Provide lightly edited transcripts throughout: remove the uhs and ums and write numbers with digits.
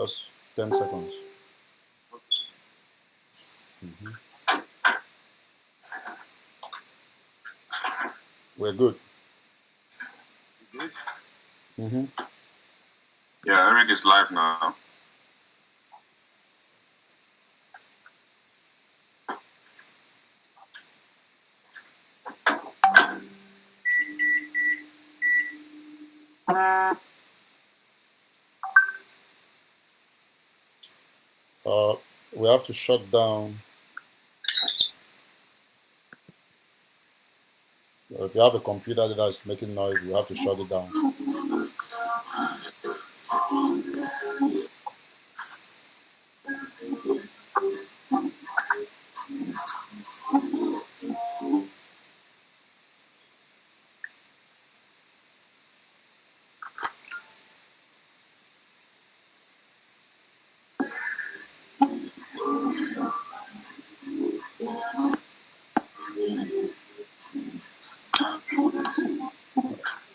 Just 10 seconds. We're good. Good? Mm-hmm. Yeah, Eric is live now. We have to shut down. If you have a computer that's making noise, we have to shut it down.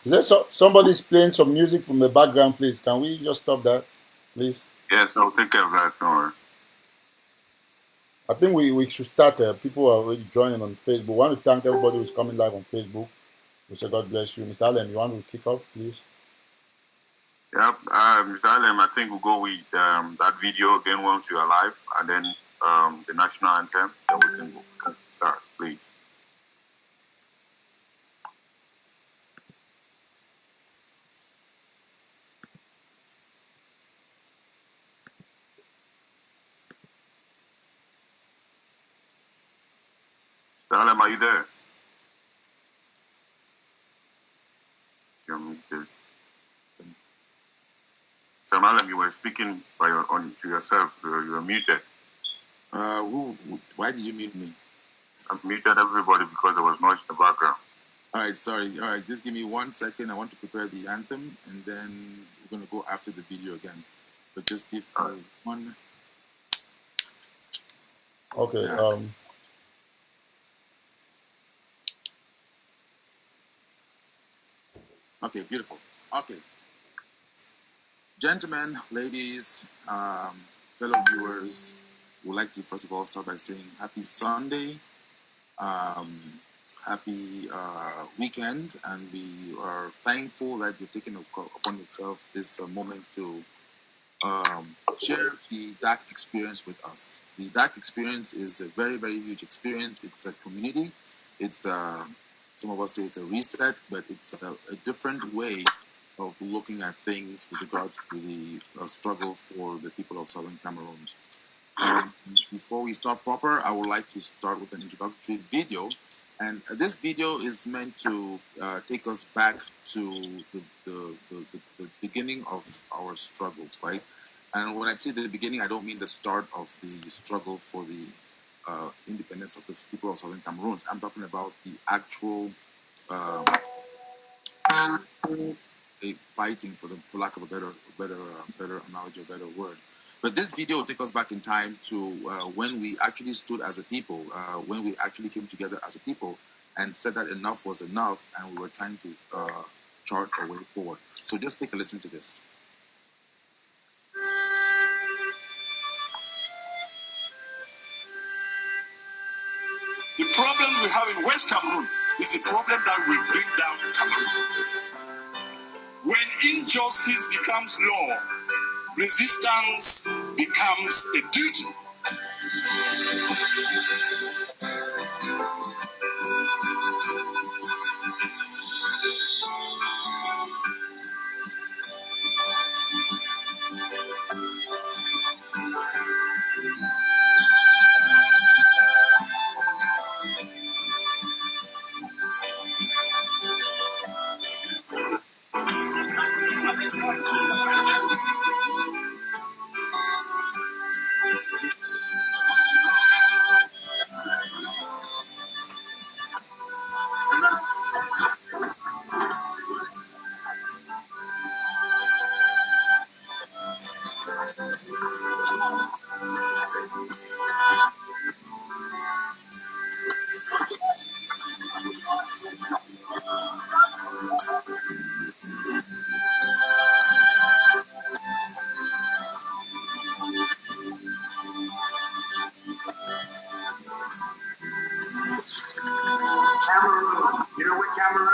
Is there somebody's playing some music from the background, please? Can we just stop that, please? Yes, I'll take care of that. Don't worry. I think we should start. People are already joining on Facebook. We want to thank everybody who's coming live on Facebook. We say God bless you. Mr. Allen, you want to kick off, please? Yep, Mr. Alem, I think we'll go with that video again once you are live, and then the national anthem. Then we can start, please. Mr. Alem, are you there? You're muted. Mr. Alem, you were speaking to yourself. You were muted. Why did you mute me? I muted everybody because there was noise in the background. All right, sorry. All right, just give me 1 second. I want to prepare the anthem, and then we're going to go after the video again. But just give me one. Okay. Yeah. Okay, beautiful. Okay. Gentlemen, ladies, fellow viewers, we'd like to first of all start by saying happy Sunday. Happy weekend, and we are thankful that you've taken upon yourselves this moment to share the DAC experience with us. The DAC experience is a very, very huge experience. It's a community. It's some of us say it's a reset, but it's a different way of looking at things with regards to the struggle for the people of Southern Cameroon. Before we start proper, I would like to start with an introductory video. And this video is meant to take us back to the beginning of our struggles, right? And when I say the beginning, I don't mean the start of the struggle for the independence of the people of Southern Cameroon. I'm talking about the actual fighting, for lack of a better analogy, a better word. But this video will take us back in time to when we actually stood as a people, when we actually came together as a people and said that enough was enough, and we were trying to chart a way forward. So just take a listen to this. The problem we have in West Cameroon is the problem that we bring down Cameroon. When injustice becomes law, resistance becomes a duty.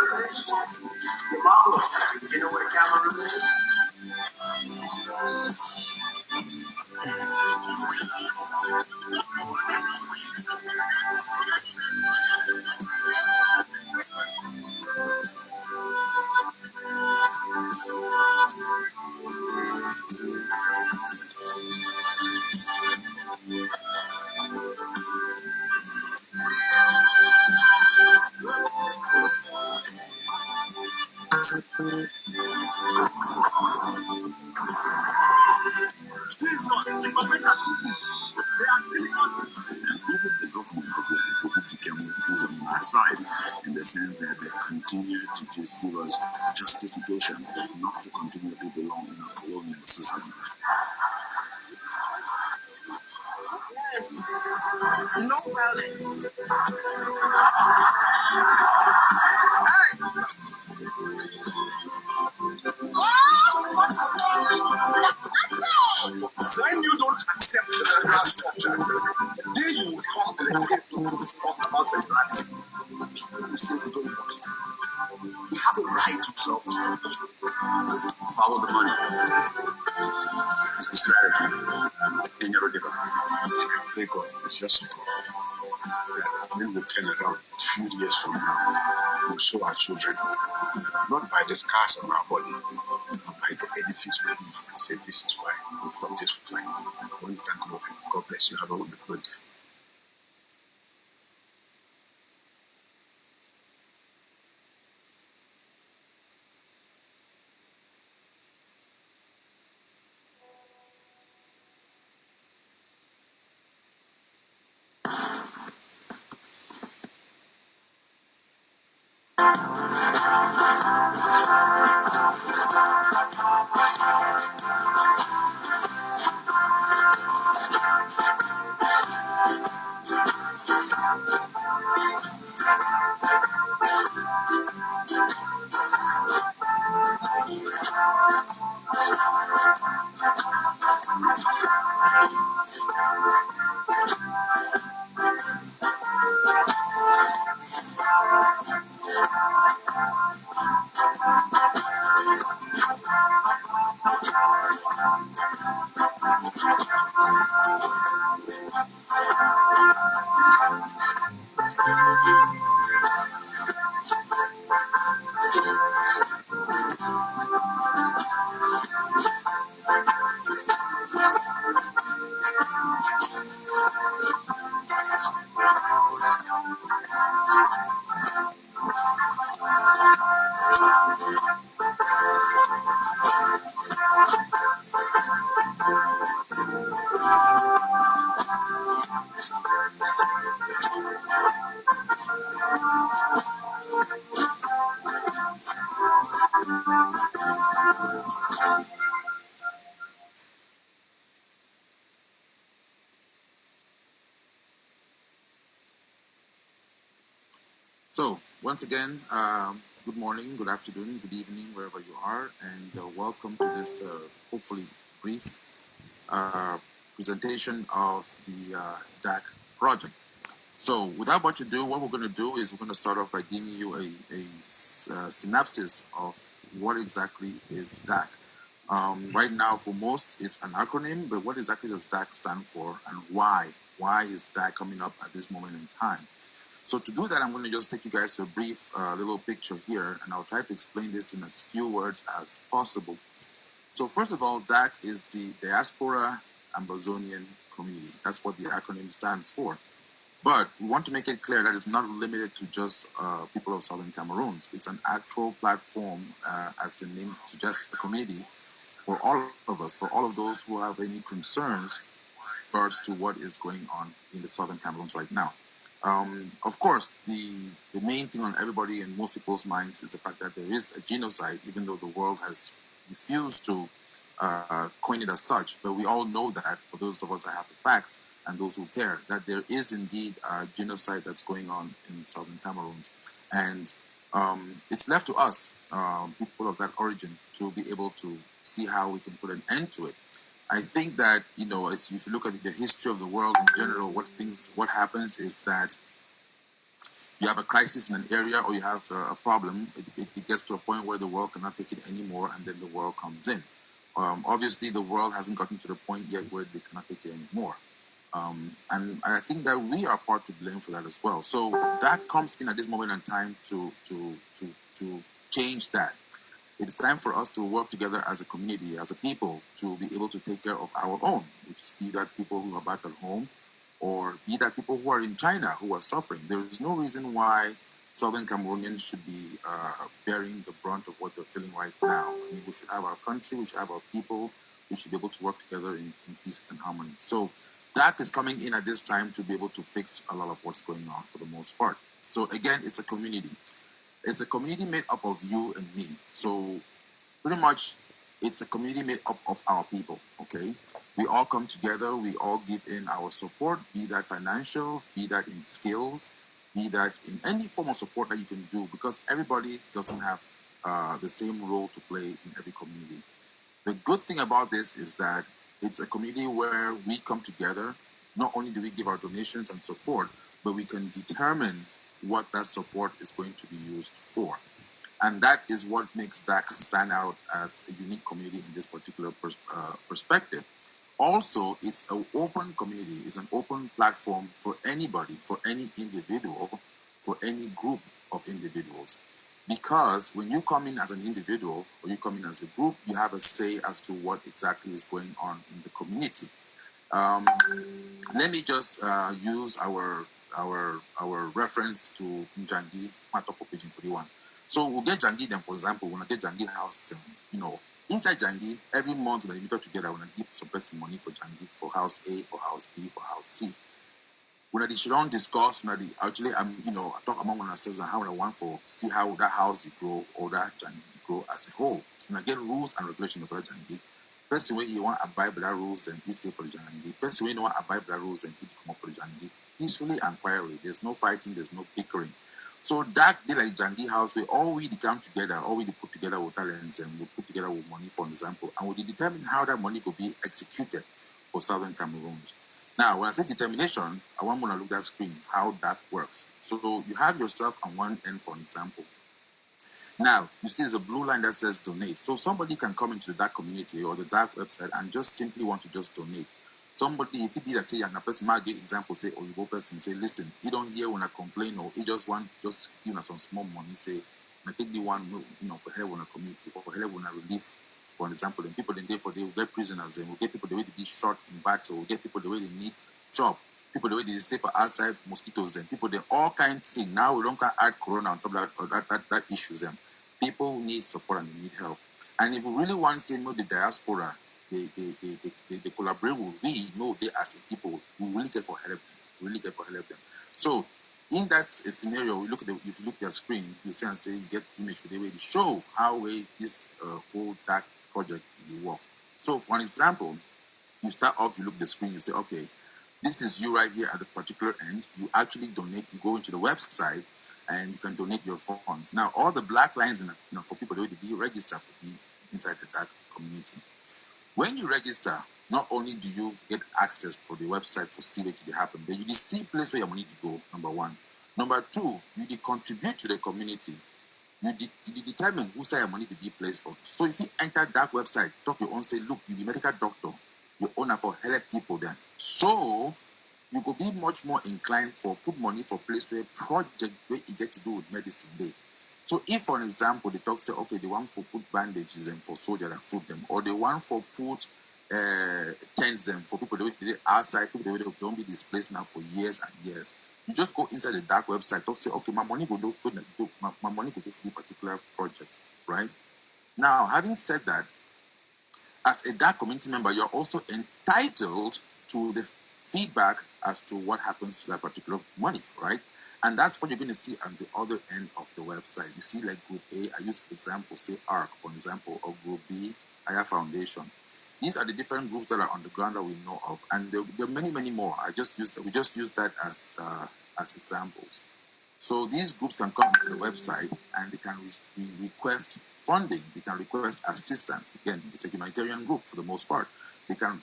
You know what a Cameroon is? Even the government of the Republic is on our side in the sense that they continue to just give us justification not to continue to belong in a colonial system. Yes, no violence. When you don't accept the class structure, the day you will come to the table to talk about the rights, you say you don't want it. You have a right to self-determination. Follow the money. It's the strategy. And never give up. Thank God, it's just that we will turn around a few years from now. We'll show our children, not by the scars on our body, but by the edifice we live. I say this is why we from this flying. One thank God. God bless you. Have a wonderful day. So, once again, good morning, good afternoon, good evening, wherever you are, and welcome to this hopefully brief presentation of the DAC project. So, without much ado, what we're going to do is we're going to start off by giving you a synopsis of what exactly is DAC. Right now, for most, it's an acronym, but what exactly does DAC stand for and why? Why is DAC coming up at this moment in time? So to do that, I'm going to just take you guys to a brief little picture here, and I'll try to explain this in as few words as possible. So first of all, DAC is the Diaspora Amazonian Community. That's what the acronym stands for. But we want to make it clear that it's not limited to just people of Southern Cameroon. It's an actual platform, as the name suggests, a community for all of us, for all of those who have any concerns regards to what is going on in the Southern Cameroon right now. Of course, the main thing on everybody and most people's minds is the fact that there is a genocide, even though the world has refused to coin it as such. But we all know that, for those of us that have the facts and those who care, that there is indeed a genocide that's going on in Southern Cameroon. And it's left to us, people of that origin, to be able to see how we can put an end to it. I think that, you know, if you look at the history of the world in general, what happens is that you have a crisis in an area or you have a problem, it gets to a point where the world cannot take it anymore, and then the world comes in. Obviously, the world hasn't gotten to the point yet where they cannot take it anymore. And I think that we are part to blame for that as well. So that comes in at this moment in time to change that. It's time for us to work together as a community, as a people, to be able to take care of our own, which is be that people who are back at home, or be that people who are in China who are suffering. There is no reason why Southern Cameroonians should be bearing the brunt of what they're feeling right now. I mean, we should have our country, we should have our people, we should be able to work together in peace and harmony. So DAC is coming in at this time to be able to fix a lot of what's going on for the most part. So again, it's a community. It's a community made up of you and me. So pretty much it's a community made up of our people, okay? We all come together, we all give in our support, be that financial, be that in skills, be that in any form of support that you can do, because everybody doesn't have the same role to play in every community. The good thing about this is that it's a community where we come together. Not only do we give our donations and support, but we can determine what that support is going to be used for. And that is what makes DAC stand out as a unique community in this particular perspective. Also, it's an open community. It's an open platform for anybody, for any individual, for any group of individuals. Because when you come in as an individual or you come in as a group, you have a say as to what exactly is going on in the community. Let me just use our reference to Njangi Matoko page 41. So we'll get Jangi then, for example, when I get Jangi house, inside Jangi, every month when we meet up together, when I give some person money for Jangi, for house A, for house B, for house C. When I should discuss, actually, I talk among ourselves and how I want to see how that house grow or that Jangi grow as a whole. When I get rules and regulations for that Jangi, person way you want to abide by that rules, then he stay for the Jangi. Person way you want to abide by that rules, then he come up for the Jangi. Peacefully and quietly. There's no fighting, there's no bickering. So that day like Jangi house, where all we come together, all we put together with talents and we put together with money, for example, and we determine how that money could be executed for Southern Cameroon. Now, when I say determination, I want to look at that screen, how that works. So you have yourself on one end, for example. Now, you see there's a blue line that says donate. So somebody can come into the DAC community or the DAC website and just simply want to just donate. Somebody, if you be that say, and a person might give example, say, or you person say, listen, he don't hear when I complain, or he just want give us some small money, say, I take the one, for help on a community, or for help on a relief, for example, and people in there for they will get prisoners, then we'll get people the way to be shot in battle, we'll get people the way they need job, people the way they stay for outside mosquitoes, then people they all kinds of things. Now we don't add corona on top of that issues them. People need support and they need help. And if we really want to say no, the diaspora, they collaborate with they as a people, we really get for help them. So in that scenario, we look at if you look at the screen, you see and say you get image for the way to show how this whole DAC project will work. So for an example, you start off, you look at the screen, you say, okay, this is you right here at the particular end. You actually donate, you go into the website and you can donate your funds. Now, all the black lines for people to be registered for be inside the DAC community. When you register, not only do you get access for the website for see what to happen, but you see place where your money to go, number one. Number two, you contribute to the community. You determine who say your money to be placed for. So if you enter that website, talk your own, say, look, you be medical doctor, you own for help people then. So you could be much more inclined for put money for place where project where you get to do with medicine day. So if, for example, the talk say, okay, they want to put bandages and for soldiers that food them, or they want for put tents them for people that outside, people that don't be displaced now for years and years. You just go inside the DAC website, talk say, okay, my money will do my money will go for a particular project, right? Now, having said that, as a DAC community member, you're also entitled to the feedback as to what happens to that particular money, right? And that's what you're going to see on the other end of the website. You see, like Group A, I use example, say ARC, for example, or Group B, Aya Foundation. These are the different groups that are on the ground that we know of, and there are many, many more. We just use that as examples. So these groups can come to the website and they can request funding. They can request assistance. Again, it's a humanitarian group for the most part. They can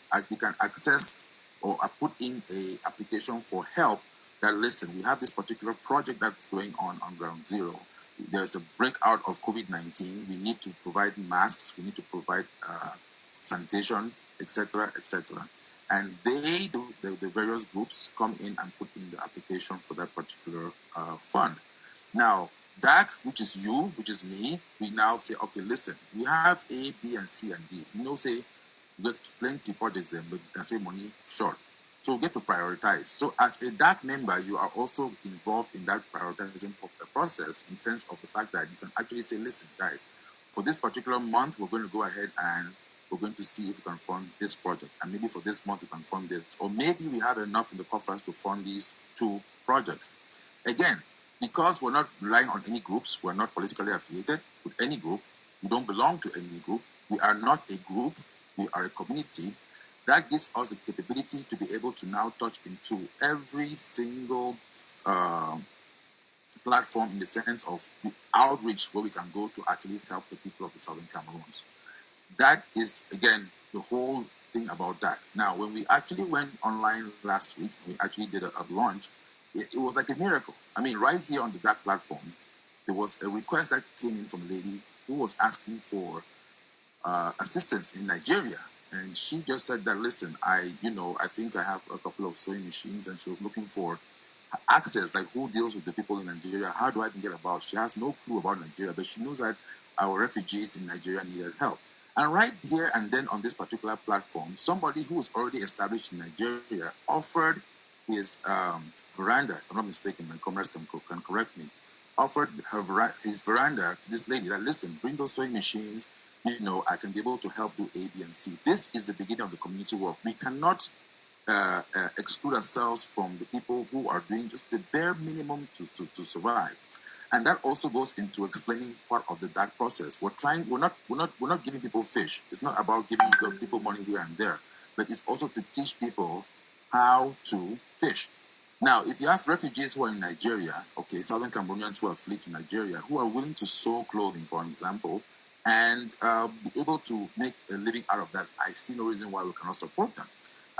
access or put in a application for help that, listen, we have this particular project that's going on Ground Zero. There's a breakout of COVID-19. We need to provide masks. We need to provide sanitation, etc., etc. And the various groups come in and put in the application for that particular fund. Now, DAC, which is you, which is me, we now say, okay, listen, we have A, B, and C, and D. You know, say, we get plenty projects then, but we can say money short. So we get to prioritize. So as a DAC member, you are also involved in that prioritizing process in terms of the fact that you can actually say, listen, guys, for this particular month, we're going to go ahead and we're going to see if we can fund this project. And maybe for this month, we can fund this. Or maybe we have enough in the coffers to fund these 2 projects. Again, because we're not relying on any groups, we're not politically affiliated with any group, we don't belong to any group, we are not a group, we are a community. That gives us the capability to be able to now touch into every single platform in the sense of outreach where we can go to actually help the people of the Southern Cameroons. That is, again, the whole thing about DAC. Now, when we actually went online last week, we actually did a launch, it was like a miracle. I mean, right here on the DAC platform, there was a request that came in from a lady who was asking for assistance in Nigeria. And she just said that, listen, I think I have a couple of sewing machines, and she was looking for access, like who deals with the people in Nigeria? How do I even get about? She has no clue about Nigeria, but she knows that our refugees in Nigeria needed help. And right here and then on this particular platform, somebody who was already established in Nigeria offered his veranda, if I'm not mistaken, my comrades can correct me, offered his veranda to this lady that, listen, bring those sewing machines, I can be able to help do A, B, and C. This is the beginning of the community work. We cannot exclude ourselves from the people who are doing just the bare minimum to survive. And that also goes into explaining part of the DAC process. We're not giving people fish. It's not about giving people money here and there, but it's also to teach people how to fish. Now, if you have refugees who are in Nigeria, okay, Southern Cameroonians who have fled to Nigeria, who are willing to sew clothing, for example, and be able to make a living out of that, I see no reason why we cannot support them.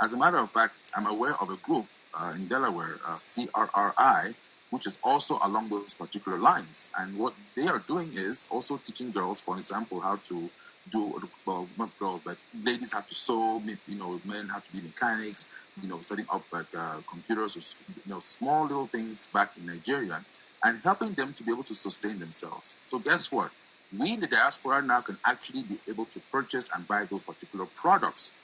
As a matter of fact, I'm aware of a group in Delaware, CRRI, which is also along those particular lines. And what they are doing is also teaching girls, for example, how to do, well, not girls, but ladies have to sew, men have to be mechanics, setting up like computers or, small little things back in Nigeria, and helping them to be able to sustain themselves. So guess what? We in the diaspora now can actually be able to purchase and buy those particular products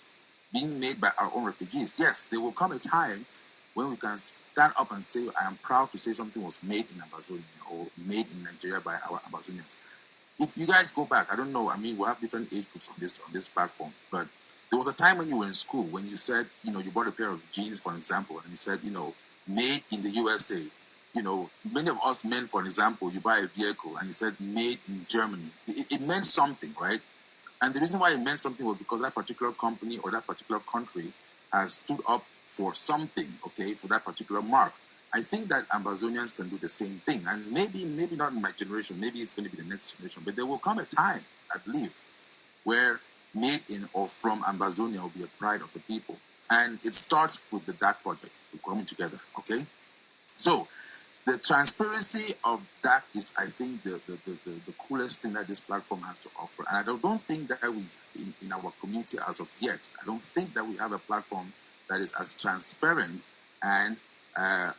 being made by our own refugees. Yes, there will come a time when we can stand up and say, I am proud to say something was made in Ambazonia or made in Nigeria by our Ambazonians. If you guys go back, I don't know, I mean, we have different age groups on this platform, but there was a time when you were in school when you said, you bought a pair of jeans, for example, and you said, made in the USA. Many of us men, for example, you buy a vehicle and you said made in Germany. It meant something, right? And the reason why it meant something was because that particular company or that particular country has stood up for something, okay, for that particular mark. I think that Ambazonians can do the same thing. And maybe not in my generation, maybe it's going to be the next generation, but there will come a time, I believe, where made in or from Ambazonia will be a pride of the people. And it starts with the DAC project, we're coming together, okay? So the transparency of that is, I think, the coolest thing that this platform has to offer. And I don't think that we, in our community as of yet, I don't think that we have a platform that is as transparent and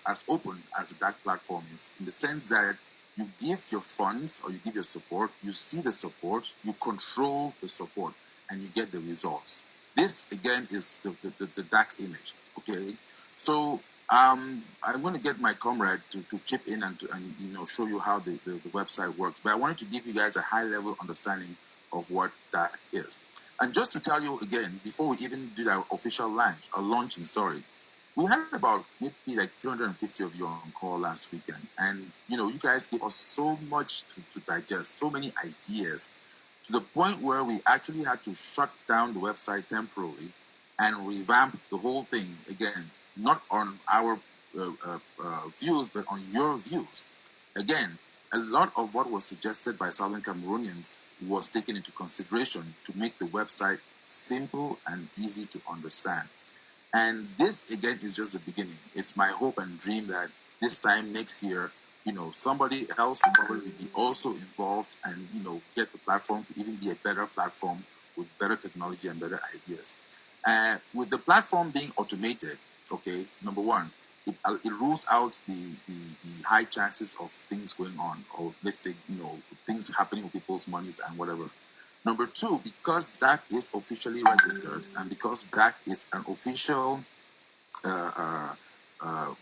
as open as the DAC platform is, in the sense that you give your funds or you give your support, you see the support, you control the support, and you get the results. This, again, is the DAC image, okay? So I'm going to get my comrade to chip in and show you how the website works. But I wanted to give you guys a high-level understanding of what that is. And just to tell you again, before we even did our official launching, we had about maybe like 350 of you on call last weekend. And, you guys gave us so much to digest, so many ideas, to the point where we actually had to shut down the website temporarily and revamp the whole thing again. Not on our views, but on your views. Again, a lot of what was suggested by Southern Cameroonians was taken into consideration to make the website simple and easy to understand. And this again is just the beginning. It's my hope and dream that this time next year, somebody else will probably be also involved and get the platform to even be a better platform with better technology and better ideas. With the platform being automated, okay, number one, it rules out the high chances of things going on, or let's say things happening with people's monies and whatever. Number two, because DAC is officially registered and because DAC is an official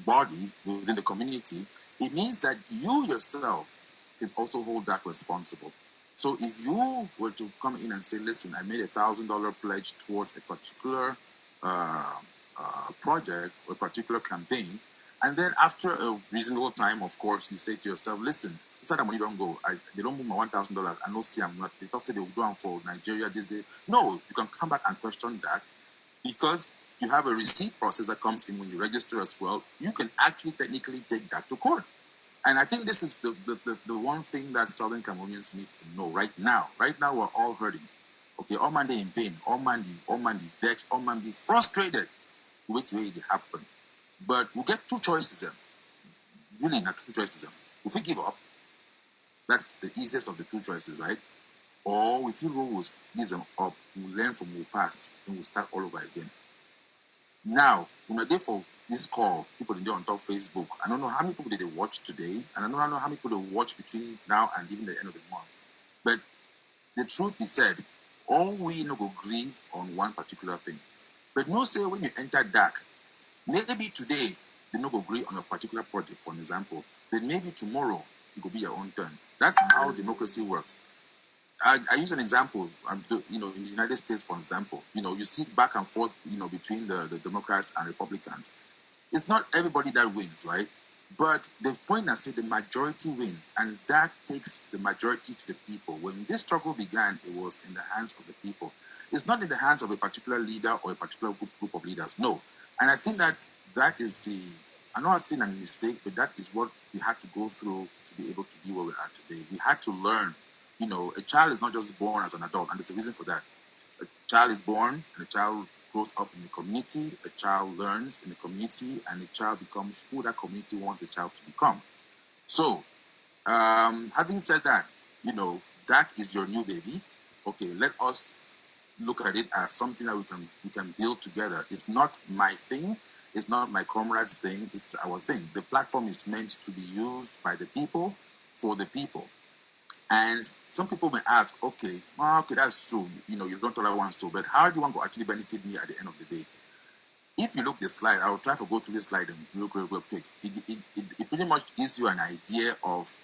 body within the community, it means that you yourself can also hold that responsible. So if you were to come in and say, listen, I made $1,000 pledge towards a particular project or a particular campaign, and then after a reasonable time, of course, you say to yourself, listen, inside the money don't go. They don't move my $1,000. I know, see, I'm not. They don't say they will do it for Nigeria this day. No, you can come back and question that because you have a receipt process that comes in when you register as well. You can actually technically take that to court. And I think this is the one thing that Southern Cameroonians need to know right now. Right now, we're all hurting. Okay, all man they in pain, all man the vexed, all man be frustrated. Which way it happen. But we get two choices then. Really, not two choices then. If we give up, that's the easiest of the two choices, right? Or if you roll, give them up, we'll learn from we'll pass, and we'll start all over again. Now, when I did for this call, people did on top Facebook. I don't know how many people did they watch today, and I don't know how many people they watch between now and even the end of the month. But the truth be said, all we no go agree on one particular thing. But no say when you enter DAC, maybe today they no go agree on a particular project, for an example. But maybe tomorrow it could be your own turn. That's how democracy works. I use an example, in the United States, for example, you see back and forth, between the Democrats and Republicans. It's not everybody that wins, right? But the point I say the majority wins, and that takes the majority to the people. When this struggle began, it was in the hands of the people. It's not in the hands of a particular leader or a particular group of leaders, no. And I think that is I know I've seen a mistake, but that is what we had to go through to be able to be where we are today. We had to learn. A child is not just born as an adult, and there's a reason for that. A child is born, and a child grows up in the community, a child learns in the community, and a child becomes who that community wants a child to become. So, having said that, that is your new baby. Okay, let us look at it as something that we can build together. It's not my thing. It's not my comrade's thing. It's our thing. The platform is meant to be used by the people for the people. And some people may ask, okay, that's true. You don't tell everyone so, but how do you want to actually benefit me at the end of the day? If you look the slide, I'll try to go through this slide and real quick. It pretty much gives you an idea of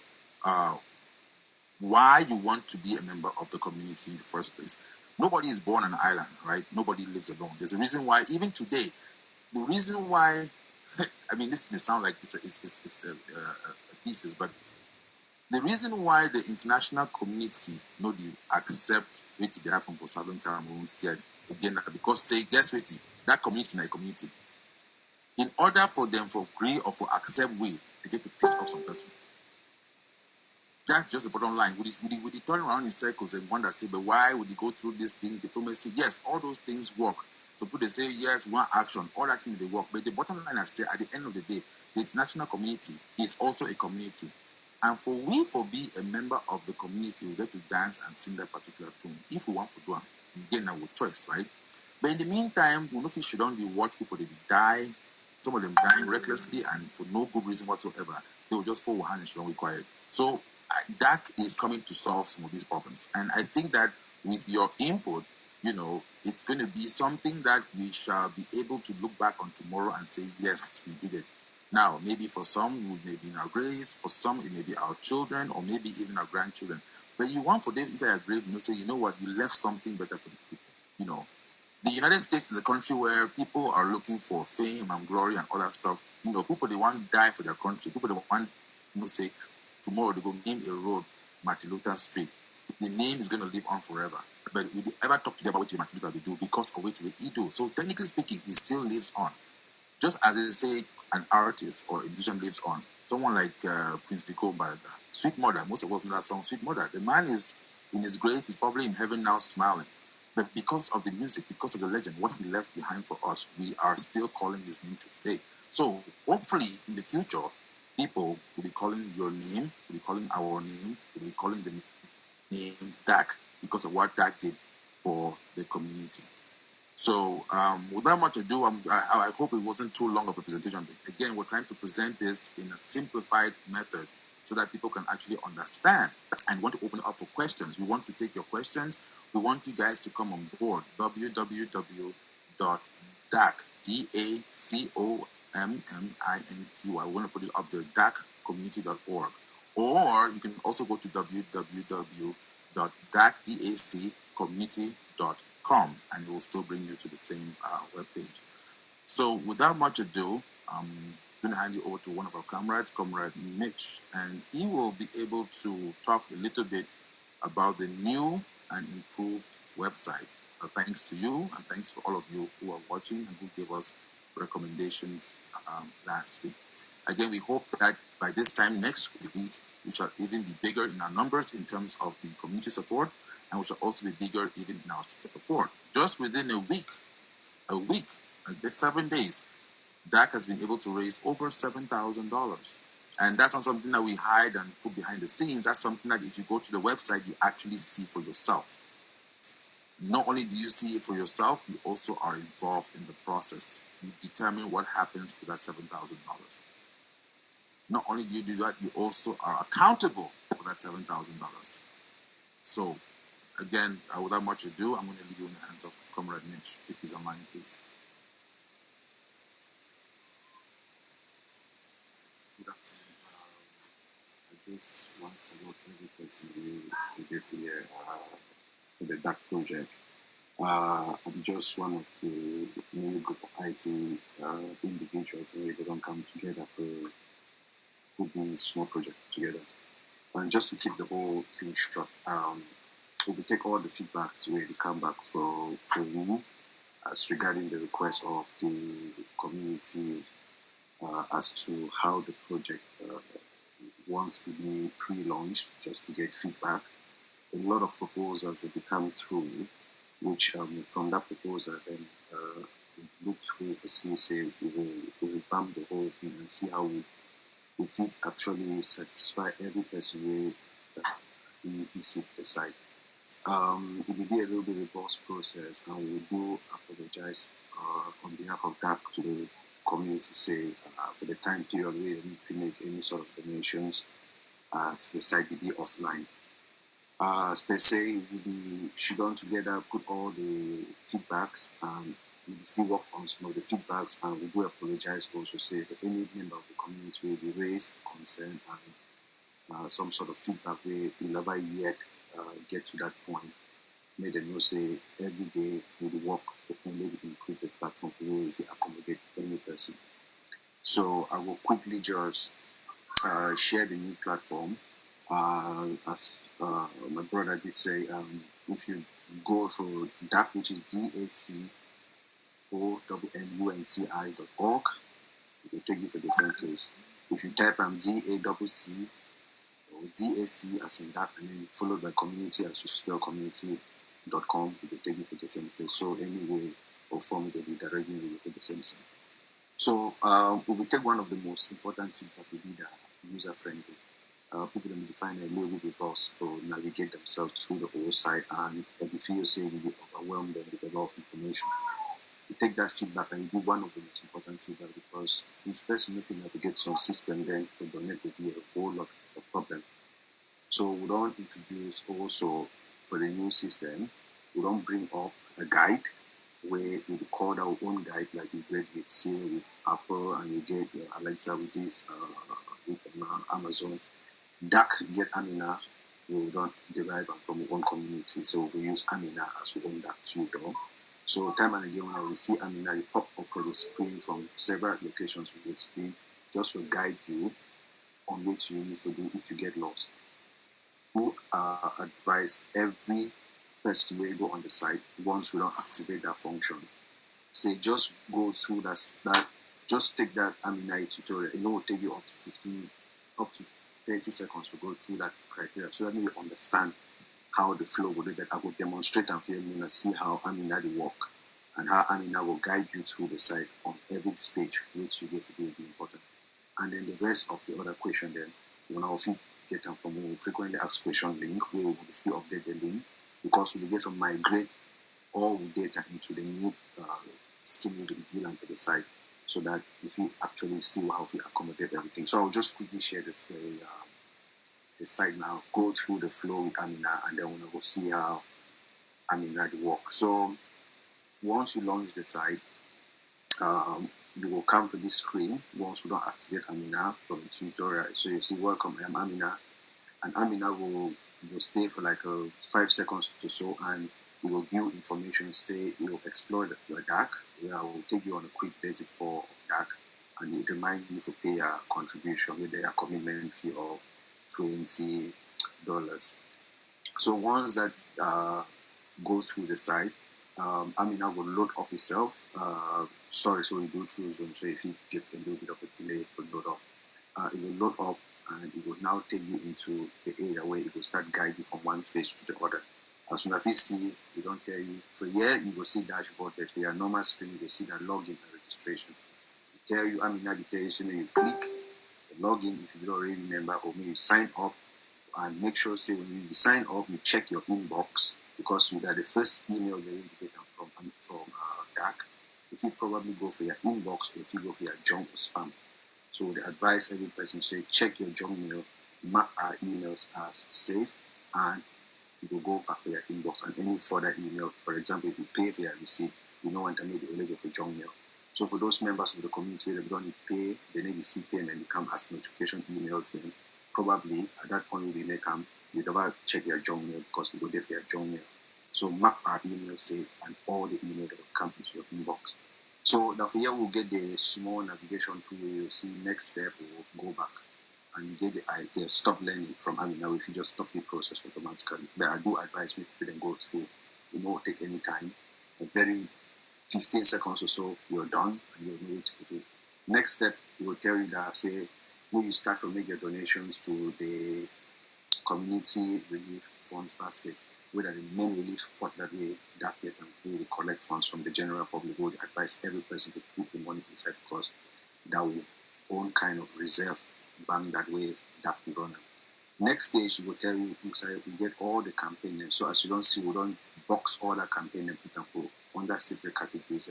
why you want to be a member of the community in the first place. Nobody is born on an island, right? Nobody lives alone. There's a reason why, even today, the reason why, I mean, this may sound like it's a thesis, but the reason why the international community no dey accept wetin dey happen for Southern Cameroon here again because say guess wetin that community na a community. In order for them for agree or for accept we, they get to piss off some person. That's just the bottom line. We turn around in circles and wonder say, but why would you go through this thing? Diplomacy, yes, all those things work. So people they say yes, one action, all that thing they work. But the bottom line I say at the end of the day, the international community is also a community. And for be a member of the community, we get to dance and sing that particular tune. If we want to do it, again, our choice, right? But in the meantime, we know if should only watch people they die, some of them dying recklessly and for no good reason whatsoever. They will just fall hands and should not be quiet. So that is coming to solve some of these problems. And I think that with your input, it's going to be something that we shall be able to look back on tomorrow and say, yes, we did it. Now, maybe for some, we may be in our graves, for some, it may be our children, or maybe even our grandchildren. But you want for them inside your grave, say, you know what, you left something better for the people. The United States is a country where people are looking for fame and glory and all that stuff. People, they want to die for their country. People, they want, say, tomorrow they go name a road, Martin Luther Street. The name is going to live on forever. But we ever talk to them about what Martin Luther will do because of what he do. So technically speaking, he still lives on. Just as they say, an artist or a musician lives on. Someone like Prince Diko Mbaraga, Sweet Mother, most of us know that song, Sweet Mother. The man is in his grave, he's probably in heaven now smiling. But because of the music, because of the legend, what he left behind for us, we are still calling his name to today. So hopefully in the future, people will be calling your name, will be calling our name, will be calling the name Dak because of what Dak did for the community. So without much ado, I hope it wasn't too long of a presentation. But again, we're trying to present this in a simplified method so that people can actually understand and want to open it up for questions. We want to take your questions. We want you guys to come on board. www.dac, DACOMMINTY. We want to put it up there, dacommunity.org. Or you can also go to www.dacommunity.com and it will still bring you to the same webpage. So without much ado, I'm going to hand you over to one of our comrades, Comrade Mitch, and he will be able to talk a little bit about the new and improved website. Thanks to you and thanks to all of you who are watching and who gave us recommendations last week. Again, we hope that by this time next week, we shall even be bigger in our numbers in terms of the community support, and we shall also be bigger even in our support. Just within a week, like the 7 days, DAC has been able to raise over $7,000. And that's not something that we hide and put behind the scenes. That's something that if you go to the website, you actually see for yourself. Not only do you see it for yourself, you also are involved in the process. You determine what happens with that $7,000. Not only do you do that, you also are accountable for that $7,000. So, again, without much ado, I'm going to leave you in the hands of Comrade Mitch. If he's online, please. Good afternoon. I just want to salute every person who gave here for the DAC project. I'm just one of the many group of IT individuals who don't come together for putting small project together. And just to keep the whole thing short, we will take all the feedbacks where they come back for you as regarding the request of the community as to how the project wants to be pre-launched, just to get feedback. A lot of proposals that come through, which from that proposal then look through to see, say, we will revamp the whole thing and see how we can actually satisfy every person where we visit the site. It will be a little bit of a boss process, and we do apologize on behalf of DAC to the community, say, for the time period where we need to make any sort of donations as the site will be offline. Per se, we'll be sit together, put all the feedbacks, and we will still work on some of the feedbacks, and we do apologize also, say, that any member of the community will be raised concern and some sort of feedback where we never yet get to that point. May them know, say, every day we will work on maybe improve the platform to really accommodate any person. So I will quickly just share the new platform. As my brother did say, if you go to DAC, which is DACOMMUNTI.org, it will take you to the same place. If you type DACC or DAC as in DAC, and then followed by community as you spell community.com, it will take you to the same place. So anyway, or form will be directing you to the same site. So we will take one of the most important feedback will be the user friendly. People will find a little bit with us to navigate themselves through the whole site, and if you feel say we will overwhelm them with a lot of information. We take that feedback and do one of the most important feedback, because if person if you navigate some system, then for donate will be a whole lot of problem. So we don't introduce also for the new system, we don't bring up a guide where we record our own guide like we get with Siri, with Apple, and you get Alexa with this, with Amazon. DAC get Amina, we don't derive from our own community, so we use Amina as we own that too, though. So time and again, when we see Amina, it pop up for the screen from several locations with the screen, just to guide you on what you need to do if you get lost. We advise every person where you go on the site, once we don't activate that function, say just go through that just take that Amina tutorial. It will take you up to 30 seconds to go through that criteria, so that you understand how the flow will do that. I will demonstrate and for you see how Amina will work and how Amina will guide you through the site on every stage, which you get to be important. And then the rest of the other question then, when I also get them from a frequently asked question link, we will still update the link because we will get to migrate all the data into the new scheme we will build for the site so that if we actually see how we accommodate everything. So I'll just quickly share this the site now, go through the flow with Amina, and then we'll see how Amina works. So once you launch the site, you will come to this screen once we don't activate Amina from the tutorial. So you see, welcome, I'm Amina, and Amina will stay for like 5 seconds or so, and we will give information. Say you will explore the DAC. I will take you on a quick basic for DAC, and it remind you to pay a contribution with a commitment fee of $20. So once that goes through the site, Amina will load up itself. So we do through Zoom. So if you get a little bit of a delay, it will load up. It will load up, and it will now take you into the area where it will start guide you from one stage to the other. As soon as you see, it don't tell you. So here you will see dashboard, but for your normal screen, you will see that login and registration. It tell you, Amina, it tell you, so you click the login if you don't already remember, or maybe you sign up, and make sure, say, when you sign up, you check your inbox because you are the first email you're going to get from DAC. If you probably go for your inbox, or if you go for your junk or spam. So the advice every person say, check your junk mail, mark our emails as safe, and it will go back to your inbox. And any further email, for example, if you pay for your receipt, you know when to make the only go for junk mail. So for those members of the community that don't need pay, they need to see payment, come as notification emails, then probably at that point we may come, you never check your junk mail because we go there for your junk mail. So mark our email safe, and all the email that will come into your inbox. So now here we'll get the small navigation tool where you'll see next step, we'll go back. And you get the idea, stop learning from Amina if you just stop the process automatically. But I do advise me to then go through. It won't take any time. A very 15 seconds or so, you're done, and you're ready to do. Next step, it will tell you that, say, when you start to make your donations to the community relief funds basket, whether the main relief pot that way, that get and we collect funds from the general public, would advise every person to put the money inside because that will own kind of reserve bank that way that we run. Next stage, we will tell you inside we get all the campaign. So as you don't see, we don't box all the campaign and put them for under separate categories.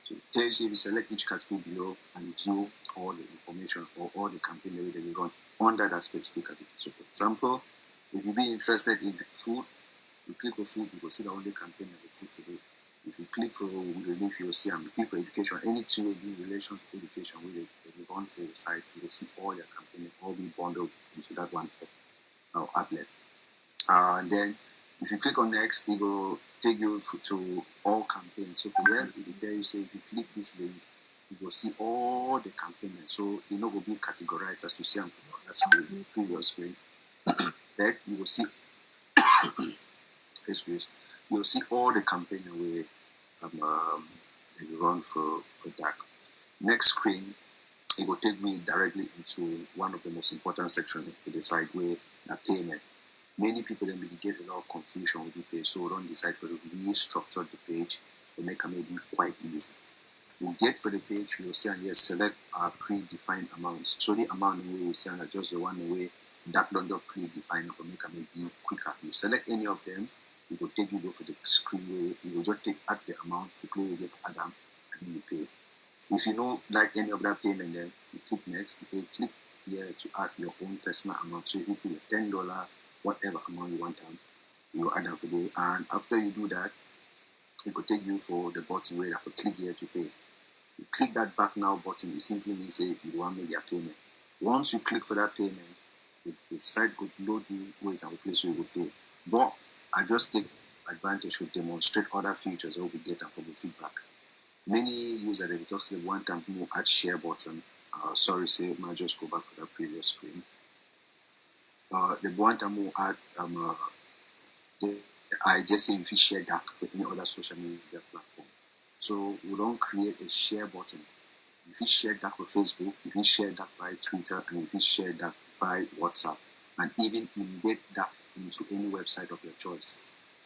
So it tells you if you select each category below and view all the information or all the campaign that we run under that specific category. So for example, if you be interested in food, you click on food, you will see the only campaign of the food today. If you click for relief, you'll see and click for education. Anything will be in relation to education, when you run through the site, you will see all your campaigns all be bundled into that one outlet. And then if you click on next, it will take you to all campaigns. So for here, it will tell you, say, if you click this link, you will see all the campaigns. So you know will be categorized as you see on the previous screen. Then you will see you'll see all the campaign we run for DAC. Next screen, it will take me directly into one of the most important sections to the site where the payment. Many people then get a lot of confusion with the page, so we don't decide for the restructure the page to make it maybe quite easy. You get for the page, you'll see and yes, select our predefined amounts. So the amount we will see and adjust the one way that don't just predefined to make it maybe quicker. You select any of them, it will take you go for the screen where you will just add the amount to play with Adam and then you pay. If you don't like any of that payment, then you click next. You click here to add your own personal amount. So if you put $10, whatever amount you want, you add them for the. And after you do that, it will take you for the button where you have to click here to pay. You click that back now button, it simply means say you want to make your payment. Once you click for that payment, the site could load you wait and place where you will pay. But I just take advantage to demonstrate other features that we get from the feedback. Many users they talk say one time more add share button. Sorry, say I just go back to that previous screen. The one time more add I just say if you share that for any other social media platform. So we don't create a share button. If you share that with Facebook, if you share that by Twitter, and if you share that by WhatsApp, and even embed that into any website of your choice.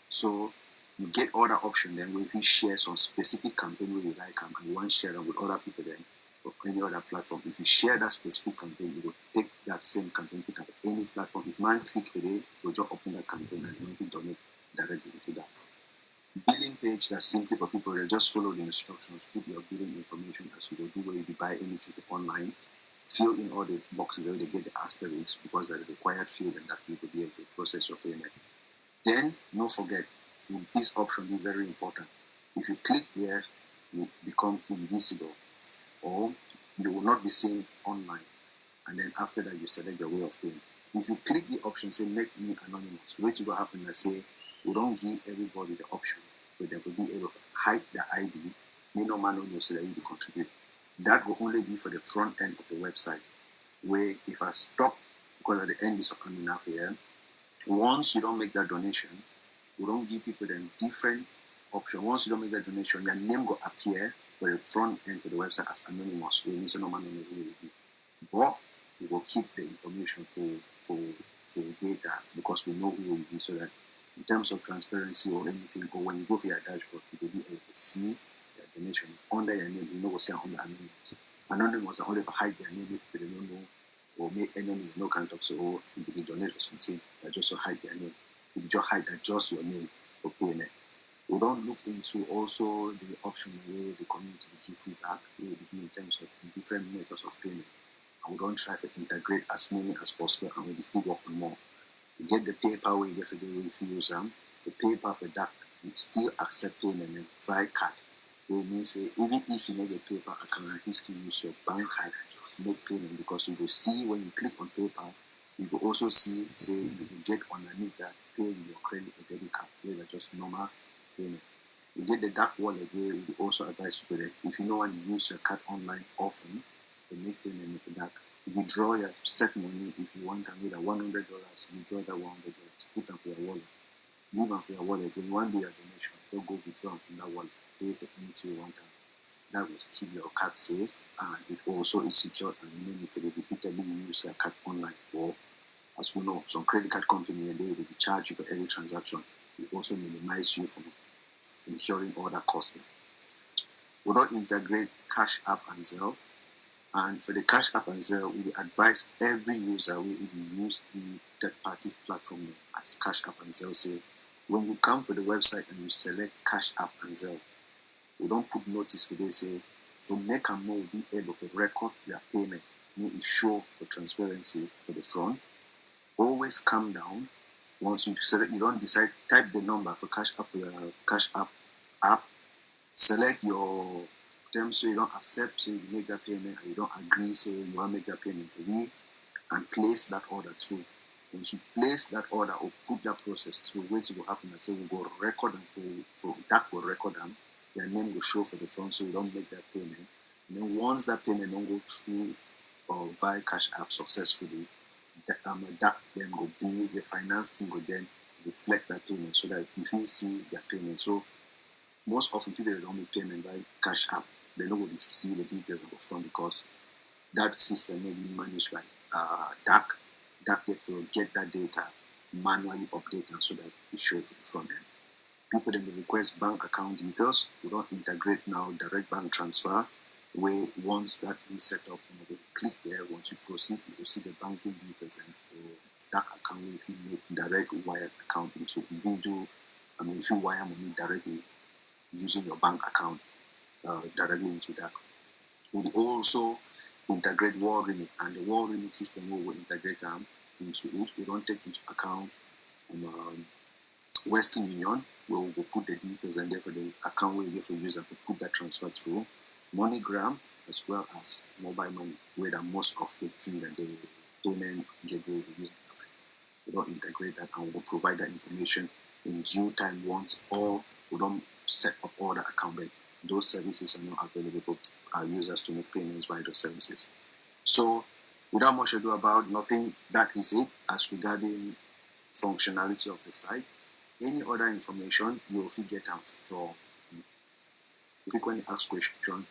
So you get other option then where you share some specific campaign where you like and you want to share them with other people then or any other platform. If you share that specific campaign, you will take that same campaign, put it at any platform. If man click today, you'll just open that campaign and you can donate directly into that. Billing page that's simply for people that just follow the instructions, put your billing information as you do where you buy anything online, fill in all the boxes where they get the asterisks because they're the required field and that you will be able to process your payment. Then, don't forget, this option is very important. If you click here, you become invisible or you will not be seen online. And then after that, you select your way of paying. If you click the option, say, make me anonymous, what will happen is say, we don't give everybody the option, but they will be able to hide the ID, me no man knows that you contribute. That will only be for the front end of the website, where if I stop, because at the end is coming enough here, once you don't make that donation, we don't give people the different option. Once you don't make that donation, your name will appear for the front end for the website as anonymous. We need no man will be. But we will keep the information for data because we know who will be so that in terms of transparency or anything, or when you go for your dashboard, you will be able to see your donation under your name. You know what's under anonymous. Anonymous are only for hide their name if they don't know or make any name, no kind of so or if they donate for something, that just to hide their name. You just hide that just your name for payment. We don't look into also the option where the community will give feedback in terms of different methods of payment. And we don't try to integrate as many as possible and we still work on more. You get the PayPal where you get the way if you use them, the PayPal for that, we still accept payment via card. Which means even if you know the PayPal account, you still use your bank card to make payment because you will see when you click on PayPal, you will also see, say, you will get underneath that pay with your credit or debit card, where are just normal payment. You get the dark wallet where we also advise people that if you know when you use your card online often, you make payment with that. You withdraw your set money if you want to $100, withdraw that $100, put them for your wallet. Leave them for your wallet. When you want to do your donation, don't go withdraw from that wallet. Pay for anything you want. That will keep your card safe and it also is secure and you know if you repeatedly use your card online or as we know, some credit card company and they will charge you for every transaction. It also minimize you from incurring other costs. We don't integrate Cash App and Zelle. And for the Cash App and Zelle, we advise every user we use the third-party platform as Cash App and Zelle. Say, when you come for the website and you select Cash App and Zelle, we don't put notice for this. Say, to make a more be able to record your payment, make it show for transparency for the front. Always calm down. Once you select, you don't decide, type the number for Cash App for your Cash app, select your terms so you don't accept, so you make that payment and you don't agree, so you want to make that payment for me and place that order through. Once you place that order or put that process through, what will happen is we go record them for that will record them, your name will show for the front so you don't make that payment. And then once that payment don't go through or via Cash App successfully, that then will be the finance team will then reflect that payment so that you can see their payment. So most often people don't make payment by Cash App. They don't really see the details of the front because that system may be managed by DAC. DAC get that data manually updated so that it shows the front end. People then request bank account details. We don't integrate now direct bank transfer. Where once that is set up, you click there. Once you proceed, you will see the banking details and that account if you make direct wire account into individual. If you wire money directly using your bank account directly into that. We also integrate World Remit, and the World Remit system we will integrate into it. We don't take into account Western Union, where we will put the details and therefore the account where you get for user to put that transfer through. MoneyGram as well as mobile money, where the most of the thing that the payment gateway will use. We don't integrate that and we will provide that information in due time once or we don't set up all the account, but those services are not available for our users to make payments by those services. So without much ado about nothing, that is it as regarding functionality of the site. Any other information you will get from frequently asked question,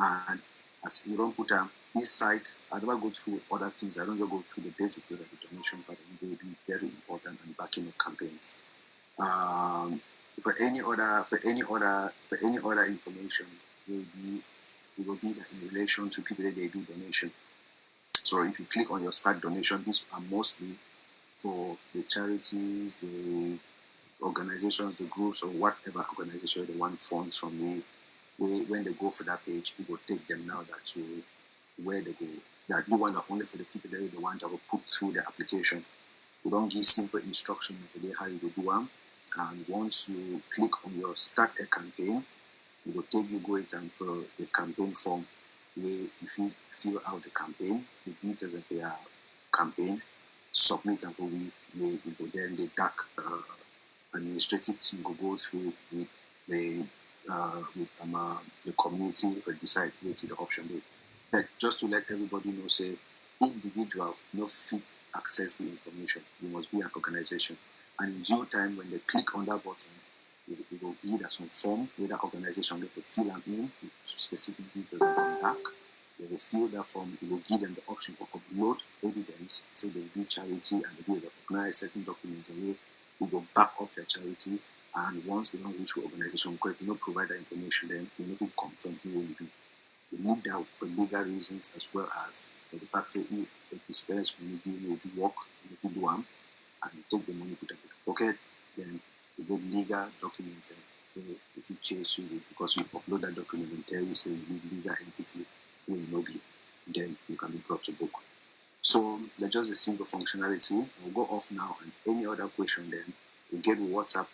and as we don't put this site, I never go through other things. I don't just go through the basic way of the donation, but it will be very important and backing of campaigns. For any other information, it will be that in relation to people that they do donation. So if you click on your start donation, these are mostly for the charities, the organizations, the groups, or whatever organization they want funds from me. When they go for that page, it will take them now that to where they go. That you want only for the people that they want to put through the application. We don't give simple instruction of the how you will do them. And once you click on your start a campaign, it will take you go it and for the campaign form where if you fill out the campaign, the details of their campaign, submit and for we it will then the DAC administrative team will go through with the community for decide which is the option they. That just to let everybody know, say individual no fit access the information. You must be an organization, and in due time when they click on that button, it will be that some form where the organization they will fill them in with specific details on the back. They will fill that form. It will give them the option to upload evidence, say they will be charity and they will recognize certain documents and we will back up their charity. And once they don't reach the organization, because if you don't provide that information, then you need to confirm who will do. You need that for legal reasons as well as for the fact that if the dispense when you do work, you do them, and you take the money, put it in the pocket, then you get legal documents and if you chase you because you upload that document and tell you say you need legal entity who will not be, then you can be brought to book. So that's just a simple functionality. We'll go off now and any other question then we'll get WhatsApp,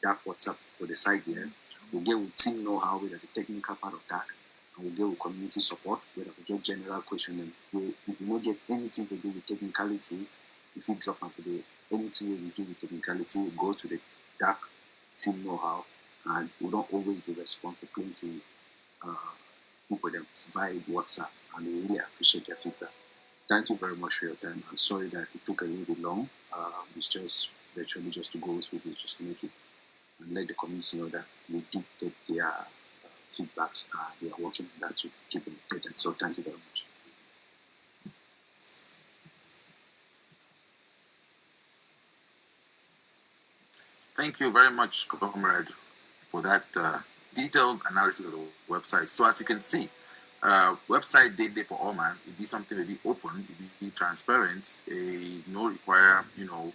that WhatsApp for the site here. We'll get with team know-how with the technical part of that. And we'll get with community support, where we just general question and if you don't get anything to do with technicality, if you drop out today, anything we do with technicality, we go to the DAC team know-how and we don't always be respond to plenty people them via WhatsApp and we really appreciate their feedback. Thank you very much for your time. I'm sorry that it took a little bit long. It's just virtually just to go through this, just to make it and let the community know that we did take their feedbacks and we are working on that to keep it updated. So thank you very much. Thank you very much, Comrade, for that detailed analysis of the website. So as you can see, website Day for all man, it be something that be open, it be transparent, no require, you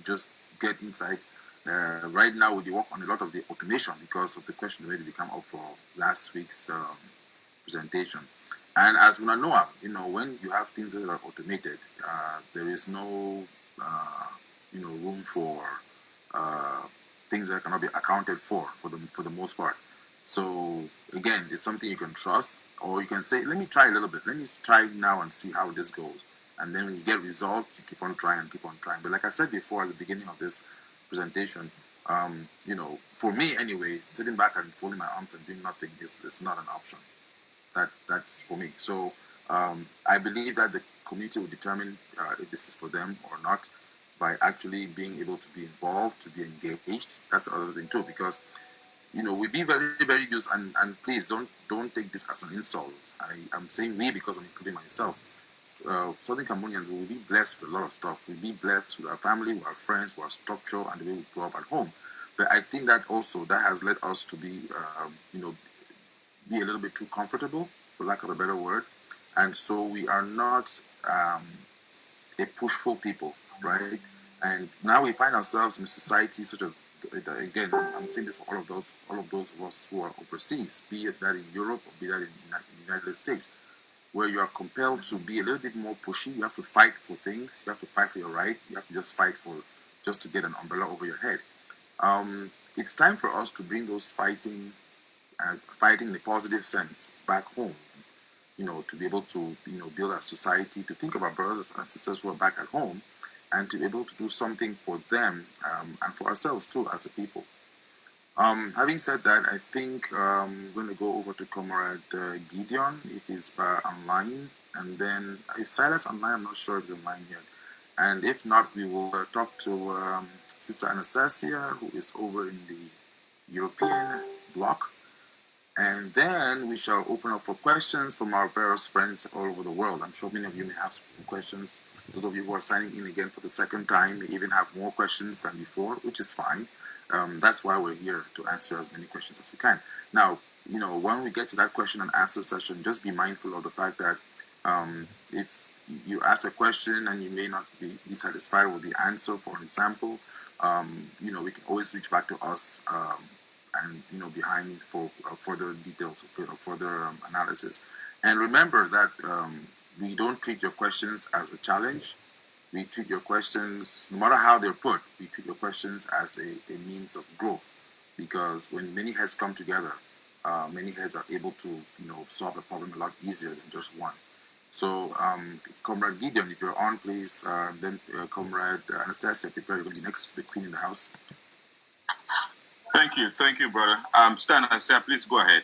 just get inside. Right now we work on a lot of the automation because of the question already become up for last week's presentation. And as we know, when you have things that are automated, there is no, room for things that cannot be accounted for the most part. So again, it's something you can trust, or you can say, let me try a little bit. Let me try now and see how this goes. And then when you get results, you keep on trying and keep on trying. But like I said before at the beginning of this presentation, for me anyway, sitting back and folding my arms and doing nothing is not an option. That's for me. So I believe that the community will determine if this is for them or not by actually being able to be involved, to be engaged. That's the other thing too, because we be very, very used, and please don't take this as an insult. I'm saying we because I'm including myself. Southern Cameroonians will be blessed with a lot of stuff. We'll be blessed with our family, with our friends, with our structure, and the way we grow up at home. But I think that also that has led us to be, be a little bit too comfortable, for lack of a better word, and so we are not a pushful people, right? And now we find ourselves in a society such a again, I'm saying this for all of those of us who are overseas, be it that in Europe or be that in the United States, where you are compelled to be a little bit more pushy. You have to fight for things. You have to fight for your right. You have to just fight for just to get an umbrella over your head. It's time for us to bring those fighting in a positive sense back home. To be able to build our society, to think of our brothers and sisters who are back at home, and to be able to do something for them and for ourselves too as a people. Having said that, I think I'm going to go over to Comrade Gideon if he's online, and then is Silas online? I'm not sure if he's online yet. And if not, we will talk to Sister Anastasia, who is over in the European bloc. And then we shall open up for questions from our various friends all over the world. I'm sure many of you may have some questions. Those of you who are signing in again for the second time may even have more questions than before, which is fine. That's why we're here, to answer as many questions as we can. Now, when we get to that question and answer session, just be mindful of the fact that if you ask a question and you may not be satisfied with the answer, for example, we can always reach back to us and behind for further details, for further analysis. And remember that we don't treat your questions as a challenge. We treat your questions, no matter how they're put, we treat your questions as a means of growth, because when many heads come together, many heads are able to solve a problem a lot easier than just one. So, Comrade Gideon, if you're on, please. Then Comrade Anastasia, prepare. You're going to be next to the Queen in the house. Thank you, brother. Stan Anastasia, please go ahead.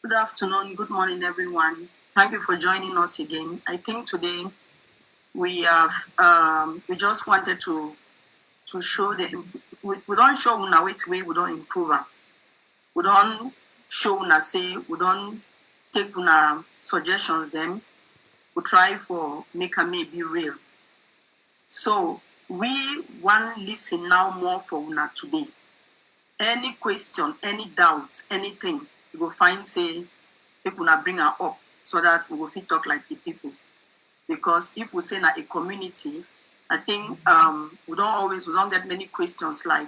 Good afternoon, good morning, everyone. Thank you for joining us again. I think today we have we just wanted to show that we don't show una which way we don't improve am. We don't show una say we don't take una suggestions them. We try for make am be real. So we want listen now more for una today. Any question, any doubts, anything, you will find say people na bring her up so that we will fit talk like the people. Because if we say na a community, I think we don't get many questions like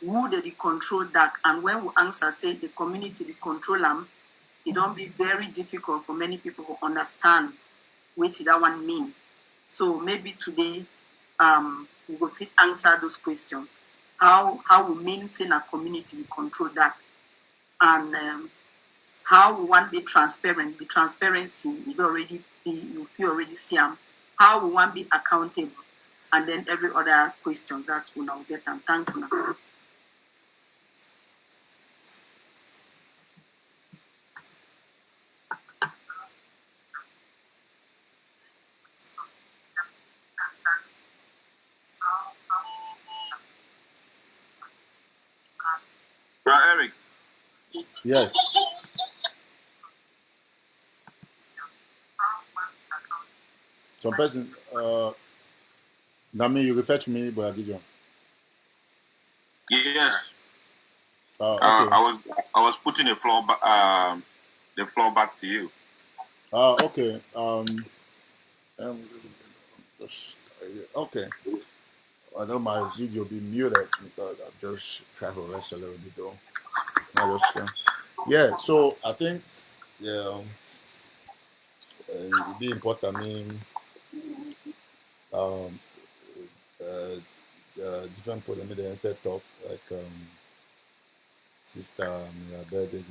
who they control that, and when we answer say the community they control them, it don't be very difficult for many people to understand what that one mean. So maybe today we will fit answer those questions. How we mean say na community we control that, and how we want to be transparent. The transparency you feel already see them. How we want to be accountable, and then every other questions that we now get them. Thank you. Eric. Yes. Some person, Nami, you refer to me, Brother Gideon. Yes. Okay. I was putting the floor back to you. Okay. Okay. I know my video be muted because I'm just trying to rest a little bit though. Yeah. So I think it'd be important. I mean, different people they instead talk like Sister Mirabel did.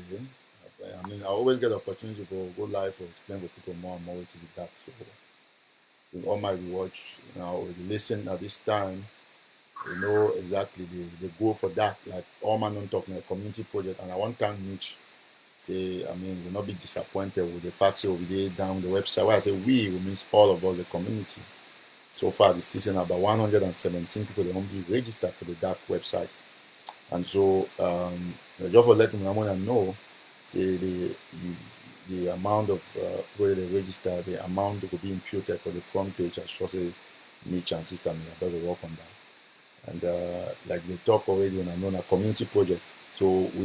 I mean, I always get the opportunity for go live or explain to people more and more to be that. So with all my watch, with the listen at this time, exactly the goal for that. Like all man don't talk in a community project, and I want to Mitch say, I mean, will not be disappointed with the facts over there down the website. Why I say we means all of us, the community. So far this season, about 117 people they only registered for the dark website, and so just for letting them know, say the amount of where they register, the amount that will be imputed for the front page. I should say, Mitch and Sister Mirabel will work on that, and like they talk already on a community project. So we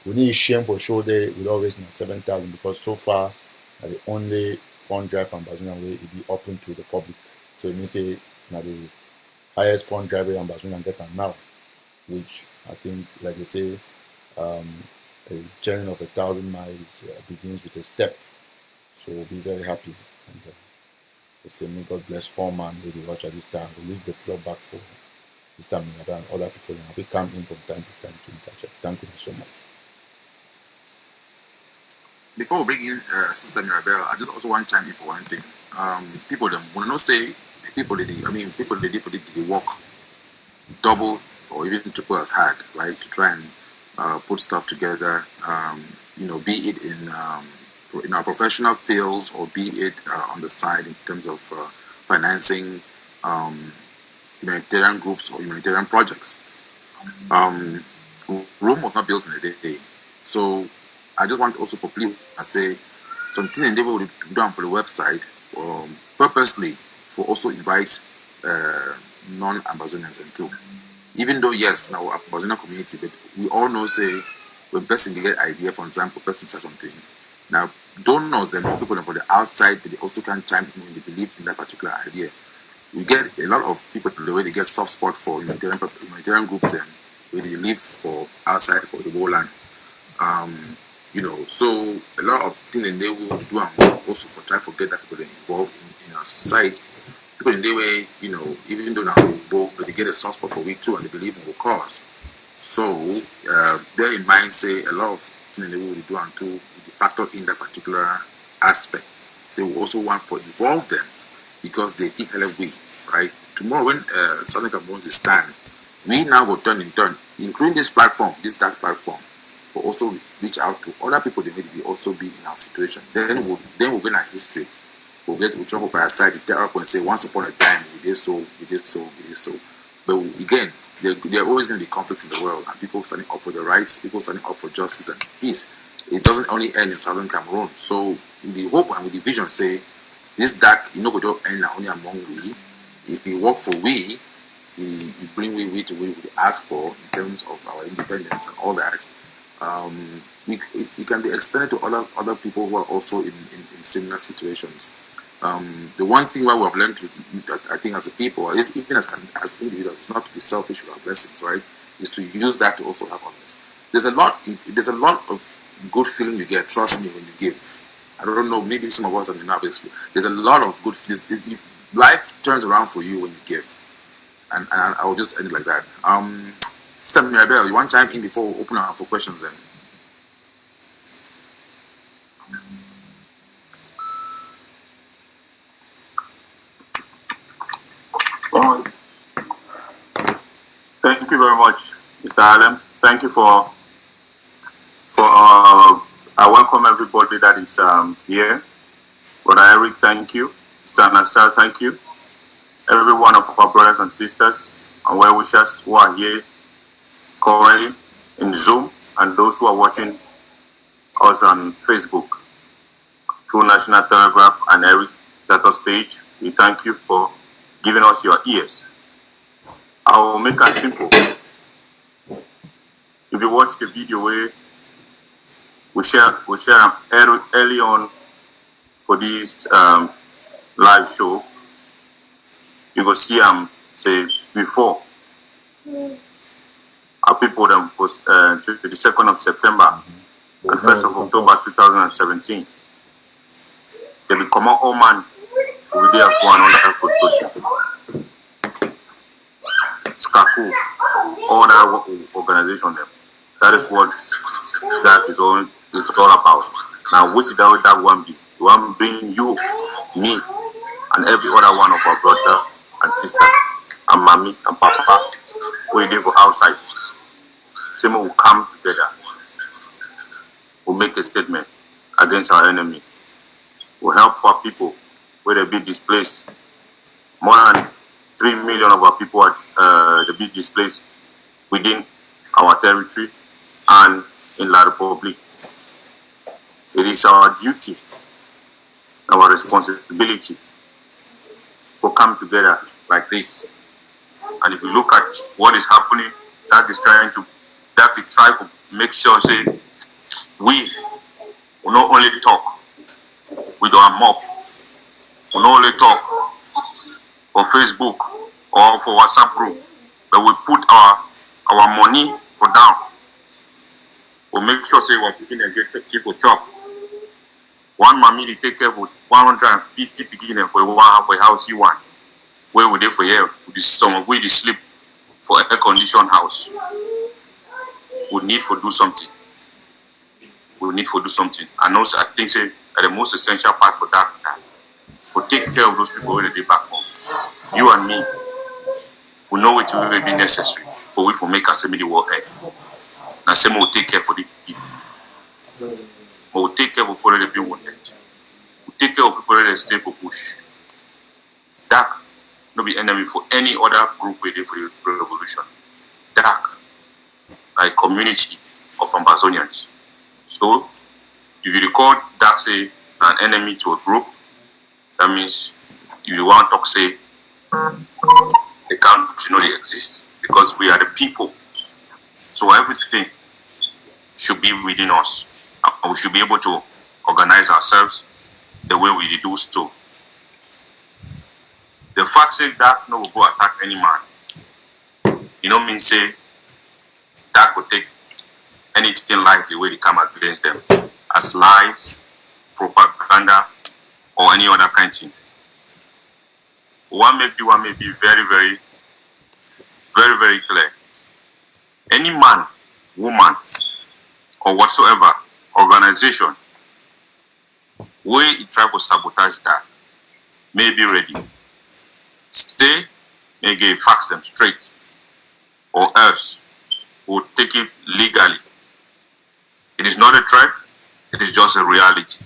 need shame for sure. They will always need 7,000 because so far the only fund drive from Ambazonian way it be open to the public. So it means say now the highest fund drive in Ambazonian get now, which I think, like they say, a journey of 1,000 miles begins with a step. So we'll be very happy. And they say, may God bless all man who will watch at this time. We'll leave the floor back for Sister Mirabel and other people. And we come in from time to time to interject. Thank you so much. Before we bring in Sister Mirabel, I just also want to chime in for one thing. People don't want to say people did the work double or even triple as hard, right, to try and put stuff together. Be it in our professional fields or be it on the side in terms of financing humanitarian groups or humanitarian projects. Rome was not built in a day. So I just want also for people to say something in the way we done for the website purposely for also invite non-Ambazonians and too. Even though yes, now Ambazonian community, but we all know say when person get idea, for example, person says something. Now donors and people from the outside they also can chime in when they believe in that particular idea. We get a lot of people the way they get soft spot for humanitarian groups and where they live for outside for the whole land. So a lot of things in there we want to do and also for try to get that people involved in our society. People in their way, even though now but they get a soft spot for we too and they believe in the cause. So bear in mind say a lot of things in the way we do and too we factor in that particular aspect. So we also want to involve them because they think hell we, right? Tomorrow when Southern Cameroon is stand, we now will turn in turn, including this platform, this dark platform, will also reach out to other people that may also be in our situation. Then we'll get our history. We'll trouble by our side, the terror and say once upon a time we did so. But again, there are always going to be conflicts in the world and people standing up for the rights, people standing up for justice and peace. It doesn't only end in Southern Cameroon. So with the hope and with the vision say this dark, go to end only among we. If you work for we, you bring we to we ask for in terms of our independence and all that. It can be extended to other people who are also in similar situations. The one thing why we have learned I think as a people, is even as individuals, is not to be selfish with our blessings, right? Is to use that to also help others. There's a lot of good feeling you get. Trust me when you give. I don't know. Maybe some of us have been not experienced. There's a lot of good. Life turns around for you when you give, and I will just end it like that. Sister Mirabel, you want to chime in before we open up for questions then? Thank you very much, Mr. Allen. Thank you for I welcome everybody that is here. Brother Eric, thank you. Sister Nasser, thank you. Every one of our brothers and sisters and well wishers who are here currently in Zoom and those who are watching us on Facebook through National Telegraph and Eric Tatos page. We thank you for giving us your ears. I will make it simple. If you watch the video where we share early on for this live show, you go see say before our people them post the 2nd of September and 1st of October 2017. They will come out all man with their one on the coaching. Skaku, all that organization them. That is what that is all about. Now, which that one be? The one bring you, me, and every other one of our brothers and sisters, and mommy and papa, we live outside. Same will come together. We'll make a statement against our enemy. We'll help our people where they be displaced. More than 3 million of our people are they be displaced within our territory and in La Republic. It is our duty, our responsibility to come together like this. And if you look at what is happening, that is try to make sure say we will not only talk with our mouth, we will not only talk on Facebook or for WhatsApp group, but we put our money for down. We'll make sure say we're picking and get people chop. One mommy they take care of 150 beginning for a house you want. Where would they for here? Some of we they sleep for air conditioned house. We need to do something. And also I think say the most essential part for that for take care of those people when they back home. You and me, we know it will be necessary for we to make us the world end. And same will take care for the people. We'll take care of people that be wounded. We'll take care of people that stay for push. That no be enemy for any other group waiting for the revolution. Dark, like community of Ambazonians. So, if you record Dark say an enemy to a group, that means if you want to talk say the country know they exist because we are the people. So everything should be within us, and we should be able to organize ourselves the way we do so. The fact say that no will go attack any man, you know, mean say that will take anything lightly where they come against them as lies, propaganda, or any other kind of thing. One may be very, very, very, very clear. Any man, woman, or whatsoever organization where it try to sabotage that may be ready. Stay, may get facts them straight, or else we'll take it legally. It is not a threat, it is just a reality.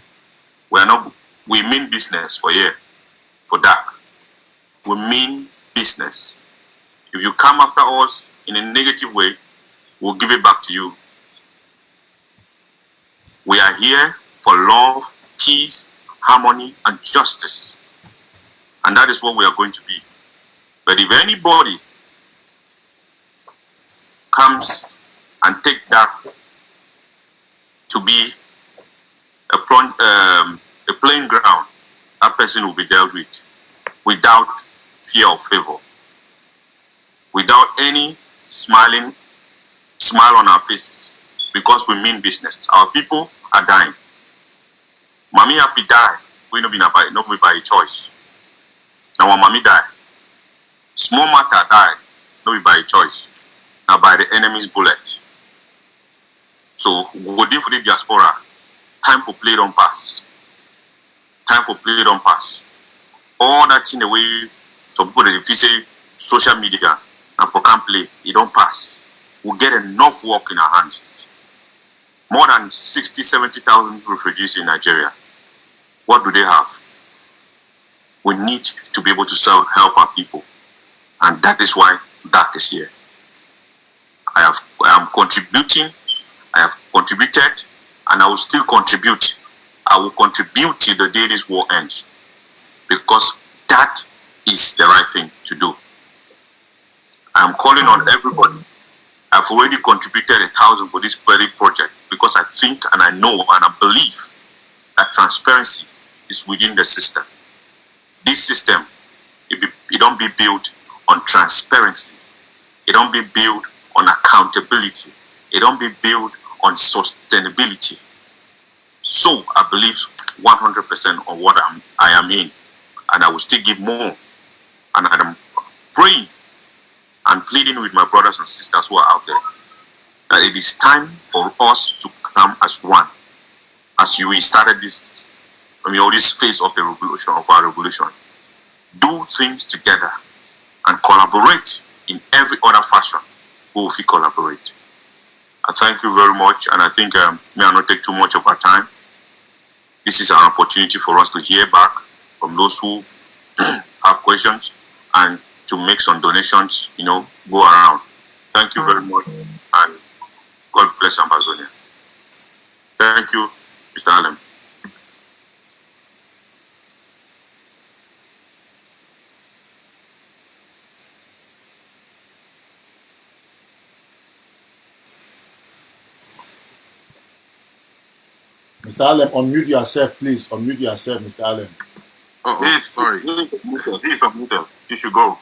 We mean business for here, for that. We mean business. If you come after us in a negative way, we'll give it back to you. We are here for love, peace, harmony, and justice. And that is what we are going to be. But if anybody comes and take that to be a playing ground, that person will be dealt with without fear or favor, without any smile on our faces, because we mean business. Our people are dying. Mommy happy die. We not be by choice. Now when mommy die, small matter die, not be by choice. Now by the enemy's bullet. So we go deal for the diaspora. Time for play don't pass. Time for play don't pass. All that in the way some people that if you say social media and for can't play, it don't pass. We'll get enough work in our hands. More than 60, 70,000 refugees in Nigeria. What do they have? We need to be able to help our people. And that is why that is here. I am contributing, I have contributed, and I will still contribute. I will contribute till the day this war ends. Because that is the right thing to do. I am calling on everybody. I've already contributed 1,000 for this very project because I think and I know and I believe that transparency is within the system. This system, it don't be built on transparency. It don't be built on accountability. It don't be built on sustainability. So I believe 100% on what I am in, and I will still give more. And I am praying and pleading with my brothers and sisters who are out there that it is time for us to come as one. As we started this phase of the revolution, of our revolution, do things together and collaborate in every other fashion. We will collaborate. I thank you very much, and I think may I not take too much of our time. This is an opportunity for us to hear back from those who have questions and to make some donations, go around. Thank you very much, and God bless Ambazonia. Thank you, Mr. Allen. Mr. Allen, unmute yourself, please. Unmute yourself, Mr. Allen. Sorry. He's unmuted. You should go.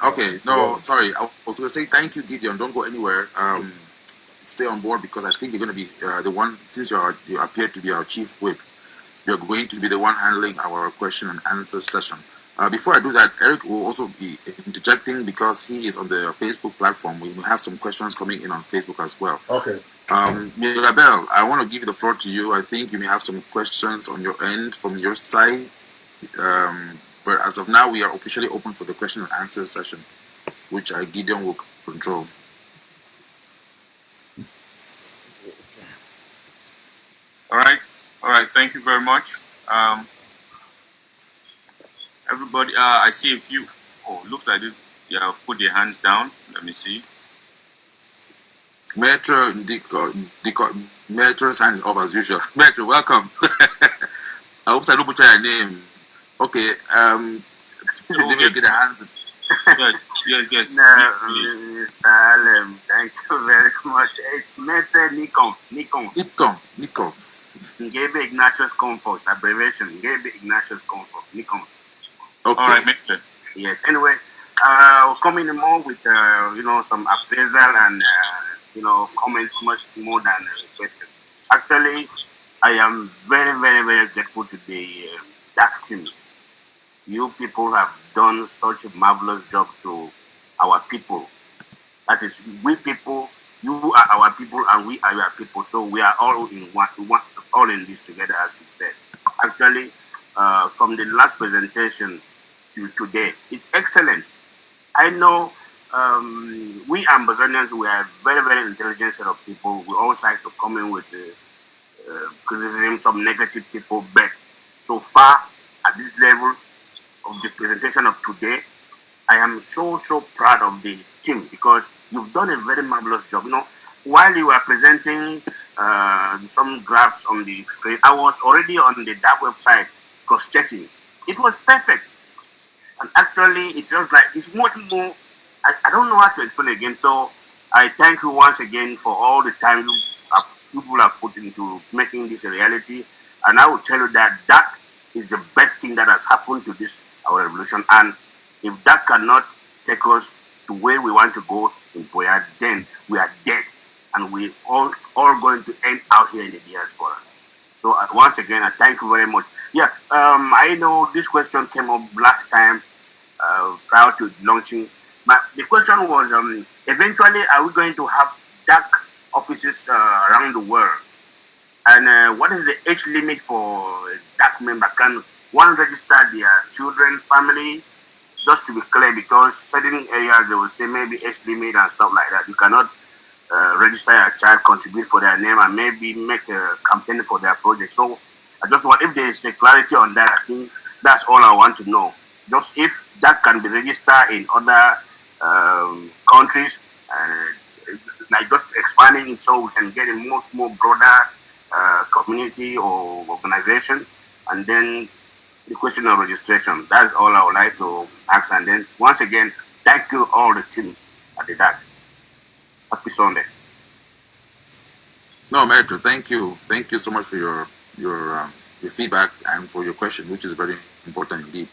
Okay, no, sorry. I was going to say thank you, Gideon. Don't go anywhere. Stay on board because I think you're going to be the one, since you appear to be our chief whip, you're going to be the one handling our question and answer session. Before I do that, Eric will also be interjecting because he is on the Facebook platform. We have some questions coming in on Facebook as well. Okay. Mirabel, I want to give the floor to you. I think you may have some questions on your end from your side. But as of now, we are officially open for the question and answer session, which Gideon will control. All right. Thank you very much. Everybody, I see a few Oh, looks like this. You have put your hands down. Let me see. Metro, Metro's hand is up as usual. Metro, welcome. I hope I don't butcher your name. Okay, people didn't get their hands. Yes. No, Salem, thank you very much. It's Metro Nikon. Nikon. Ngebe Ignatius Comfort, abbreviation. Ngebe Ignatius Comfort, Nikon. Okay. All right, Metro. Yes. Anyway, coming more with some appraisal and comments much more than questions. Actually, I am very, very, very grateful to the DAC team. You people have done such a marvelous job to our people. That is, we people, you are our people, and we are your people. So we are all in one, all in this together, as you said. Actually, from the last presentation to today, it's excellent. I know we Ambazonians, we are a very, very intelligent set of people. We always like to come in with criticism, some negative people, but so far at this level of the presentation of today, I am so proud of the team because you've done a very marvelous job. While you were presenting some graphs on the screen, I was already on the DAP website cross-checking. It was perfect. And actually, it's just like, it's much more, I don't know how to explain again. So I thank you once again for all the time people have put into making this a reality. And I will tell you that that is the best thing that has happened to this, our revolution. And if that cannot take us to where we want to go in Boya, then we are dead. And we all going to end out here in the diaspora. So once again, I thank you very much. Yeah, I know this question came up last time prior to launching. But the question was, eventually, are we going to have DAC offices around the world? And what is the age limit for DAC member? Can one register their children, family? Just to be clear, because certain areas they will say maybe age limit and stuff like that. You cannot register a child, contribute for their name, and maybe make a campaign for their project. So I just want, if there is a clarity on that, I think that's all I want to know. Just if that can be registered in other countries, like just expanding it so we can get a much more broader community or organization. And then the question of registration, that's all I would like to ask. And then once again, thank you all the team at the DAC. Happy Sunday. No, Metro, thank you. Thank you so much for your feedback and for your question, which is very important indeed.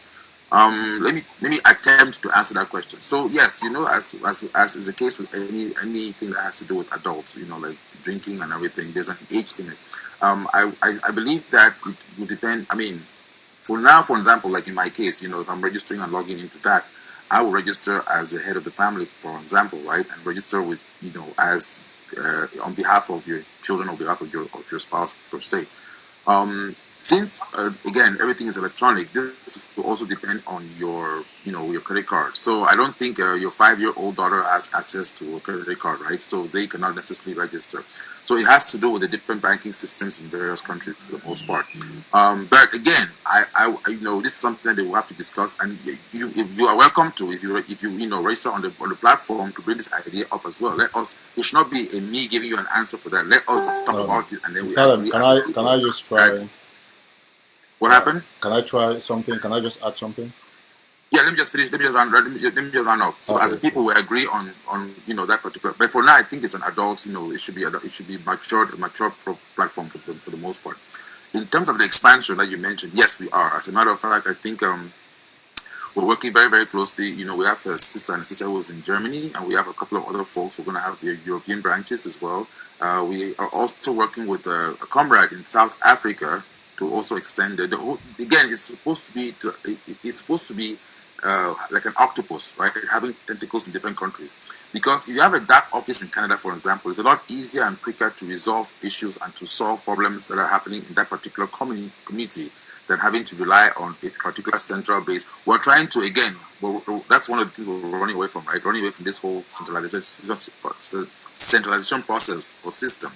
Let me attempt to answer that question. So yes, as is the case with anything that has to do with adults, like drinking and everything, there's an age limit. I believe that it will depend. I mean, for now, for example, like in my case, if I'm registering and logging into DAC, I will register as the head of the family, for example, right, and register with as on behalf of your children, on behalf of your spouse per se. Since again everything is electronic, this will also depend on your your credit card. So I don't think your 5-year-old daughter has access to a credit card, right? So they cannot necessarily register. So it has to do with the different banking systems in various countries for the most part. But again, I this is something that we'll have to discuss, and you are welcome to if you register on the platform to bring this idea up as well. Let us. It should not be me giving you an answer for that. Let us talk about it, and then we Salem, can I just try? What happened? Can I try something? Can I just add something? Yeah, let me just finish. Let me just run off. So as a people, we agree on that particular. But for now, I think it's an adult. It should be a mature platform for the most part. In terms of the expansion that you mentioned, yes, we are. As a matter of fact, I think we're working very, very closely. We have a sister who is in Germany, and we have a couple of other folks. We're going to have European branches as well. We are also working with a comrade in South Africa to also extend it. Again, it's supposed to be like an octopus, right? Having tentacles in different countries. Because if you have a DAC office in Canada, for example, it's a lot easier and quicker to resolve issues and to solve problems that are happening in that particular community than having to rely on a particular central base. We're trying to, again, that's one of the things we're running away from, right? Running away from this whole centralization process or system.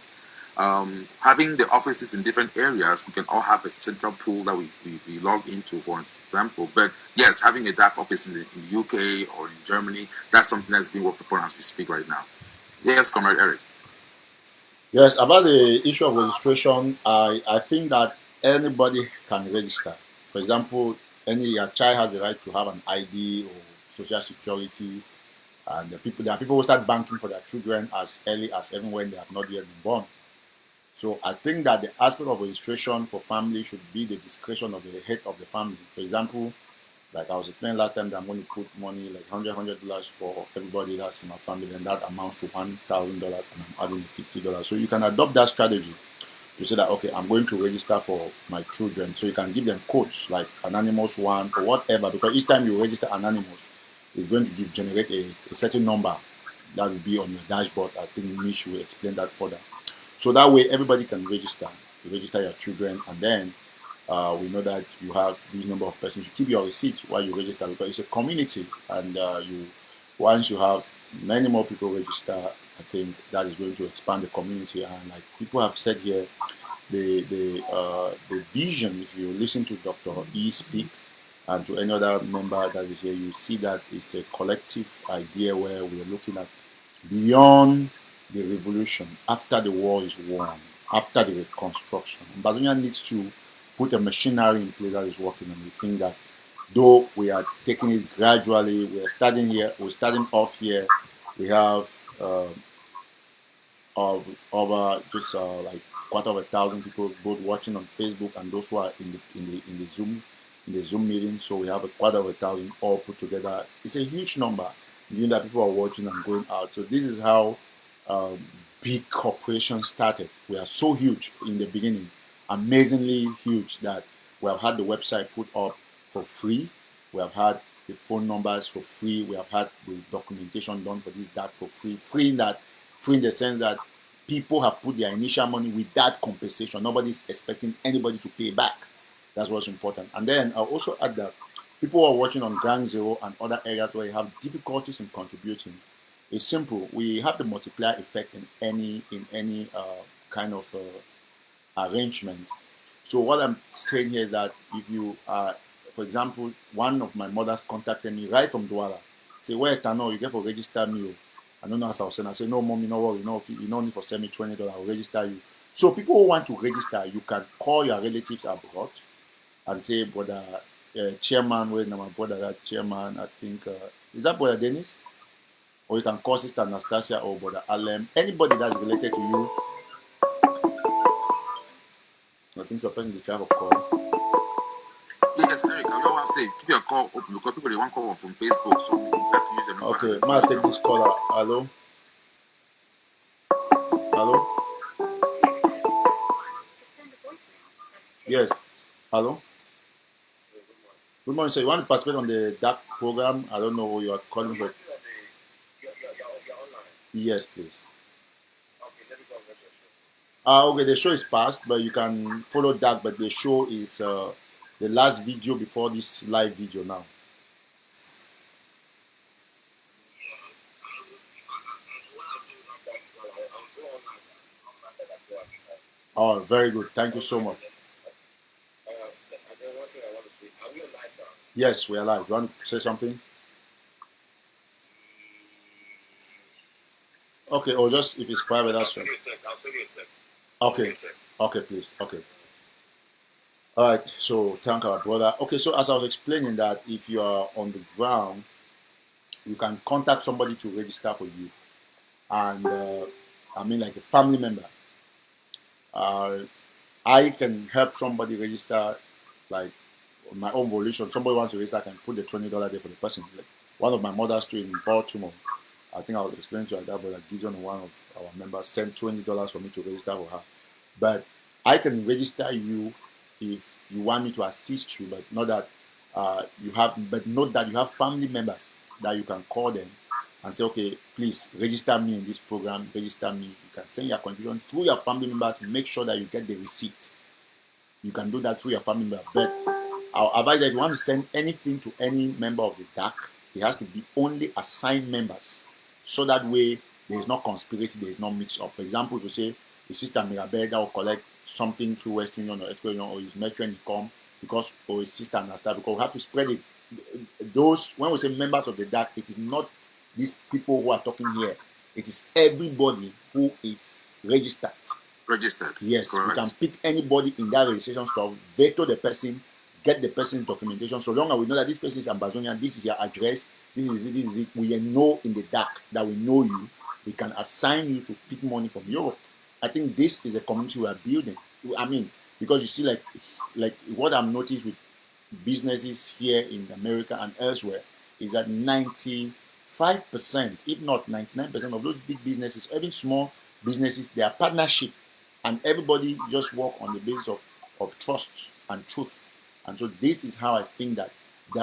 Having the offices in different areas, we can all have a central pool that we log into, for example. But yes, having a dark office in the UK or in Germany, that's something that's being worked upon as we speak right now. Yes, Comrade Eric. Yes, about the issue of registration, I think that anybody can register. For example, any child has the right to have an ID or social security, and there are people who start banking for their children as early as even when they have not yet been born. So I think that the aspect of registration for family should be the discretion of the head of the family. For example, like I was explaining last time, that I'm going to put money like $100 for everybody that's in my family, and that amounts to $1,000, and I'm adding $50. So you can adopt that strategy to say that, okay, I'm going to register for my children. So you can give them codes like Anonymous One or whatever, because each time you register Anonymous, it's going to generate a certain number that will be on your dashboard. I think Mitch will explain that further. So that way everybody can register. You register your children, and then we know that you have this number of persons. You keep your receipt while you register, because it's a community, and once you have many more people register, I think that is going to expand the community. And like people have said here, the vision, if you listen to Dr. E speak and to any other member that is here, you see that it's a collective idea where we are looking at beyond the revolution, after the war is won, after the reconstruction. Tanzania needs to put a machinery in place that is working, and we think that though we are taking it gradually, we're starting off here. We have of over just like 250,000 people both watching on Facebook and those who are in the Zoom meeting. So we have a 250,000 all put together. It's a huge number, given that people are watching and going out. So this is how big corporations started. We are so huge in the beginning, amazingly huge, that we have had the website put up for free. We have had the phone numbers for free. We have had the documentation done for this DAC for free. Free in the sense that people have put their initial money without compensation. Nobody's expecting anybody to pay back. That's what's important. And then I'll also add that people who are watching on Ground Zero and other areas where you have difficulties in contributing, it's simple. We have the multiplier effect in any kind of arrangement. So what I'm saying here is that if you are, for example, one of my mothers contacted me right from Douala. Say, where Tano, you get for register me. I don't know as I was saying. I say, no, mommy, no worry. You don't need for send me $20. I'll register you. So people who want to register, you can call your relatives abroad and say, brother chairman, where my brother that chairman, I think, is that brother Dennis? Or you can call Sister Anastasia or Brother Alem, anybody that's related to you. I think so. Person to try to call. Yes, Eric, I don't want to say keep your call open because people they want call from Facebook, so we have to use your number. Okay, might take this caller. Hello. Hello. Yes. Hello. Good morning, sir. You want to participate on the DAC program? I don't know who you are calling for. Yes, please. Okay, the show is past, but you can follow that. But the show is the last video before this live video now. Oh, very good. Thank you so much. Yes, we are live. You want to say something? Okay, or just if it's private, that's fine. Okay, okay, please. Okay. All right, so thank our brother. Okay, so as I was explaining that if you are on the ground, you can contact somebody to register for you. And I mean like a family member. I can help somebody register like on my own volition. Somebody wants to register, I can put the $20 there for the person. Like one of my mothers too in Baltimore, I think I was explaining to her that, but Gideon, one of our members, sent $20 for me to register for her. But I can register you if you want me to assist you, but not that note that you have family members that you can call them and say, okay, please register me in this program, register me. You can send your contribution through your family members, make sure that you get the receipt. You can do that through your family member. But I'll advise that if you want to send anything to any member of the DAC, it has to be only assigned members. So that way there is no conspiracy, there is no mix up. For example, if you say a sister Mirabel that will collect something through Western Union or Express Union or his merchant income because or his sister and stuff, because we have to spread it. Those, when we say members of the dark, it is not these people who are talking here. It is everybody who is registered. Registered. Yes, Correct. we can pick anybody in that registration stuff, veto the person, get the person's documentation. So long as we know that this person is Ambazonian, this is your address, this is it, we know in the dark that we know you, we can assign you to pick money from Europe. I think this is a community we are building. I mean, because you see, like what I've noticed with businesses here in America and elsewhere is that 95%, if not 99% of those big businesses, even small businesses, they are partnership, and everybody just work on the basis of trust and truth. And so this is how I think that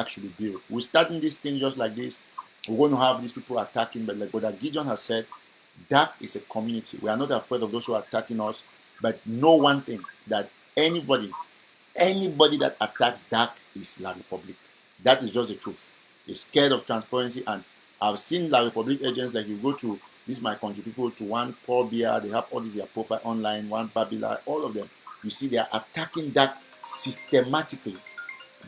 should be built. We're starting this thing just like this. We're going to have these people attacking, but like what Gideon has said, dark is a community. We are not afraid of those who are attacking us, but know one thing, that anybody that attacks dark is La Republic. That is just the truth. They're scared of transparency, and I've seen La Republic agents, like you go to this my country people, to one Paul Biya, they have all these their profile online, one Babila, all of them. You see they are attacking dark systematically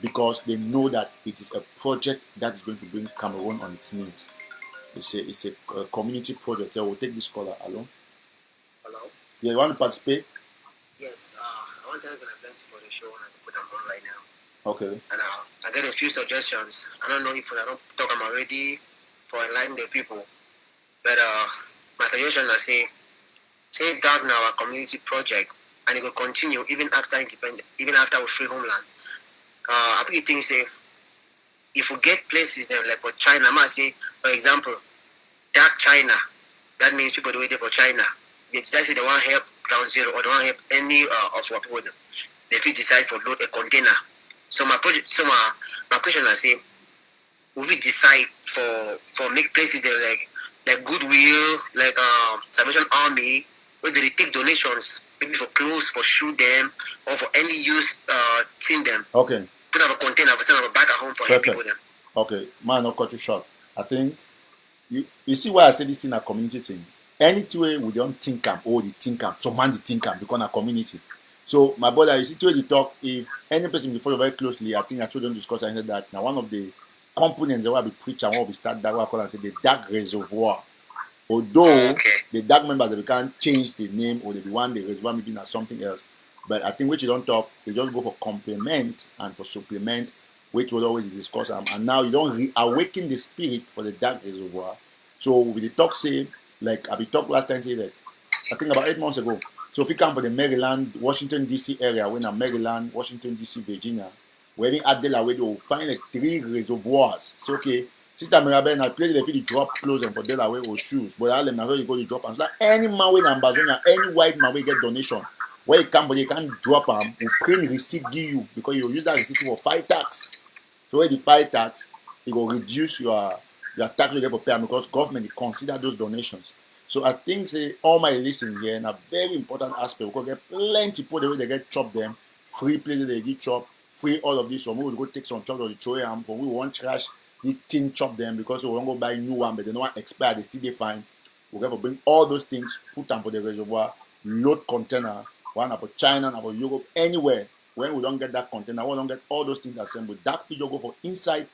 because they know that it is a project that is going to bring Cameroon on its knees. It's a community project. So we'll take this caller. Hello? Hello? Yeah, you want to participate? Yes, I want to thank you for the show and I put them on right now. Okay. And I get a few suggestions. I don't know if I don't talk I'm already for enlightening the people. But my suggestion is say dark now our community project and it will continue even after independence, even after we free homeland. I think things say if we get places there like for China, I must say, for example, dark China, that means people do it for China. They decide they want to help Ground Zero or they want to help any of our people. They feel decide for load a container. So my question I say, will we decide for make places there like Goodwill, like Salvation Army, where they take donations, maybe for clothes, for shoe them, or for any use thing them. Okay. Put up a container for send them back at home for the people them. Okay, man, not cut you short. I think you see why I say this thing a community thing. Anyway, we don't think the think so man the think become a community. So my brother, you see where the talk, if any person will follow very closely, I think I told them to discuss, I said that now one of the components that will be preached and what we start that what I call and say the dark reservoir. Although the dark members they can't change the name or they want the reservoir maybe as something else. But I think which you don't talk, you just go for complement and for supplement, which will always discuss and now you don't reawaken the spirit for the dark reservoir. So with the talk say, like I talked last time, say that I think about 8 months ago. So if you come for the Maryland, Washington DC area, when I'm Maryland, Washington DC, Virginia, where in at Delaware, they will find like 3 reservoirs. So okay, Sister Mirabel, I play the drop clothes and for Delaware or shoes, but I let them go to drop and like any man with Ambazonia, any white man will get donation. Where you come, but you can't drop them, we print receipt give you because you use that receipt for 5 tax. So when the 5 tax, it will reduce your tax you get for pay because government consider those donations. So I think say all my listen here and a very important aspect because get plenty people the way they get chop them, free places they get chop, free all of this. So we will go take some chop of the throw them, but we won't trash the tin chop them because we won't go buy new one, but they don't want expire, they still they fine. We're going to bring all those things, put them for the reservoir, load container, one for China, and for Europe, anywhere. When we don't get that container, we don't get all those things assembled. That people go for inside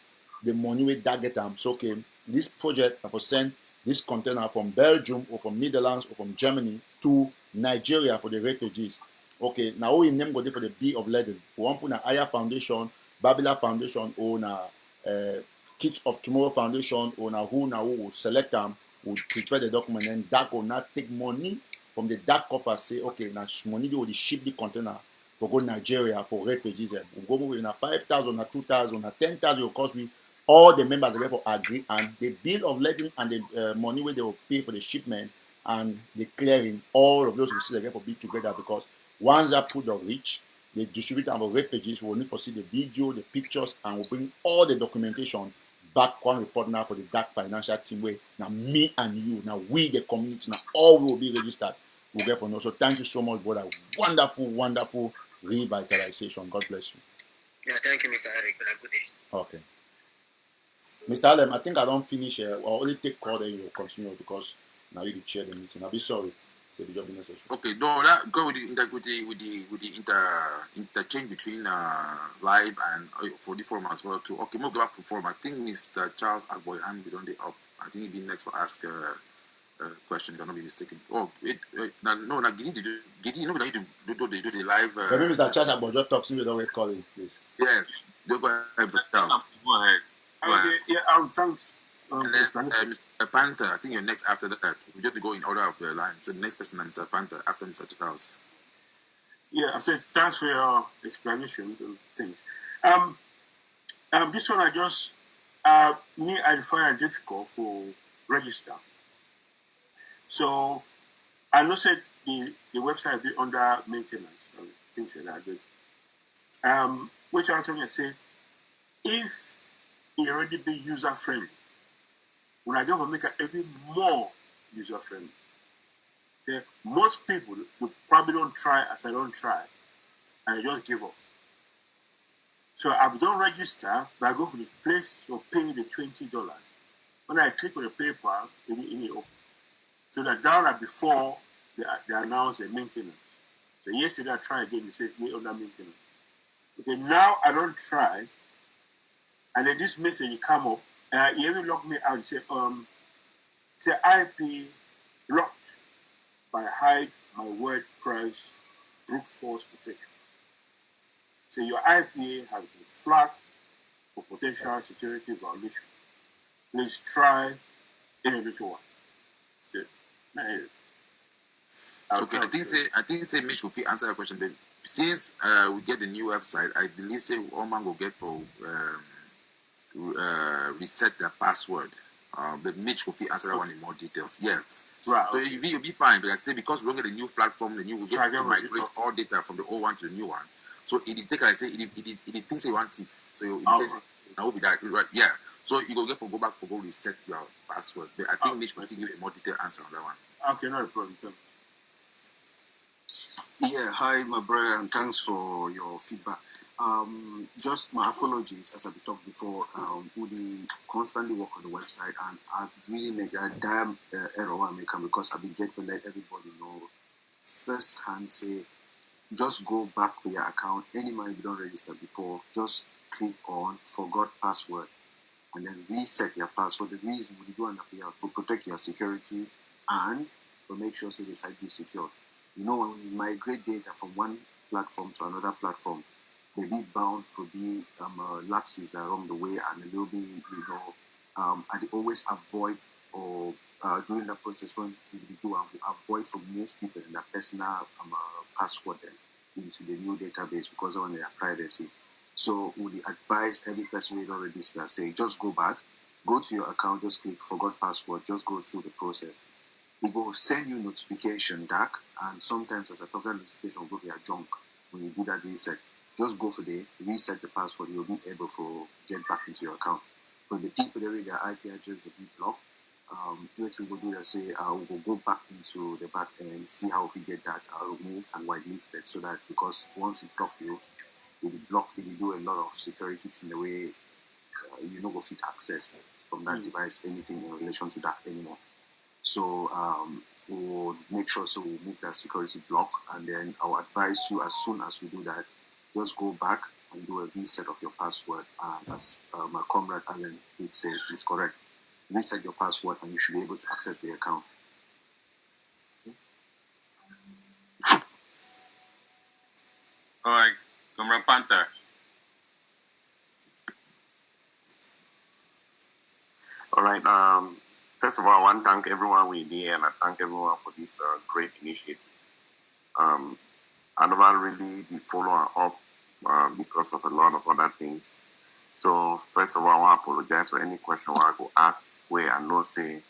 the money with that get them. So okay, this project I will send this container from Belgium or from Netherlands or from Germany to Nigeria for the refugees. Okay, now we name go there for the B of Leiden. We want to put a Aya Foundation, Babila Foundation, or na Kids of Tomorrow Foundation, or na who will select them, will prepare the document, and that will not take money from the dark coffer. Say okay, now money they will ship the container for go Nigeria for refugees. We'll go with na 5,000, na 2,000, na 10,000 will cost we. All the members therefore agree, and the bill of lading and the money where they will pay for the shipment and the clearing, all of those will see therefore be together because once that put the reach, they distribute our refugees will need to see the video, the pictures, and will bring all the documentation back one report now for the dark financial team where now me and you, now we the community, now all will be registered. We'll get for now. So thank you so much, brother. Wonderful, wonderful revitalization. God bless you. Yeah, thank you, Mr. Eric. Have a good day. Okay. Mr. Allen, I think I don't finish. I'll only take call then you'll continue because now you chair the meeting. I'll be sorry. So the job is necessary. Okay, no, that go with the interchange between live and for the forum as well too. Okay, we'll go back to forum. I think Mr. Charles Agboy and we don't up. I think he'd be next for ask question. If I'm not be mistaken. Oh, no, Gidi, you know that you do the live. Maybe Mr. Charles Agboy just talks to me. Don't wait, call it, please. Yes, go ahead, Mr. Charles. Go ahead. Okay, yeah, thanks. And then Mr. Panther, I think you're next after that. We just go in order of your line. So the next person is Mr. Panther after Mr. Charles. Yeah, I said thanks for your explanation of things. This one I just I find it difficult for register. So I know said the website will be under maintenance and things like that. Which I'm trying to say, if it already be user friendly, when I go to make it even more user friendly. Okay? Most people will probably don't try as I don't try, and I just give up. So I don't register, but I go for the place to pay the $20. When I click on the paper, it open. So that before they announce the maintenance. So yesterday I tried again, it says they under maintenance. Okay, now I don't try, and then this message come up, and he even locked me out. He said IP blocked by hide my WordPress brute force protection. So your IP has been flagged for potential security violation. Please try individual one. Okay, I think say Mitch will answer your question. But since we get the new website, I believe say all man will get for reset their password. But Mitch will answer that one in more details. Yes. Right. So you'll be fine. But I say because we're going to get the new platform, we'll get to migrate all data from the old one to the new one. So it take I say it thinks you want thief. So it thinks now will be that right. Yeah. So you go back for go reset your password. But I think Mitch will give you a more detailed answer on that one. Okay, no problem. Yeah, hi, my brother, and thanks for your feedback. Just my apologies, as I talked before. We constantly work on the website, and I really make a damn error I make because I've been getting to let everybody know firsthand. Say, just go back to your account. Any man you don't register before, just click on forgot password, and then reset your password. The reason we do to protect your security and to make sure the site is secure. You know, when we migrate data from one platform to another platform, they be bound to be lapses that are along the way, and they will be, and they always avoid or during the process when we do avoid for most people in their personal password into the new database because of their privacy. So we advise every person who don't register, say just go back, go to your account, just click forgot password, just go through the process. It will send you notification back, and sometimes as a total notification will go to your junk when you do that reset. Just go for the reset the password, you'll be able to get back into your account. For the people that read their IP address, they be blocked. What we will do is say we will go back into the back end, see how we get that removed and whitelisted, so that because once it block you, it will do a lot of security in the way you know fit access from that device anything in relation to that anymore. So we'll make sure we move that security block, and then I'll advise you as soon as we do that, just go back and do a reset of your password. As my comrade Alan did say, is correct. Reset your password, and you should be able to access the account. All right, Comrade Panther. All right. First of all, I want to thank everyone with here, and I thank everyone for this great initiative. I never really did follow up because of a lot of other things. So first of all, I want to apologize for any question I go ask where I know say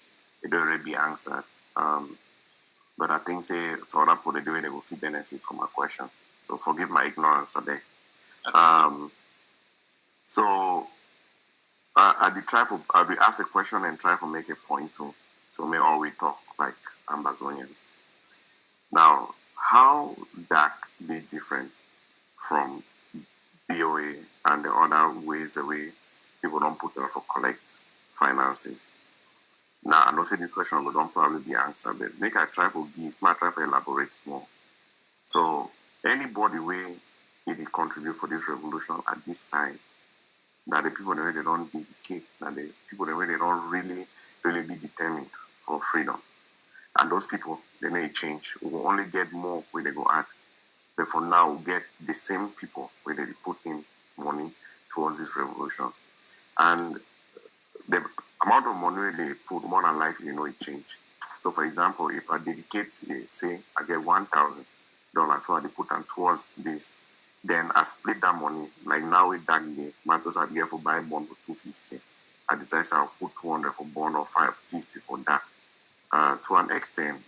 it already be answered. But I think say so other people they will see benefit from my question. So forgive my ignorance today. So I will ask a question and try to make a point too. So may all we talk like Amazonians. Now, how that be different from BOA and the other ways the way people don't put them for collect finances? Now, I know say the question will don't probably be answered, but make I try to give, might try to elaborate more. So anybody way it contribute for this revolution at this time, that the people that they don't dedicate, that the people that they don't really be determined for freedom. And those people, they may change. We will only get more where they go at. But for now, we get the same people where they put in money towards this revolution. And the amount of money they put, more than likely, it change. So, for example, if I dedicate, say, I get $1,000, so I put them towards this, then I split that money. Like now with that year, Matters I get for buy bond for 250. I decide I'll put 200 for bond or 550 for that. To an extent,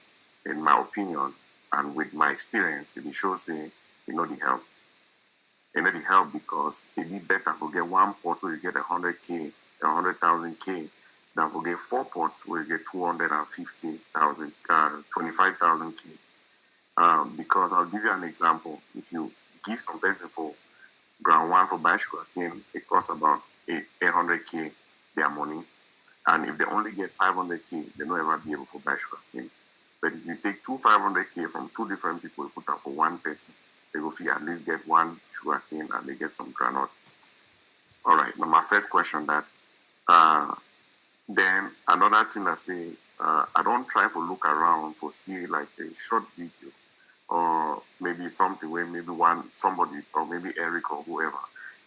in my opinion, and with my experience, it shows the help. The help because it be better to get one pot where you get 100K, 100,000K, than to get 4 pots where you get 250,000, 25,000K. Because I'll give you an example. If you give some person for ground one for buy sugarcane, it costs about 800K their money. And if they only get 500K, they don't ever be able to buy sugarcane. But if you take 500K from 2 different people, you put up for one person, they will at least get 1 sugarcane and they get some granite. All right, now my first question that, then another thing I say, I don't try to look around for see like a short video or maybe something where maybe somebody or maybe Eric or whoever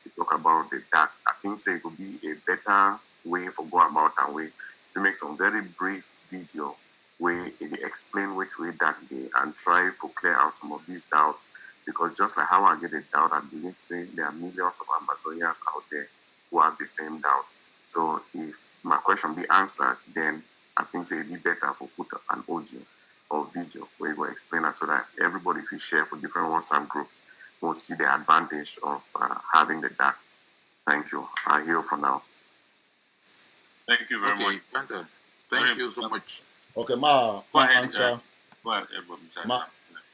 they talk about that. I think say it would be a better way for go about and way to make some very brief video where it explain which way that day and try to clear out some of these doubts, because just like how I get a doubt, I believe say there are millions of Amazonians out there who have the same doubts. So if my question be answered, then I think say it'd be better for put an audio or video where you will explain it so that everybody, if you share for different WhatsApp groups, will see the advantage of having the DAC. Thank you. I hear for now. Thank you very much. Brenda, thank you so much. Okay, my answer. Go ahead,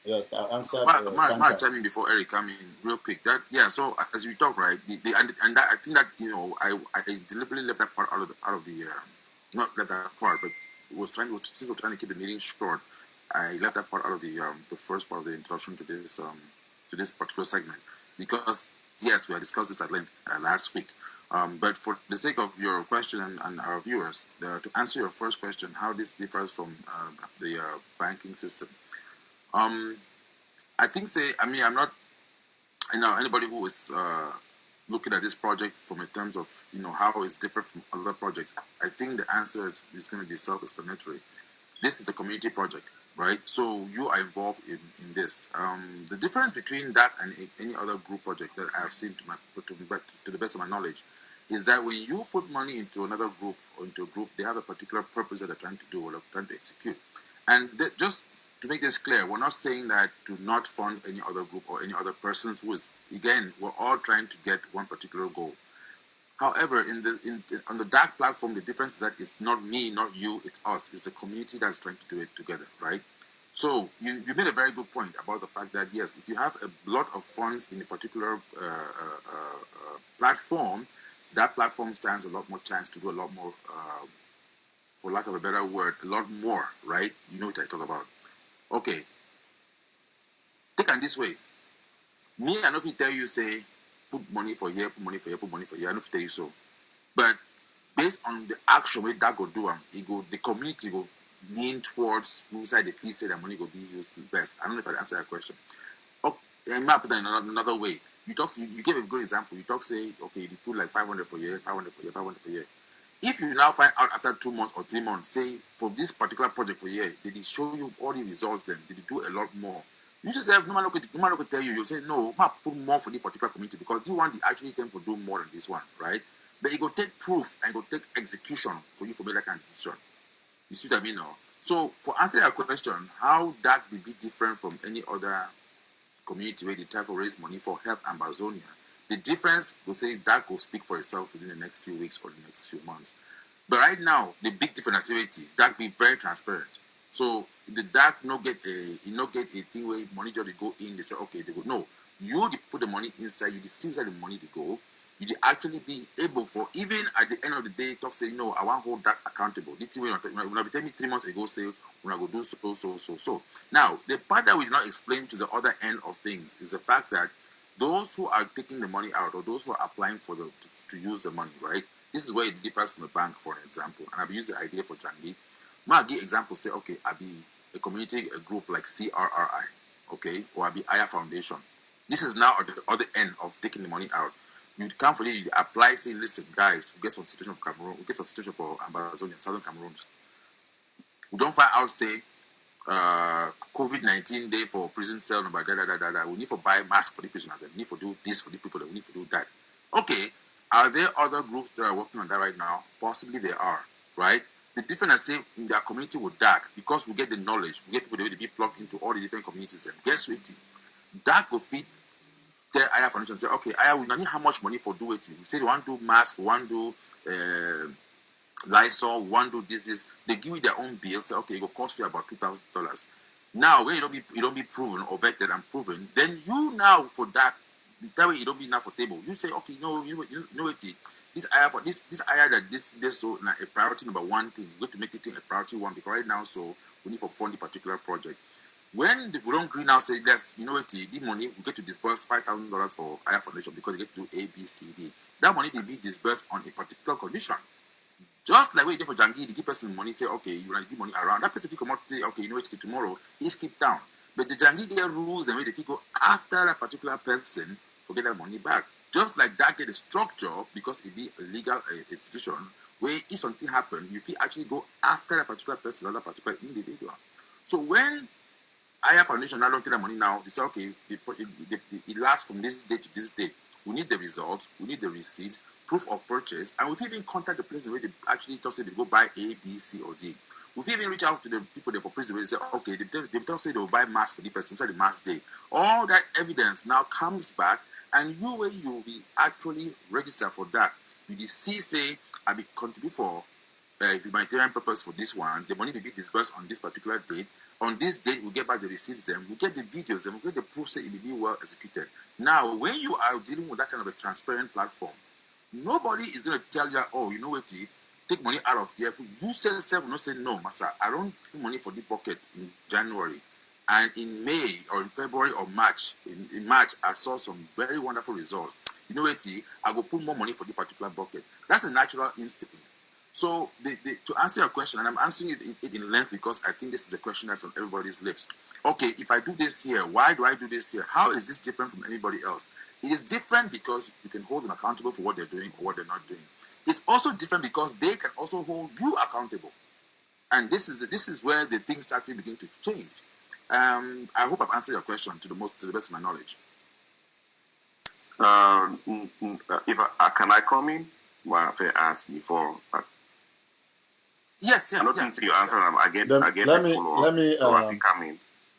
Yes, I answered. My chime in before Eric come in real quick. So as we talk, right? And that I think that I deliberately left that part out of the not let that part, but was trying to keep the meeting short. I left that part out of the first part of the introduction to this particular segment because yes, we had discussed this at length last week. But for the sake of your question and our viewers, to answer your first question, how this differs from the banking system. I think I'm not, anybody who is looking at this project from in terms of, how it's different from other projects, I think the answer is going to be self-explanatory. This is the community project, right? So you are involved in this. The difference between that and any other group project that I have seen to the best of my knowledge is that when you put money into another group or into a group, they have a particular purpose that they're trying to do or they're trying to execute. And just to make this clear, we're not saying that to not fund any other group or any other person who is, again, we're all trying to get one particular goal. However, on the DAC platform, the difference is that it's not me, not you, it's us. It's the community that's trying to do it together, right? So you made a very good point about the fact that, yes, if you have a lot of funds in a particular platform, that platform stands a lot more chance to do a lot more, for lack of a better word, a lot more, right? You know what I talk about. Okay. Take it this way. Me, I know if you tell you, say, put money for here, put money for here, put money for here. I know if you tell you so. But based on the action way that go do the community go lean towards whose side the piece say that money go be used best. I don't know if I answer that question. Okay, and map that in another way. You gave a good example. You say, okay, you put like 500 for here, 500 for here, 500 for here. If you now find out after 2 months or 3 months, say for this particular project for here, did it show you all the results then? Did it do a lot more? You yourself, no man look tell you say, no, I put more for the particular community because the one they actually tend to do more than this one, right? But it will take proof and it will take execution for you to make that kind of decision. You see what I mean now? So for answering your question, how that will be different from any other community where they try to raise money for help Amazonia, the difference will say that will speak for itself within the next few weeks or the next few months. But right now, the big difference activity, that be very transparent. So the DAC not get a thing where money just go in, they say, okay, they go. No. You put the money inside, you see inside the money they go, you'd actually be able for, even at the end of the day, talk say, I want to hold that accountable. This thing when you tell me 3 months ago, say, when I go do so. Now, the part that we did not explain to the other end of things is the fact that those who are taking the money out, or those who are applying for to use the money, right? This is where it differs from a bank, for example. And I've used the idea for Jangi. I'll give example, say, okay, I'll be a community, a group like CRRI, okay, or I'll be Aya Foundation. This is now at the other end of taking the money out. You'd come for it, you apply, say, listen, guys, we get some situation of Cameroon, we get some situation for Ambazonia, Southern Cameroon. We don't find out, say, COVID-19 day for prison cell number, we need to buy masks for the prisoners, and we need to do this for the people, that we need to do that. Okay, are there other groups that are working on that right now? Possibly there are, right? The difference, I say, in their community with DAC, because we get the knowledge, we get people to be plugged into all the different communities, and guess what? DAC will feed tell Aya Foundation, say, okay, Aya, we don't need how much money for do it. We say we want to do mask, we want to do Lysol, we want to do this. They give you their own bill, say, okay, it will cost you about $2,000. Now, when you don't be proven or vetted and proven, then you now for that way you don't be enough for table. You say, okay, you know it. This Aya for this Aya that this so now a priority number one thing. We have to make it a priority one because right now, so we need to fund the particular project. When we don't agree now, say, yes, the money, we get to disburse $5,000 for Aya Foundation because they get to do A, B, C, D. That money, they be disbursed on a particular condition. Just like when you do for Jangi, the give person money, say, okay, you want to give money around. That person, if you come out, say, okay, tomorrow, he skip down. But the Jangi get rules and way they go after that particular person to get that money back. Just like that get a structure, because it be a legal institution, where if something happen, you can actually go after that particular person or that particular individual. So when Aya Foundation now don't take that money now, they say, okay, it lasts from this day to this day. We need the results, we need the receipts, proof of purchase, and we've even contact the place where they actually tell say they go buy A, B, C, or D. We've even reached out to the people there for place where they say, okay, they tell say they will buy mask for the person inside the mask day. All that evidence now comes back, and you will be actually register for that. You see, say, I be contribute for humanitarian purpose for this one. The money will be disbursed on this particular date. On this date, we'll get back the receipts, then we'll get the videos, then we'll get the proof that it will be well executed. Now, when you are dealing with that kind of a transparent platform, nobody is going to tell you, oh, you know what, take money out of here. You will not say, no, Master, I don't put money for the bucket in January. And in May or in February or March, in March, I saw some very wonderful results. You know what, I will put more money for the particular bucket. That's a natural instinct. So to answer your question, and I'm answering it in length because I think this is the question that's on everybody's lips. Okay, if I do this here, why do I do this here? How is this different from anybody else? It is different because you can hold them accountable for what they're doing or what they're not doing. It's also different because they can also hold you accountable. And this is where the things actually begin to change. I hope I've answered your question to the best of my knowledge. If can I come in? Well, if I ask before. Yes, yeah. I don't think you answer them. I get a follow-up.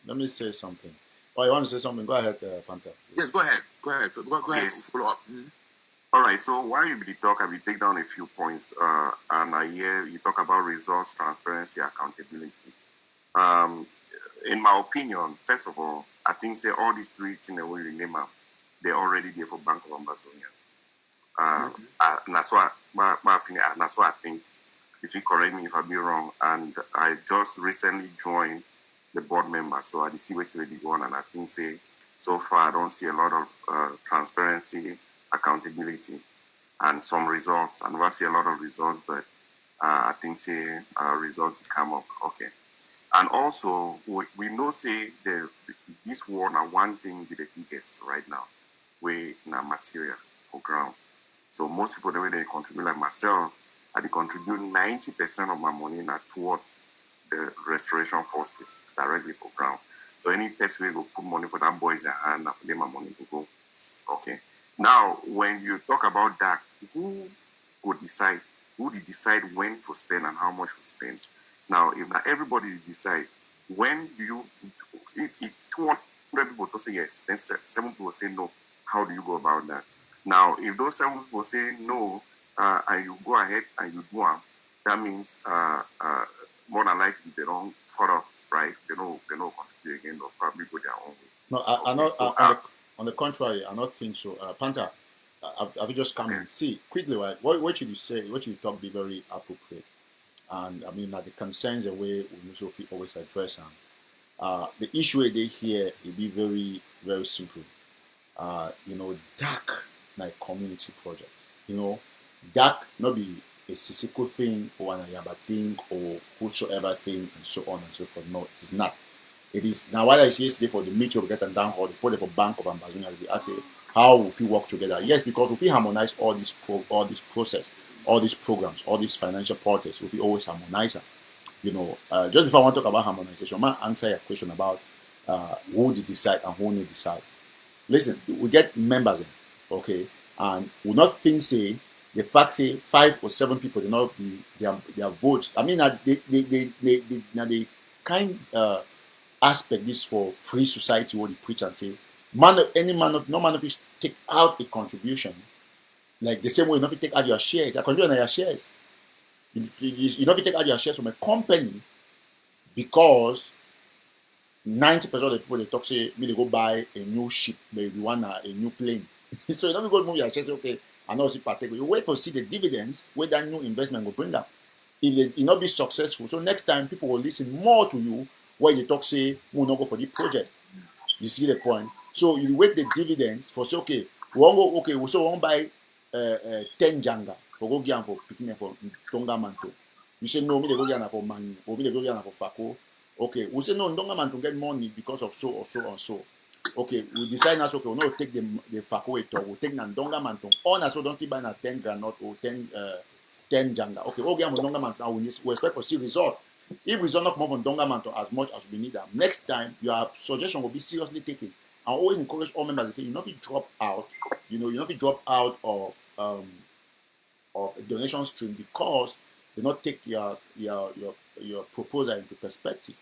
Let me say something. Oh, you want to say something? Go ahead, Panther. Yes, go ahead. Go ahead. Follow up. Mm-hmm. All right. So while you be the talk, I will take down a few points. And I hear you talk about results, transparency, accountability. In my opinion, first of all, I think say all these three things that we name them, they're already there for Bank of Ambazonia. And that's why I think. If you correct me if I be wrong, and I just recently joined the board member, so I see what's already going on, and I think say so far I don't see a lot of transparency, accountability, and some results. I never see a lot of results, but I think say results come up. Okay, and also we know say this war now one thing be the biggest right now, we na material for ground. So most people the way they contribute like myself. I contribute 90% of my money now towards the restoration forces directly for ground. So any person will put money for that boys in hand and for them my money to go. Okay. Now, when you talk about that, who will decide? Who will decide when to spend and how much to spend? Now, if not everybody decide, when do you? If 200 people to say yes, then 7 people say no. How do you go about that? Now, if those 7 people say no. And you go ahead and you do them, that means more than likely they don't cut off, right? They don't contribute again, they'll probably go their own way. No, on the contrary, I don't think so. Panther, Have you just come in? See, quickly, right? What should you say? What should you talk be very appropriate? And I mean, like the concerns the way we Sophie always address them. The issue they here it be very, very simple. Dark like community project. Dark not be a physical thing or an ayaba thing or whosoever thing and so on and so forth. No, it is not. It is now what I say yesterday for the meeting of Get and Down or the project for Bank of Ambazonia. They ask how will we work together? Yes, because if we harmonize all this process, all these programs, all these financial portals, if we always harmonize them. Just before I want to talk about harmonization, I might answer your question about who they decide and who they decide. Listen, we get members in, okay, and we not think say the fact say 5 or 7 people they not be their votes. I mean that they kind aspect this for free society what they preach and say no man of you take out a contribution like the same way you not take out your shares. I contribute on your shares. You not take out your shares from a company because 90% of the people they talk say me they go buy a new ship, maybe one a new plane. So you don't go move your shares. Okay, I know see partake. You wait for see the dividends where that new investment will bring up. If it not be successful, so next time people will listen more to you where you talk say we will not go for the project. You see the point. So you wait the dividends for say okay we won't go okay we so won't buy 10 Janga for go get for picking for Tonga Manto. You say no me they go get for Manu or me they go get for Fako. Okay, we say no, Tonga Manto get money because of so or so or so. Okay, we decide now, okay, we'll not take the Fako it, we'll take Tonga Manto. Or now, so don't you buy na 10 granite or 10 Janga. Okay, okay, I'm Tonga Manto, we expect to see result. If result not come from Tonga Manto as much as we need them, next time your suggestion will be seriously taken. I always encourage all members to say, you not be drop out, you not be drop out of a donation stream because they not take your proposal into perspective.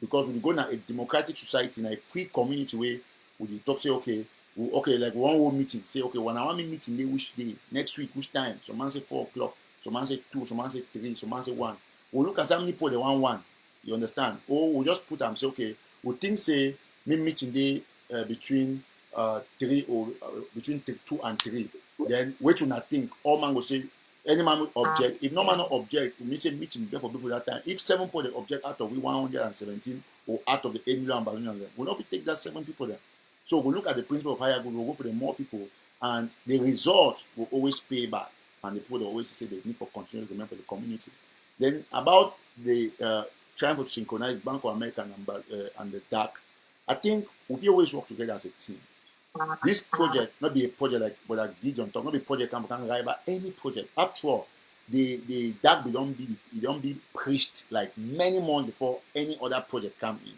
Because when you go in a democratic society, in a free community way, we talk say, okay, like one whole meeting, say, okay, when I want me meeting day, which day, next week, which time? Some man say 4 o'clock, some man say 2, some man say 3, some man say 1. We'll look at how many people they want 1. You understand? Or we'll just put them, say, okay, we think say, me meeting day between 3 or between 2 and 3. Then wait till I think, all man will say, any man will object. If no man will object, we say meeting for people that time. If 7 people they object out of 117 or out of the 8 million Ambazonians, we'll not take that 7 people there. So we'll look at the principle of higher good, we'll go for the more people, and the result will always pay back. And the people that always say they need for continuous government for the community. Then about the trying to synchronize Bank of America and the DAC, I think we always work together as a team. This project, not be a project like what I did on top, not be a project can rival any project. After all, the DAC don't be preached like many months before any other project come in.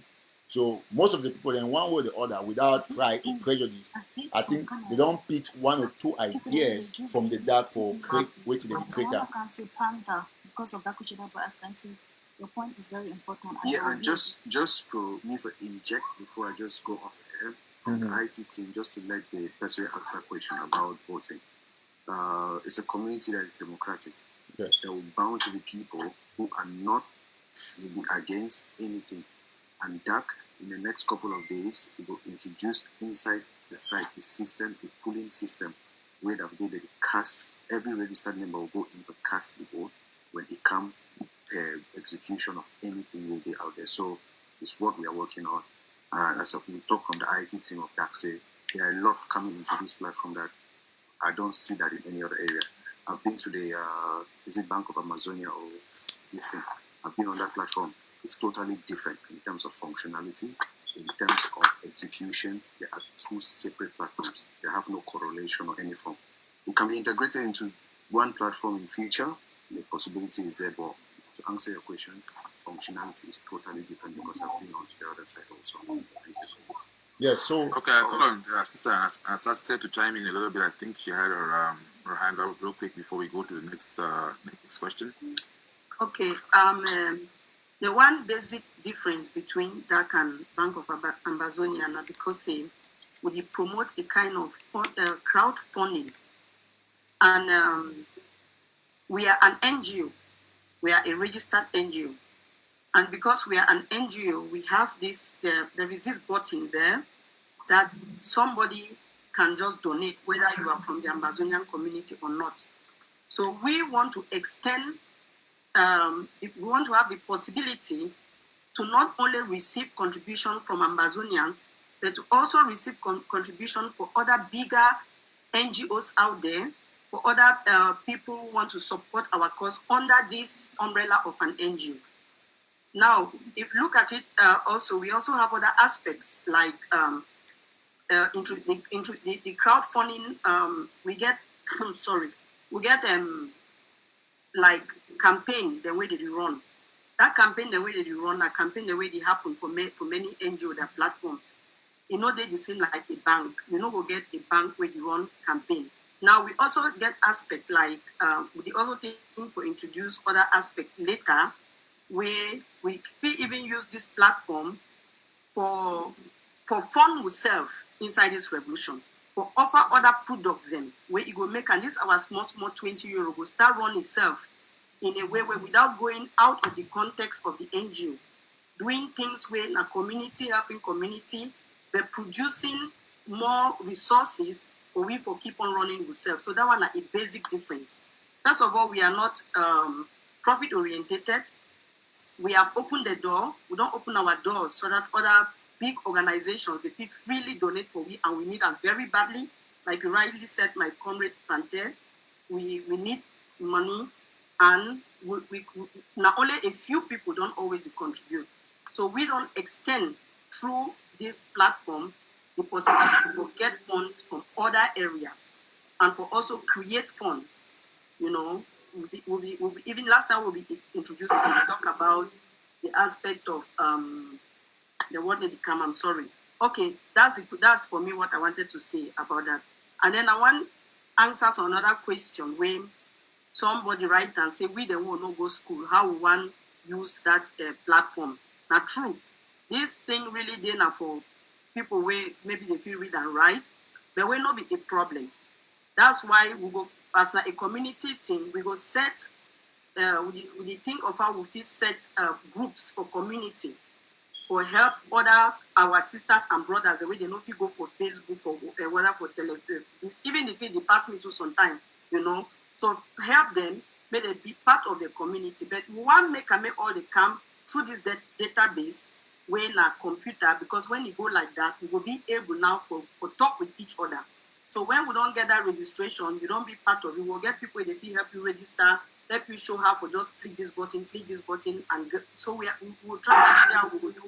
So most of the people in one way or the other, without pride or prejudice, I think they don't pick 1 or 2 ideas from the DAC for wait till they create that. Because of that question that I can say your point is very important. Yeah, and just for me to inject before I just go off air from the IT team, just to let the person ask that question about voting. It's a community that is democratic. Yes. They will bound to the people who are not against anything. And DAC, in the next couple of days, it will introduce inside the site a system, a polling system, where they cast, every registered member will go in to cast a vote when it comes execution of anything will be out there. So it's what we are working on. And as we talk from the IT team of DAC, say there are a lot coming into this platform that I don't see that in any other area. I've been to the is it Bank of Amazonia or this thing? I've been on that platform. It's totally different in terms of functionality, in terms of execution. There are 2 separate platforms. They have no correlation or any form. It can be integrated into one platform in future. The possibility is there, but to answer your question, functionality is totally different because I've been on to the other side also. Yes, so okay, hold on, sister. I started to chime in a little bit. I think she had her hand up real quick before we go to the next question. Okay. The one basic difference between DAC and Bank of Ambazonia is because they would promote a kind of crowdfunding, and we are an NGO. We are a registered NGO, and because we are an NGO, we have this. There is this button there that somebody can just donate, whether you are from the Ambazonian community or not. So we want to extend, we want to have the possibility to not only receive contribution from Ambazonians, but to also receive contribution for other bigger NGOs out there, for other people who want to support our cause under this umbrella of an NGO. Now, if you look at it also, we also have other aspects like into the crowdfunding. We get, like campaign, the way that you run. That campaign, the way that you run, that campaign, the way they happen for many NGO, that platform, you know, they seem like a bank. You know, we'll get a bank where you run campaign. Now, we also get aspect like, we also think to introduce other aspect later, where we even use this platform for fund ourselves inside this revolution, for offer other products then, where it will make, and this our small 20 euro will start run itself in a way where without going out of the context of the NGO, doing things where in a community, helping community, but producing more resources for we for keep on running ourselves. So that one is a basic difference. First of all, we are not profit orientated. We have opened the door. We don't open our doors so that other big organizations, the people freely donate for we, and we need them very badly. Like you rightly said, my comrade Pante, we need money, and we not only a few people don't always contribute. So we don't extend through this platform the possibility to get funds from other areas and for also create funds. You know, we'll be even last time we'll be introducing and talk about the aspect of the word they become. I'm sorry. Okay, that's for me what I wanted to say about that. And then I want answers on another question where somebody write and say we don't want to go school. How we want use that platform? Now, true, this thing really there now for people where maybe they feel read and write, but will not be a problem. That's why we go as a community thing. We go set. We think of how we feel set groups for community for help other our sisters and brothers the way they know if you go for Facebook for whether for this even the thing they pass me to sometime, you know. So help them, may they be part of the community. But we want to make all the come through this database when a computer, because when you go like that, we will be able now for talk with each other. So when we don't get that registration, you don't be part of it. We'll get people that help you register, help you show how for just click this button, and get, so we'll try to see how we will do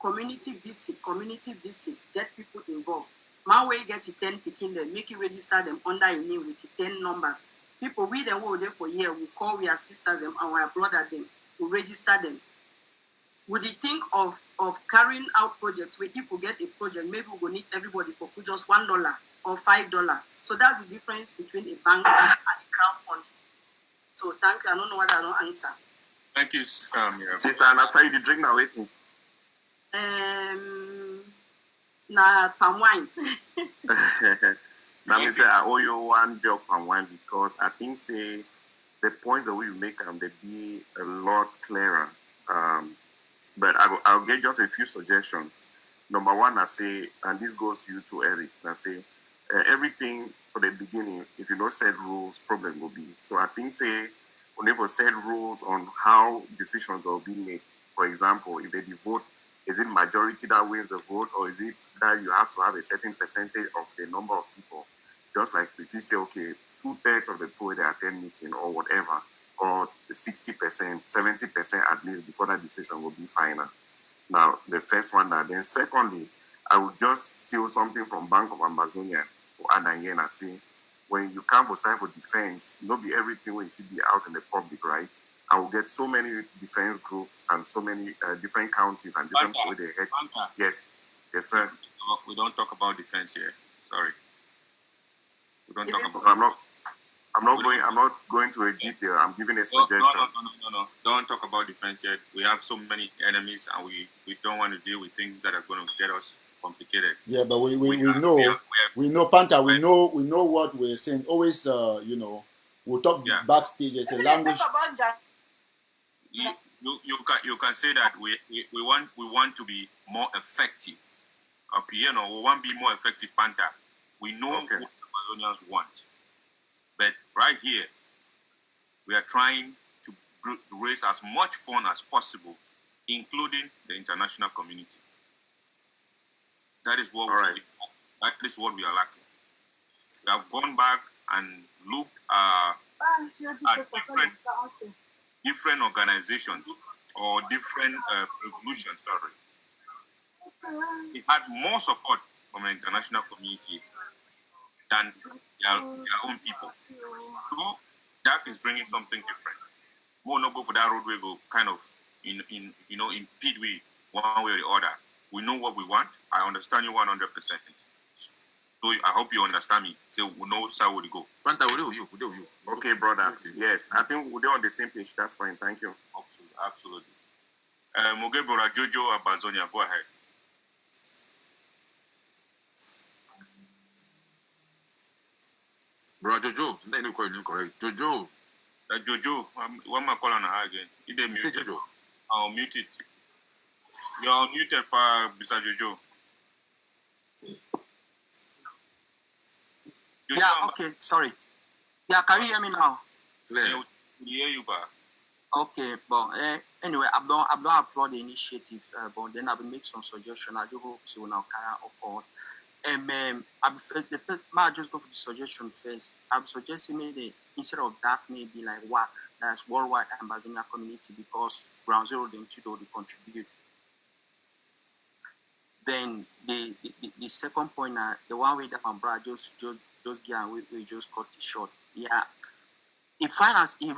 community visit, get people involved. My way get it 10 picking them, make you register them under your name with 10 numbers. People we them were there for a year, we call we sisters them and our brother them, we register them. Would you think of carrying out projects where if we get a project, maybe we will need everybody for just $1 or $5. So that's the difference between a bank and a crowdfunding. So thank you. I don't know what I don't answer. Thank you, Sister, and after you drink now waiting. Na palm wine. Let me say I owe you one job palm wine because I think say the points that we make them they be a lot clearer. But I'll get just a few suggestions. Number one, I say, and this goes to you too, Eric. I say everything for the beginning. If you don't set rules, problem will be. So I think say whenever set rules on how decisions will be made. For example, if they vote, is it majority that wins the vote, or is it that you have to have a certain percentage of the number of people? Just like if you say, okay, 2/3 of the people they attend meeting or whatever, or 60%, 70% at least before that decision will be final. Now, the first one that. Then secondly, I would just steal something from Bank of Amazonia for Adayen and say, when you come for sign for defense, not be everything will should be out in the public, right? I will get so many defense groups and so many different counties and different people they head. Yes, sir. We don't talk about defense here. Sorry. We don't talk about. I'm not going to a detail. I'm giving a suggestion. No. Don't talk about defense yet. We have so many enemies, and we don't want to deal with things that are going to get us complicated. Yeah, but we know Panta. We know what we're saying. Always, we'll talk backstage. It's a language. You can say that we want to be more effective. you know, we want to be more effective Panther. We know what Amazonians want. But right here, we are trying to raise as much fund as possible, including the international community. That is what that is what we are lacking. We have gone back and looked at different organizations or different revolutions. It had more support from the international community than their own people. So that is bringing something different. More not go for that roadway, go kind of impede we one way or the other. We know what we want. I understand you 100%. So I hope you understand me. So we know how we go. Panta, we you. Okay, brother. Yes, I think we're on the same page. That's fine. Thank you. Absolutely. Okay, brother Jojo Abazonia, go ahead. Brother Jojo, then you call him correct. Jojo. Jojo, what am I calling her again? You say Jojo. I'll mute it. You are muted, Mr. Jojo. Yeah, okay, sorry. Yeah, can you hear me now? Yeah, we hear you, ba. Okay, but anyway, I don't applaud the initiative, but then I will make some suggestions. I do hope so now carry on forward. I just go for the suggestion first. I'm suggesting maybe instead of that, maybe like WAC, that's Worldwide Ambazonia Community, because Ground Zero then to contribute. Then the second point, the one way that my brother just get and we just cut it short. Yeah, it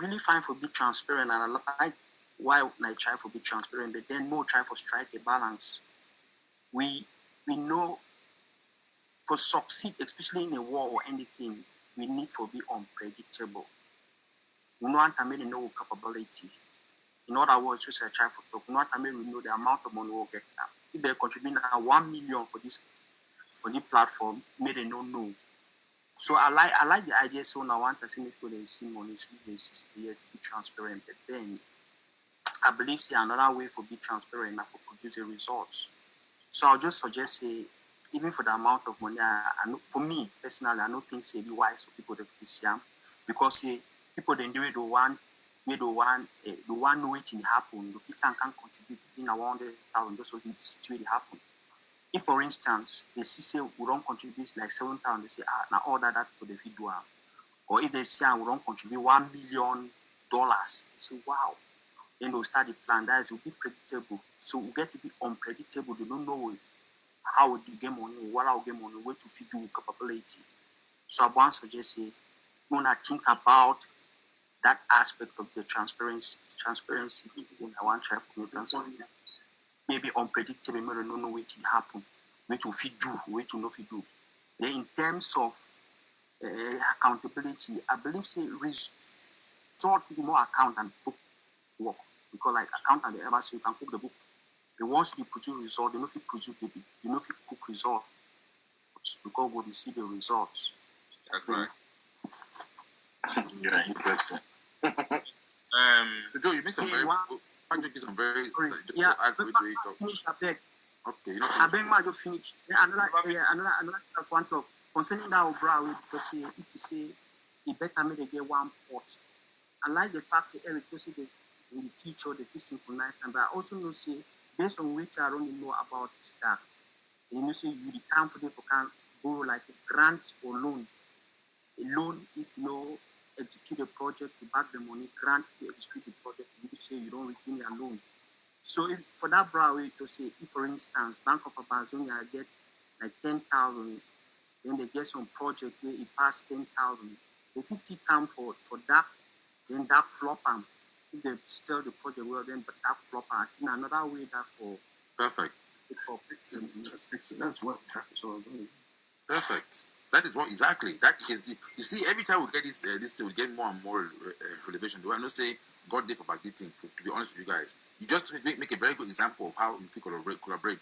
really fine for be transparent, and I like why I try for be transparent, but then more try for strike a balance. We know for succeed, especially in a war or anything, we need to be unpredictable. We know we know capability. In other words, just I try for talk. We know the amount of money we'll get now. If they contribute now 1 million for this platform, may they not know. So I like the idea. So now one person people they see money, yes, be transparent. But then I believe another way for be transparent and for produce the results. So I'll just suggest say, even for the amount of money, I know, for me personally, I don't think say be wise for people to see because people they do it the one know it happen. The can contribute in 100,000 just so it happen. If, for instance, they say we don't contribute like 7,000, they say now all that for the video, or if they say we don't contribute $1 million, they say wow. Then they'll start the plan. That is, will be predictable. So we get to be unpredictable. They don't know how we get money, what I'll get money, where to feed do capability. So I want to suggest when I think about that aspect of the transparency when I want to have maybe unpredictable, maybe don't know what will happen, where to feed do, where to not feed do. Then in terms of accountability, I believe result to the more account and book work, because like accountant they ever say you can cook the book. But once you produce result, they not produce the you not cook result because when they see the results. That's right. Yeah, interesting. Joe, you made some very finish. I beg. Okay, I beg my just finish. Another one talk concerning that Obra because if you say it better me they get one pot. I like the fact that Eric say the teacher they synchronize, and I also know say based on which I only know about this that you know say you the time for them for can borrow like a grant or loan. A loan if you know execute a project to back the money, grant to execute the project, you say you don't retain your loan. So if for that way to say if for instance Bank of Amazonia get like 10,000, then they get some project where it pass 10,000, they still come for that, then that flop them. If they still the project well, then but that flop I think another way that for perfect. That's what happens. Perfect. That is what exactly. That is you see every time we get this thing, we get more and more relevation. Do I not say God did for backdating? To be honest with you guys, you just make a very good example of how you collaborate.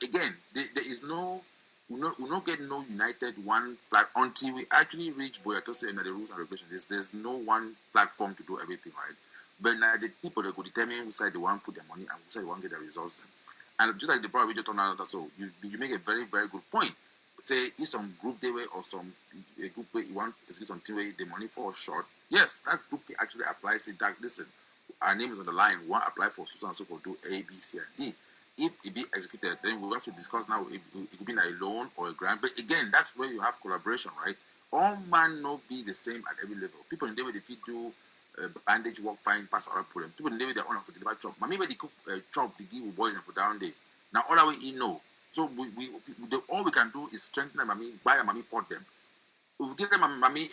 Again, there is no. We not get no united one platform until we actually reach Boyatose and the rules and regulations. There's no one platform to do everything, right? But now the people that could determine which side they want to put their money and which side they want to get the results. And just like the brother we just talked about, so you make a very, very good point. Say if some group they way or some a group way you want to execute something where the money falls short, yes, that group can actually apply. Say that listen, our name is on the line. We want to apply for so and so for do A, B, C, and D. If it be executed, then we have to discuss now if it could be like a loan or a grant. But again, that's where you have collaboration, right? All man not be the same at every level. People in the way they do bandage work, fine, pass other problem. People in the way they own for deliver chop. Mommy where they cook chop, they give boys and for down day. Now all that way you know. So all we can do is strengthen them. Mommy, buy them, mommy, pot them. If we give them mommy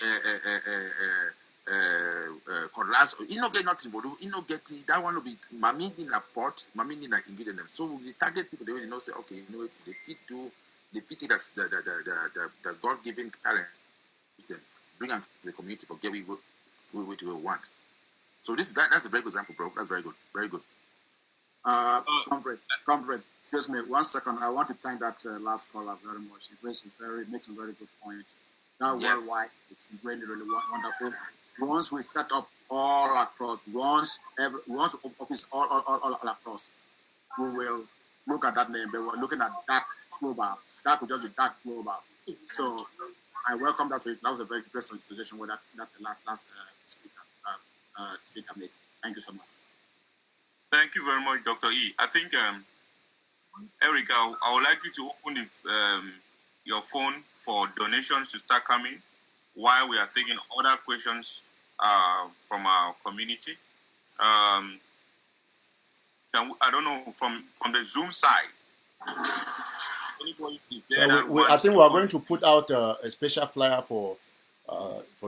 cutlass, you know get nothing, but you know get it. That one will be mommy in a pot, mommy in an ingredient them. So we target people the way they know say okay, you know what they fit do, they fit it as the God given talent. Them bring them to the community, but get we want. So that's a very good example, bro. That's very good, very good. Comrade, excuse me, 1 second. I want to thank that last caller very much. He makes some very good point. That Yes. worldwide, it's really, really wonderful. Once we set up all across, once office all across, we will look at that name. But we're looking at that global. That will just be that global. So I welcome that. That was a very great suggestion with that the last speaker made. Thank you so much. Thank you very much, Dr. E. I think, Eric, I would like you to open your phone for donations to start coming while we are taking other questions from our community. I don't know, from the Zoom side. I think we are going to put out a special flyer for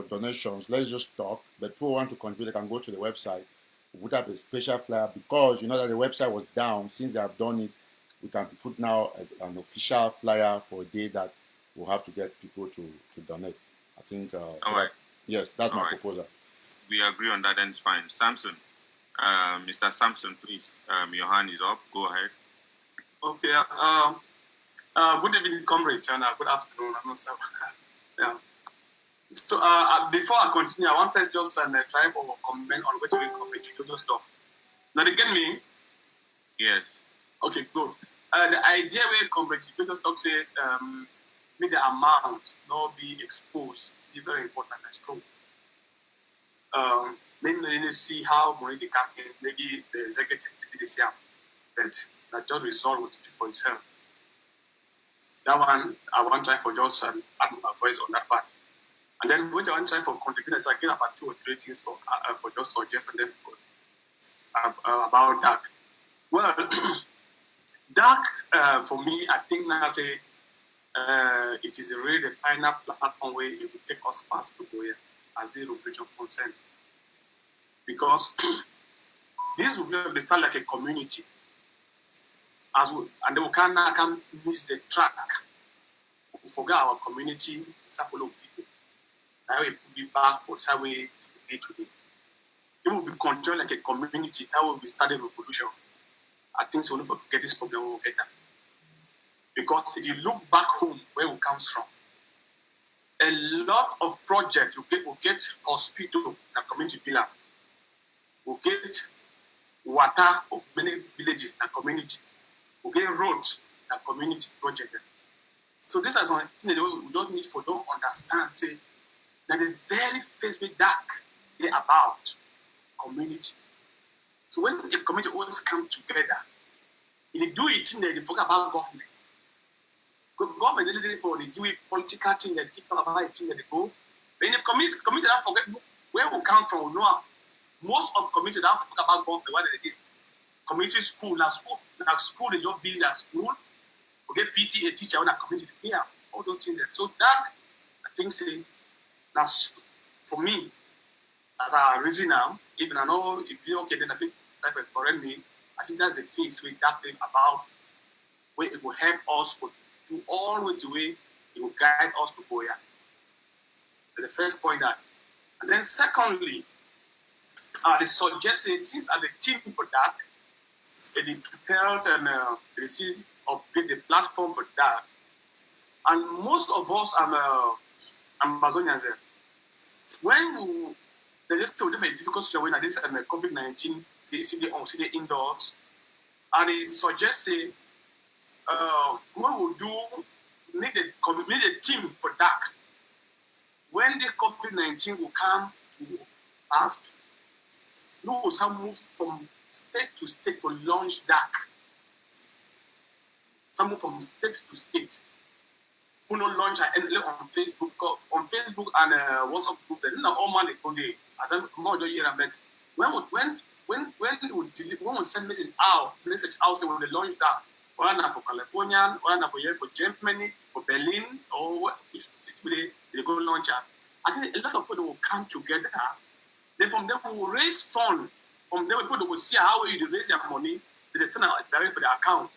donations. Let's just talk. But people want to contribute, they can go to the website. We put up a special flyer because you know that the website was down. Since they have done it, we can put now an official flyer for a day that we'll have to get people to donate. I think. All right. Yes, that's my proposal. We agree on that, then it's fine. Samson, Mr. Samson, please. Your hand is up. Go ahead. Okay. Good evening, comrades, and good afternoon. Yeah. So before I continue, I want first just try to comment on what we comment to just stop. Now they get me? Yes. Okay, good. The idea where comrade to just talk say make the amount not be exposed is very important. That's true. Maybe they need to see how money they can get. Maybe the executive this year, but that just resolve with it for itself. That one I want to try for just add my voice on that part. And then what I want to try for contributors, I get about 2 or 3 things for just suggesting about DAC. Well, DAC for me, I think now say it is really the final platform where it will take us past to go here as this revolution concerned. Because this will start like a community. And then we can miss the track. We forget our community, start follow people. That way we'll be back for that way day to day. It will be controlled like a community. That will be started revolution. I think so. We'll not forget this problem. We will get that. Because if you look back home where we comes from, a lot of projects will get hospital that community pillar. We'll get water for many villages that community. We'll get roads that community project. So this is one thing that we just need for them understand. Say that the very first way DAC they about community. So when the community always come together, if they do it, they forget about government. Government they for they do it political thing, they keep talking about it, thing that they go. But in the community don't forget where we come from. We know most of community don't forget about government. What it is, community school, now school they just build a school. We get PTA teacher when a community here, all those things. So that I think say that's for me as a reason now. Even I know if you okay, then I think that will correct me. I think that's the phase with that thing about where it will help us to all the way it will guide us to go here. The first point that, and then secondly, they suggested since at the team for that, they prepared and they see upgrade the platform for that, and most of us Amazonians. When they just told them a difficult situation when this COVID-19, they see the indoors, and they suggest say what we'll do, make the team for dark. When this COVID-19 will come to us, we will some move from state to state for launch dark. Some move from state to state. Who not launch on Facebook and WhatsApp group. Then all man go there. I think more do you hear but when we send message out say when they launch that, one for California, one for here for Germany, for Berlin, or what they go launch. I think a lot of people will come together. Then from there we will raise funds. From there people will see how you raise your money. They send out direct for the account.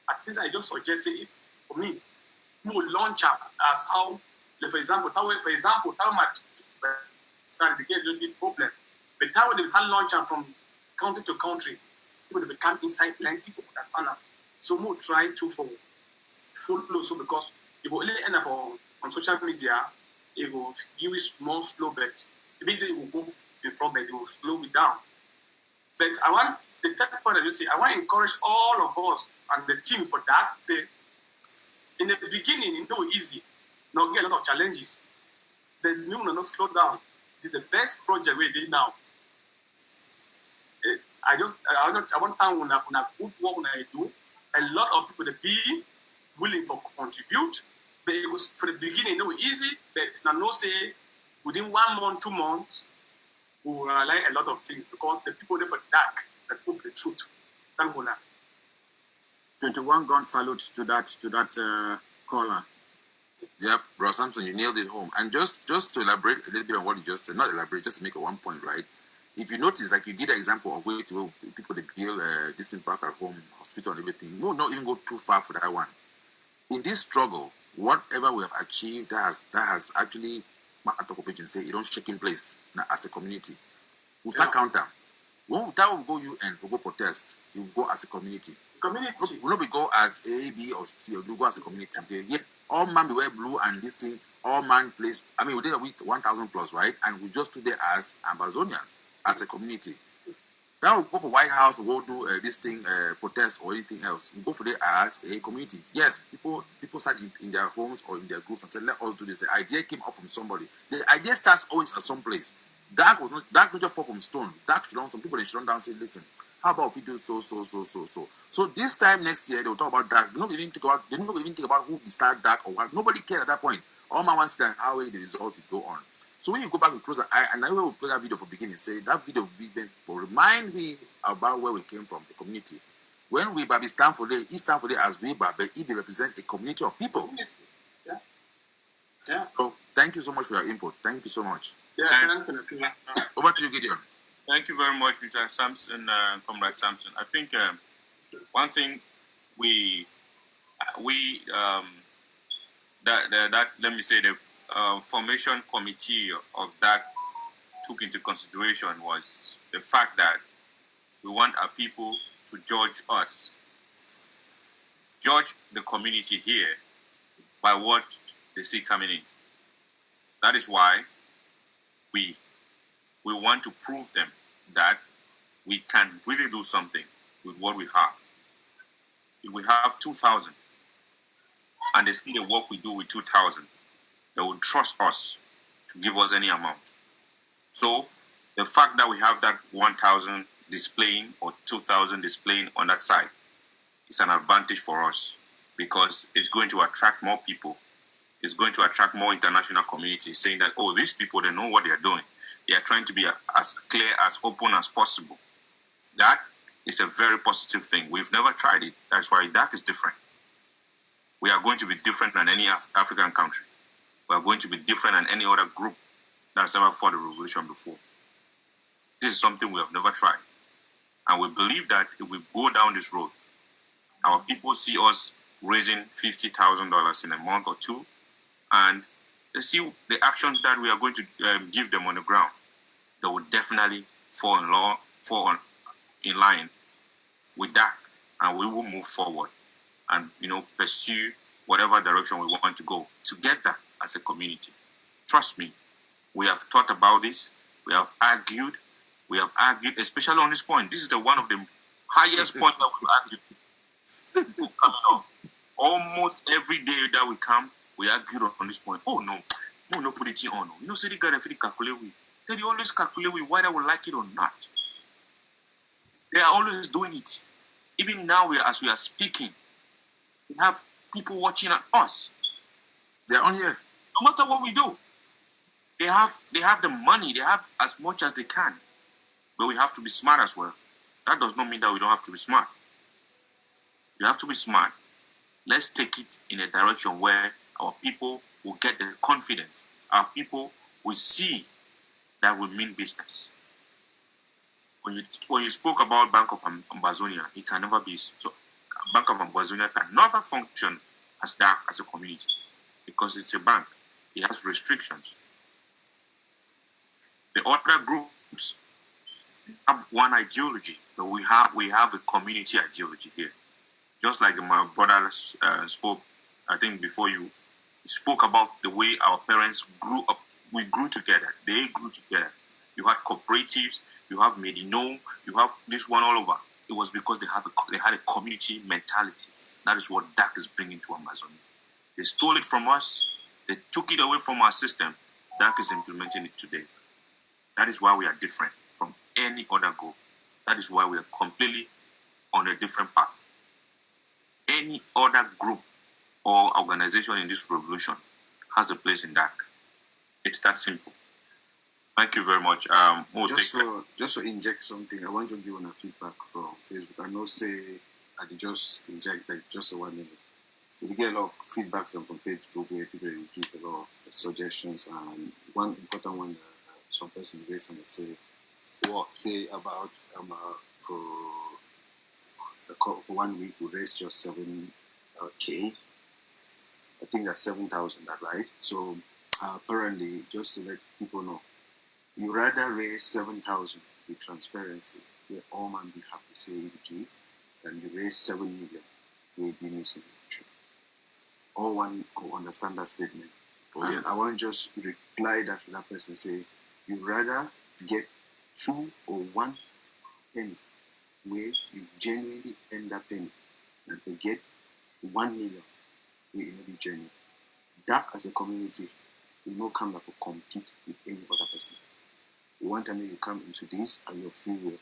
At least I just suggest if for me, we will launch up as how, for example, how much start to get a little bit problem. But how they start launching from country to country, people will become inside plenty people understand that. So we'll try to follow so because if we only end up on social media, it will give us more slow, but immediately it will go in front, but it will slow it down. But I want the third point that you say, I want to encourage all of us and the team for that. Say, in the beginning, it's not easy. Now get a lot of challenges. The new will not slow down. It is the best project we did now. I want time when I good work when I do. A lot of people they be willing for contribute. But it was for the beginning, no easy. But now no say within 1 month, 2 months, we will realize a lot of things because the people there for dark, that prove the truth. Thank you. 21 gun salute to that caller. Yep, Bro Samson, you nailed it home. And just to elaborate a little bit on what you just said, not elaborate, just to make a 1 point, right? If you notice, like you did an example of where people they build distant park at home, hospital and everything. No, not even go too far for that one. In this struggle, whatever we have achieved, that has actually, my say, it don't shake in place now, as a community. We start counter. When we go UN for go protest, you go as a community. We not be go as A, B, or C, or we go as a community. Yeah, all man be wear blue and this thing, all man place. I mean, we did a week 1,000 plus, right? And we just stood there as Amazonians, as a community. Now we go for White House, we go do this thing, protest or anything else. We go for it as a community. Yes, people sat in their homes or in their groups and said, let us do this. The idea came up from somebody. The idea starts always at some place. Dark not just fall from stone. Dark should run. Some people they should run down and say, listen, how about if we do so. So this time next year they will talk about dark. They don't even think about who will start dark or what. Nobody cares at that point. All man wants that how the results will go on. So when you go back and close the eye, and I will play that video for beginning, say that video will remind me about where we came from, the community. When we Babi stand for it, he stand for it as we Babi, he represent a community of people. Yeah. So thank you so much for your input. Thank you so much. Yeah, over to you, Gideon. Thank you very much, Mr. Samson, Comrade Samson. I think one thing that let me say the formation committee of that took into consideration was the fact that we want our people to judge the community here by what they see coming in. That is why we want to prove them that we can really do something with what we have. If we have 2,000 and they see the work we do with 2,000, they will trust us to give us any amount. So the fact that we have that 1,000 displaying or 2,000 displaying on that side is an advantage for us because it's going to attract more people. It's going to attract more international communities saying that, oh, these people, they know what they are doing. They are trying to be as clear, as open as possible. That is a very positive thing. We've never tried it. That's why that is different. We are going to be different than any African country. We are going to be different than any other group that's ever fought the revolution before. This is something we have never tried. And we believe that if we go down this road, our people see us raising $50,000 in a month or two, and they see the actions that we are going to give them on the ground, they will definitely fall in line with that, and we will move forward and pursue whatever direction we want to go together as a community. Trust me, we have thought about this. We have argued, especially on this point. This is one of the highest points that we've argued. People coming up. Almost every day that we come, we argue on this point. Oh no, no put it on. You know, say the guy that calculate with. They always calculate with whether we like it or not. They are always doing it. Even now, as we are speaking, we have people watching at us. They're on here. No matter what we do, they have the money. They have as much as they can, but we have to be smart as well. That does not mean that we don't have to be smart. We have to be smart. Let's take it in a direction where our people will get the confidence. Our people will see that we mean business. When you spoke about Bank of Ambazonia, it can never be so. Bank of Ambazonia can never function as that as a community because it's a bank. It has restrictions. The other groups have one ideology, but we have a community ideology here. Just like my brother spoke, I think before you spoke about the way our parents grew up. We grew together. They grew together. You had cooperatives. You have Medino. You have this one all over. It was because they had a community mentality. That is what DAC is bringing to Amazonia. They stole it from us. They took it away from our system. DAC is implementing it today. That is why we are different from any other group. That is why we are completely on a different path. Any other group or organization in this revolution has a place in DAC. It's that simple. Thank you very much. Just to inject something, I want to give you a feedback from Facebook. I know say I just inject like just a 1 minute. We get a lot of feedbacks from Facebook where people give a lot of suggestions, and one important one some person raised and say about for 1 week we raised just 7K. I think that's 7,000, that right? So apparently, just to let people know, you rather raise 7,000 with transparency, where all man be happy say you give, than you raise 7 million with the missing action. All one will understand that statement. Oh, yes. I want to just reply that to that person, say, you rather get 2 or 1 penny where you genuinely end up penny than to get 1 million where you may be genuine. That as a community will not come up to compete with any other person. You want to make you come into this and your free will.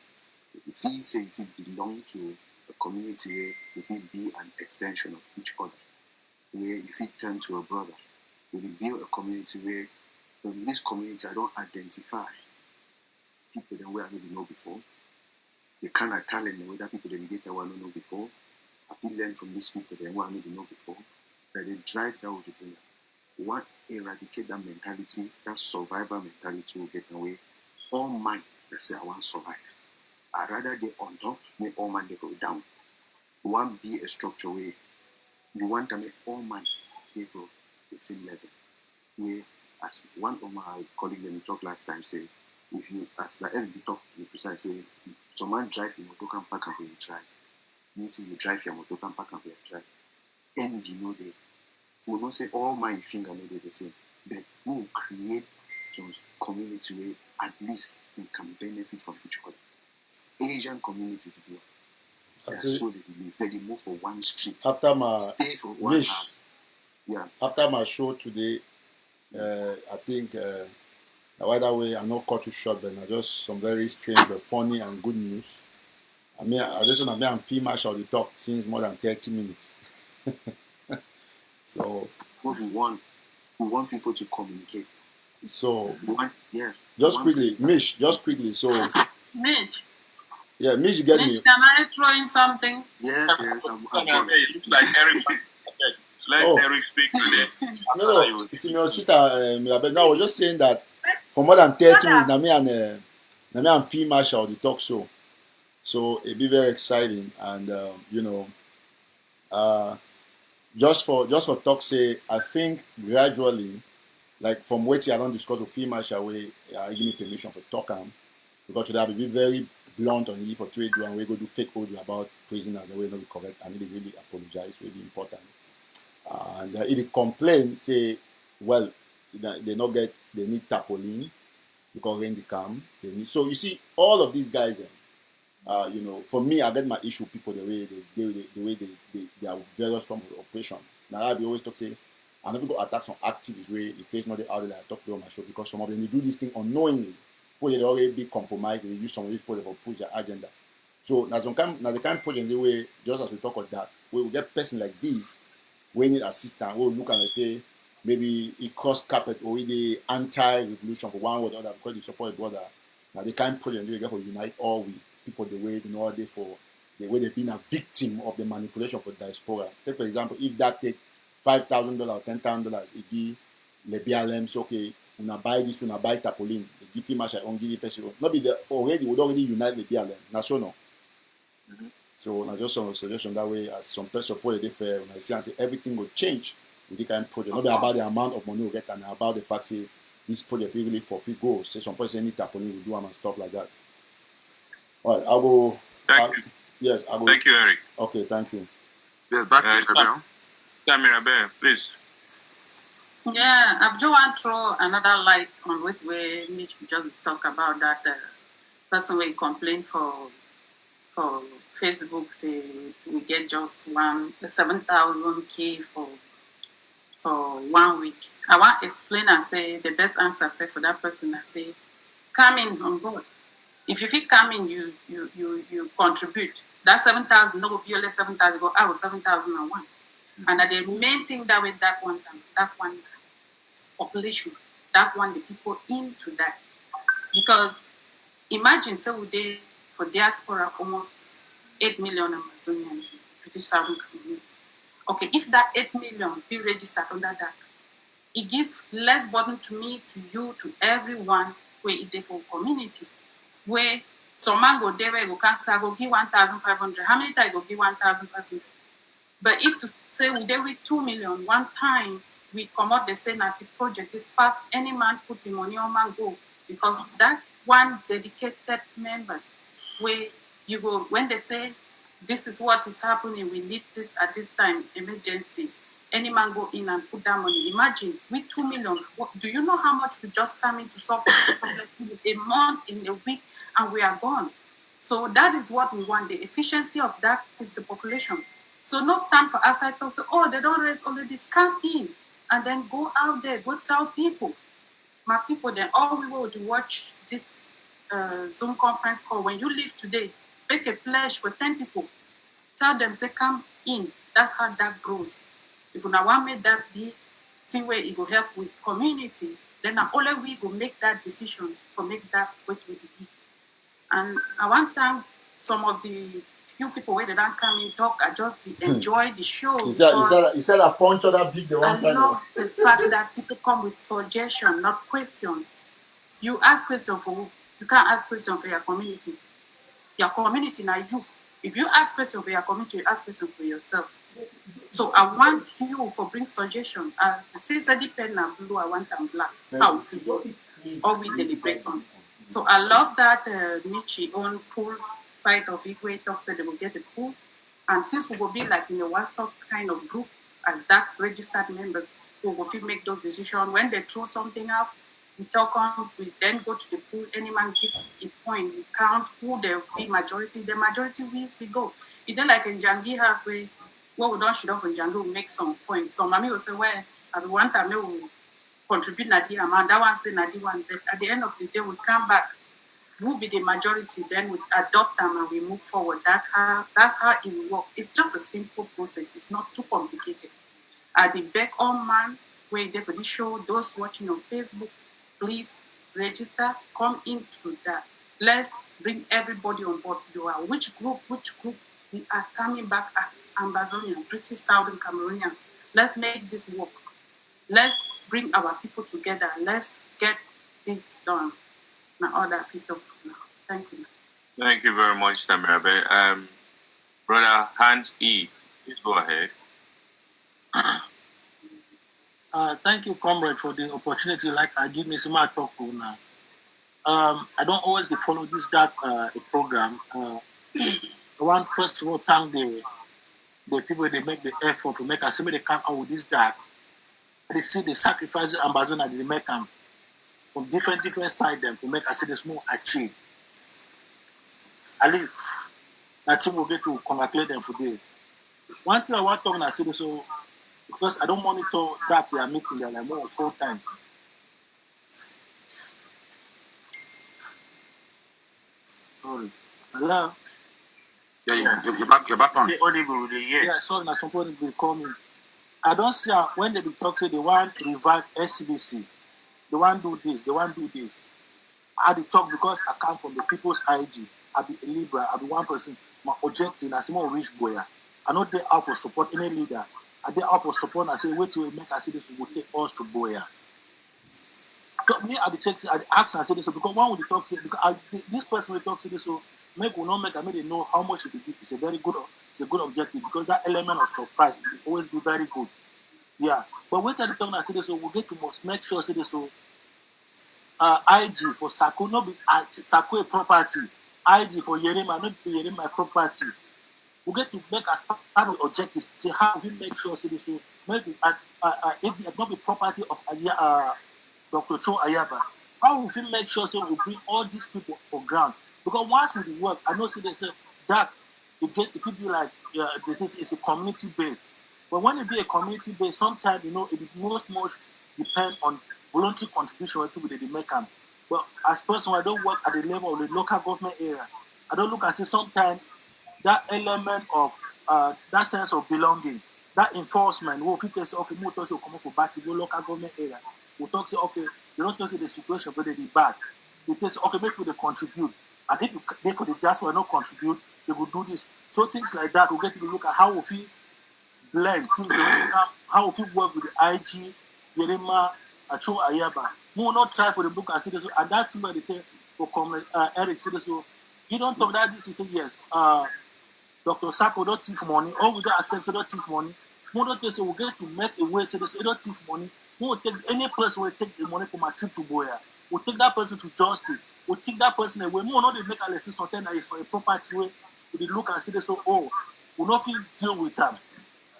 If you say if you belong to a community where if you be an extension of each other, where if you turn to a brother, we will build a community where in this community I don't identify people that we have never know before. The kind of talent and other people that get that we don't know before. I can learn from these people that we have never know before. That they drive that with the player. We want to eradicate that mentality, that survivor mentality will get away. All man that say I want to survive. I rather they on top, make all man they go down. We want to be a structure where you want to make all man they go the same level. Where as one of my colleagues when we talked last time say, if you as the LB talk to be precise, say someone drive your motor can park and pay drive. Meaning you drive your motor can park and pay drive. Envy no day. We don't say all my finger no they the same. But we will create those community where at least we can benefit from each other. Asian community to do. So they believe they move for one street. After my stay for one house. Yeah. After my show today, I think either way I not cut you short, but I just some very strange but funny and good news. I mean, I just want to be on female shall talk since more than 30 minutes. So what we want people to communicate. So yeah. Just quickly, Mish, just quickly. So Mitch. Yeah, Mish, you get me. Am I throwing something? Yes. It looks like Eric. Let Eric speak today. No, it's your sister. No, I was just saying that for more than 30 minutes, me and female shall the talk show. So it'll be very exciting, and just for talk say, I think gradually, like from what I don't discuss with female shall we give me permission for talk because today I will be very blunt on you for trade and we go do fake audio about prison as a way not be correct. I need to really apologize, really important. And if they complain, say, well, they need tarpaulin because rain they come. So you see, all of these guys, For me, I get my issue with people the way they are various forms of operation. Now I always talk say I never go attack some activists where it face not the out there I talk to on my show because some of them they do this thing unknowingly. People they already be compromised, they use some of these people to push their agenda. So now the kind of project the way just as we talk about that, we will get person like this, we need assistance, we'll look and say maybe it cross carpet or the anti-revolution for one or the other because they support a brother. Now the kind of project they get for unite all we people the way for the way they've been a victim of the manipulation for diaspora. Take for example, if that take $5,000 or $10,000, it give le BLM so okay, una buy this, una buy tapolin, they give him much I won't give you person. Not be the already would already unite the BLM. Now so no. Mm-hmm. So now just some suggestion that way as some person support the fair when I see and say everything will change with the kind of project. Not about the amount of money we get and about the fact say this project really for free goals. Say some person need tapolin will do them and stuff like that. All right, I'll go. Thank you. Yes, I will. Thank you, Eric. Okay, thank you. Yes, back to Gabriel. Tamirabe, please. Yeah, I just want to throw another light on which way Mitch just talk about that person will complain for Facebook say we get just 7,000 key for 1 week. I want to explain and say the best answer I say for that person I say come in on board. If you feel come in, you contribute. That 7,000 no go be only 7,000 go out 7,001. And the main thing that with that one population, that one the people into that. Because imagine so we did for diaspora almost 8 million Amazonian British Southern communities. Okay, if that 8 million be registered under that, it gives less burden to me, to you, to everyone where it is for community. Where some man go there, go cancer, go give 1,500. How many times go give 1,500? But if to say we there with 2 million one time, we come out the same at the project. This part, any man put in money or man go because that one dedicated members where you go when they say this is what is happening, we need this at this time, emergency. Any man go in and put that money. Imagine with 2 million, do you know how much we just come in to solve this problem a month, in a week, and we are gone. So that is what we want. The efficiency of that is the population. So no stand for outside talk. So they don't raise all of this. Come in and then go out there, go tell people. My people, then all we will do watch this Zoom conference call. When you leave today, make a pledge for 10 people. Tell them, say, come in. That's how that grows. If you now want to make that be thing where it will help with community, then only we will make that decision to make that what will be. And I want to thank some of the few people where they don't come in talk. I just enjoy the show. You said a punch or that big the one I love the fact that people come with suggestions, not questions. You ask questions for who? You can't ask questions for your community. Your community now you. If you ask questions for your community, you ask questions for yourself. So I want you for bring suggestion. Since I depend on blue, I want them black. How we feel or we deliberate on. So I love that Michi own pool fight of Igwe talks said they will get a pool. And since we will be like in a WhatsApp kind of group as that registered members, we will make those decisions. When they throw something out, we talk on, we then go to the pool, any man give a point, we count who there will be majority. The majority wins, we go. It's then like in Jangi house where we don't shut off in Jangi, we make some points. So mommy will say, well, at one time we will contribute Nadi amount, that one say Nadi one, but at the end of the day we come back, we'll be the majority, then we adopt them and we move forward. That's how it will work. It's just a simple process, it's not too complicated. At the back on man, where there for this show, those watching on Facebook, please register, come into that. Let's bring everybody on board. You are which group? We are coming back as Amazonian, British Southern Cameroonians. Let's make this work. Let's bring our people together. Let's get this done. Now, all that fit up now. Thank you. Thank you very much, Tamirabe. Brother Hans E., please go ahead. Thank you, comrade, for the opportunity. Like I give me some talk now. I don't always follow this program. I want first of all thank the people they make the effort to make us they come out with this dark. They see the sacrifices Amazon they make them from different sides them to make us see this more achieve. At least that team will get to congratulate them for there. One thing I want to talk about is so because I don't monitor that they are meeting there like more 4 times. Sorry. Hello? Yeah, you're back on. Yeah, sorry, now somebody will call me. I don't see how, when they be talking, they want to revive SCBC. They want to do this, they want to do this. I had to talk because I come from the people's IG. I be a Libra, I be one person. My objective, I see more rich boy. I know they out for support any leader. I they out for support, I say, wait till we make I see this, we will take us to Boya. So me at the check, I ask and I say this, because one would talk, because this person will talk, say this, so make will not make, I mean, they know how much it will be. It's a very good, it's a good objective, because that element of surprise will always be very good. Yeah. But wait at the time I say this, so we get to must make sure, say this, so IG for Sako, not be Sako a property. IG for Yerima, not be Yerima property. We get to make a part of objectives. Say how we make sure, say this, so maybe it's not the property of Dr. Cho Ayaba. How will we make sure so we bring all these people for ground? Because once we work, I know so they say that it could be like this is a community based. But when it be a community based, sometimes you know it most depend on voluntary contribution where people they make them. But as person, I don't work at the level of the local government area. I don't look and say sometimes that element of that sense of belonging, that enforcement, we'll fit say, okay, more talk come for Bati, go local government area. We'll talk say, okay, they don't talk say the situation, but they bad. They say, okay, make they contribute. And if they for the diaspora not contribute, they will do this. So things like that, we'll get to look at how we blend things, how we work with the IG, Yerima, Cho Ayaba. We will not try for the book and see this. And that thing where they tell for Eric, say this. You don't talk that this, he say yes. Dr. Sako don't thief money, or we don't accept don't thief money. We don't say we get to make a way say this, don't thief money. We will take any person will take the money from a trip to Boya. We'll take that person to justice. We'll take that person away. We will not make a lesson something that is for a property way. We look and see this, so we'll not feel deal with them.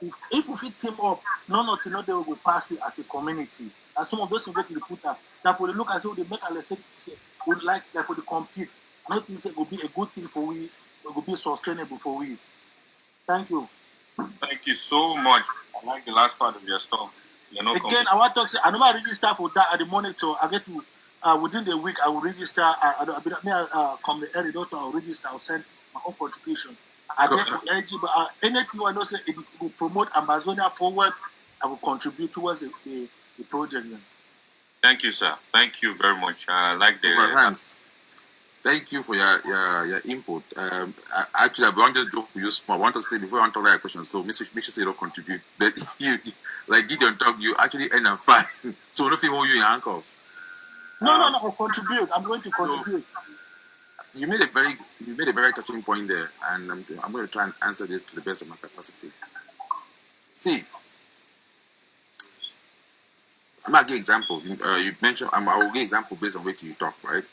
If we fit team up, none of they will pass through as a community. And some of those will get to put up. That for the look and say they make a lesson, would like for the compete. No things will be a good thing for we. It will be sustainable for we. Thank you. Thank you so much. I like the last part of your stuff. Again, I want to say I know I register for that at the monitor. I get to within the week I will register. Come the early daughter, I'll register. I'll send my own contribution. I get for energy, but anything I know say it will promote Amazonia forward. I will contribute towards the project. Then. Thank you, sir. Thank you very much. I like the hands. Thank you for your input. Actually, I want to joke with you small. I want to say before I want to ask a question, so make sure you don't contribute. But you, like Gideon talk, you actually end up fine. So nothing hold you in handcuffs. No, I'll contribute. I'm going to contribute. So, you made a very touching point there, and I'm going to try and answer this to the best of my capacity. See, I'm going to give example. You mentioned I will give example based on what you talk, right?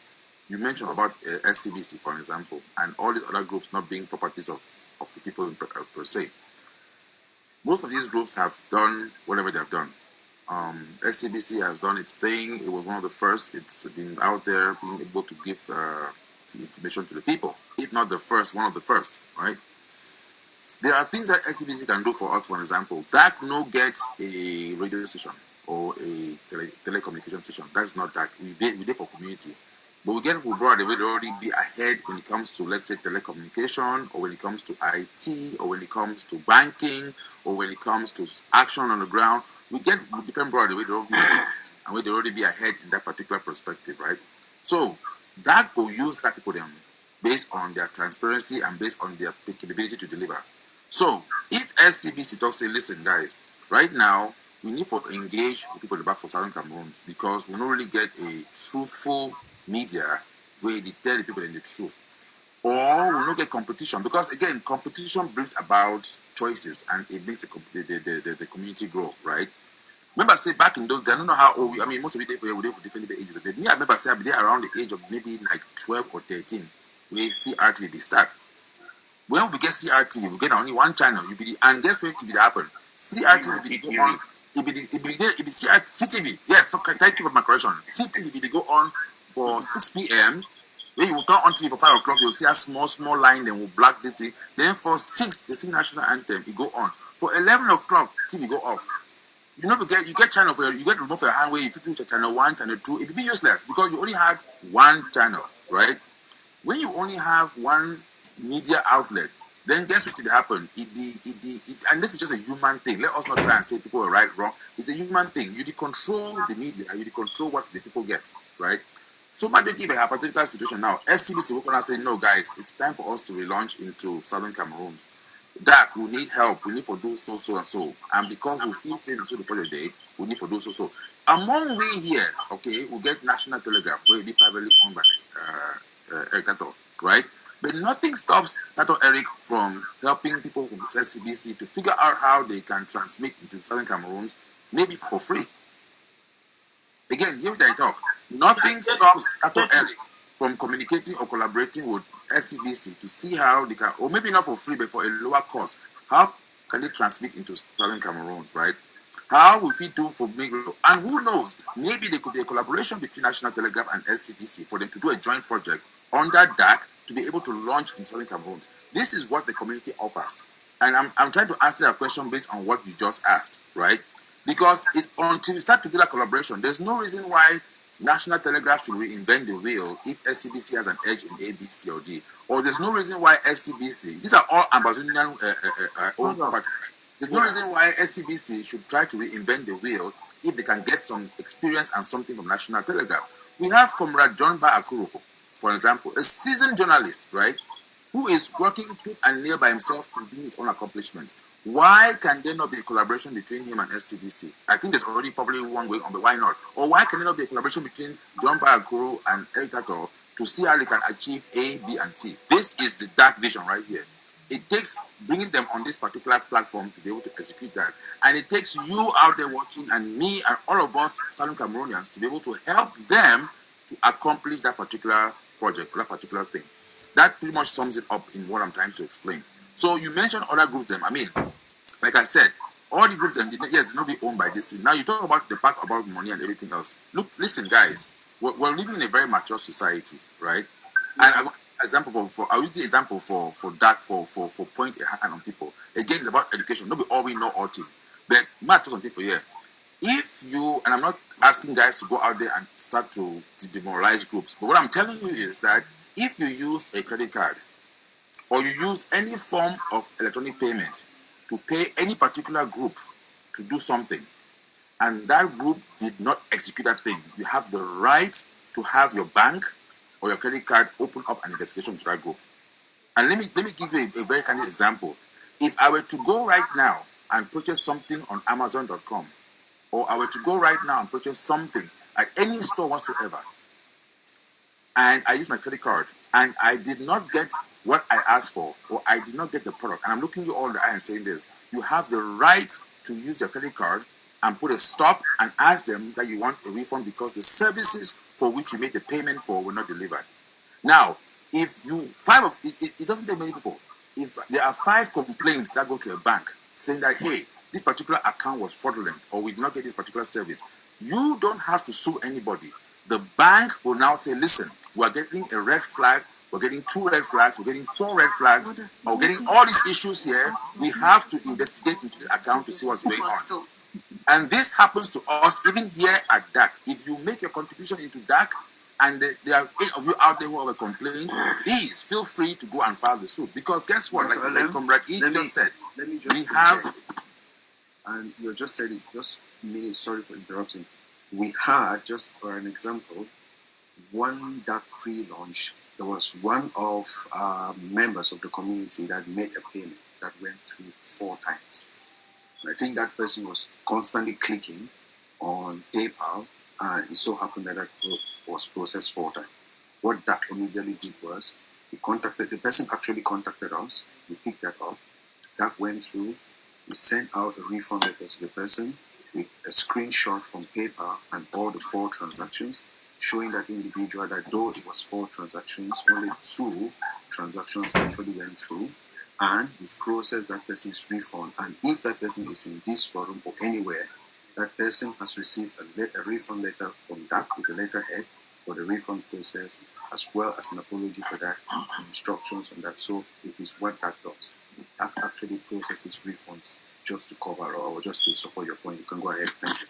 You mentioned about SCBC, for example, and all these other groups not being properties of the people per se. Most of these groups have done whatever they have done. SCBC has done its thing. It was one of the first. It's been out there being able to give information to the people. If not the first, one of the first, right? There are things that SCBC can do for us, for example. DAC no get a radio station or a telecommunication station. That's not DAC. We did for community. But we get people abroad, they will already be ahead when it comes to, let's say, telecommunication, or when it comes to IT, or when it comes to banking, or when it comes to action on the ground. We get different abroad, the way they already be ahead in that particular perspective, right? So that will use that people them based on their transparency and based on their capability to deliver. So if SCBC talks, say, listen, guys, right now we need to engage with people in the back for Southern Cameroon because we don't really get a truthful media where they tell the people in the truth, or we don't get competition because again competition brings about choices and it makes the community grow, right? Remember, say back in those days, I don't know how old I mean most of it were for different ages. But me, I remember say I'll be there around the age of maybe like 12 or 13 where CRT they start. When we get CRT, we get only one channel. And guess what to be happen? CRT will be go on. It be CRT CTV. Yes, okay. Thank you for my correction. CTV will go on for 6 p.m. When you turn on TV for 5 o'clock, you'll see a small line, then will black the thing. Then for 6, they sing national anthem, it go on. For 11 o'clock, TV go off. You know, you get channel for you get remote for your hand where if you put your channel 1, channel 2, it will be useless because you only had one channel, right? When you only have one media outlet, then guess what will happen? And this is just a human thing. Let us not try and say people are right, wrong. It's a human thing. You control the media, you control what the people get, right? So might give a hypothetical situation now. SCBC will come and say, no, guys, it's time for us to relaunch into Southern Cameroon. That we need help. We need for those so and so. And because we feel safe through the project day, we need for those so. Among we here, okay, we get National Telegraph, where it be privately owned by Eric Tato, right? But nothing stops Tato Eric from helping people from SCBC to figure out how they can transmit into Southern Cameroon, maybe for free. Again, here I talk. Nothing stops Tato Eric from communicating or collaborating with SCBC to see how they can, or maybe not for free, but for a lower cost, how can they transmit into Southern Cameroon, right? How will we do for Migro? And who knows, maybe there could be a collaboration between National Telegraph and SCBC for them to do a joint project under DAC to be able to launch in Southern Cameroon. This is what the community offers. And I'm trying to answer a question based on what you just asked, right? Because until you start to build a collaboration, there's no reason why National Telegraph should reinvent the wheel if SCBC has an edge in A, B, C, or D. Or there's no reason why SCBC, these are all Amazonian owned property. There's no reason why SCBC should try to reinvent the wheel if they can get some experience and something from National Telegraph. We have Comrade John Ba Akuro, for example, a seasoned journalist, right, who is working tooth and nail by himself to do his own accomplishments. Why can there not be a collaboration between him and SCBC? I think there's already probably one going on, but why not? Or why can there not be a collaboration between John Ba Akuro and Eric Tato to see how they can achieve A, B, and C? This is the dark vision right here. It takes bringing them on this particular platform to be able to execute that. And it takes you out there watching and me and all of us Southern Cameroonians to be able to help them to accomplish that particular project, that particular thing. That pretty much sums it up in what I'm trying to explain. So you mentioned other groups, I mean, like I said, all the groups, yes, not be owned by this thing. Now you talk about the part about money and everything else. Look, listen, guys, we're living in a very mature society, right? And I got example I'll use the example for that for point a hand on people. Again, it's about education. Not be all we know all thing. But matter some people here. If you, and I'm not asking guys to go out there and start to demoralize groups, but what I'm telling you is that if you use a credit card or you use any form of electronic payment to pay any particular group to do something, and that group did not execute that thing, you have the right to have your bank or your credit card open up an investigation to that group. And let me give you a very candid example. If I were to go right now and purchase something on Amazon.com, or I were to go right now and purchase something at any store whatsoever, and I use my credit card, and I did not get what I asked for, or I did not get the product, and I'm looking you all in the eye and saying this, you have the right to use your credit card and put a stop and ask them that you want a refund because the services for which you made the payment for were not delivered. Now, if you, it doesn't take many people. If there are 5 complaints that go to a bank saying that, hey, this particular account was fraudulent, or we did not get this particular service, you don't have to sue anybody. The bank will now say, listen, we're getting a red flag, we're getting 2 red flags, we're getting 4 red flags, we're getting all these issues here. We have to investigate into the account to see what's going on. And this happens to us even here at DAC. If you make your contribution into DAC and there are 8 of you out there who have a complaint, please feel free to go and file the suit. Because guess what? Like Comrade E just said, we have... And you just said it, just a minute, sorry for interrupting. We had, just for an example, one DAC pre-launch, there was one of members of the community that made a payment that went through 4 times. I think that person was constantly clicking on PayPal, and it so happened that was processed 4 times. What that immediately did was, the person actually contacted us, we picked that up, that went through, we sent out a refund letter to the person with a screenshot from PayPal and all the 4 transactions, showing that individual that though it was 4 transactions, only 2 transactions actually went through, and we process that person's refund. And if that person is in this forum or anywhere, that person has received a refund letter from DAC with the letterhead for the refund process, as well as an apology for that and instructions on that. So it is what that does. That actually processes refunds just to cover or just to support your point. You can go ahead. Thank you.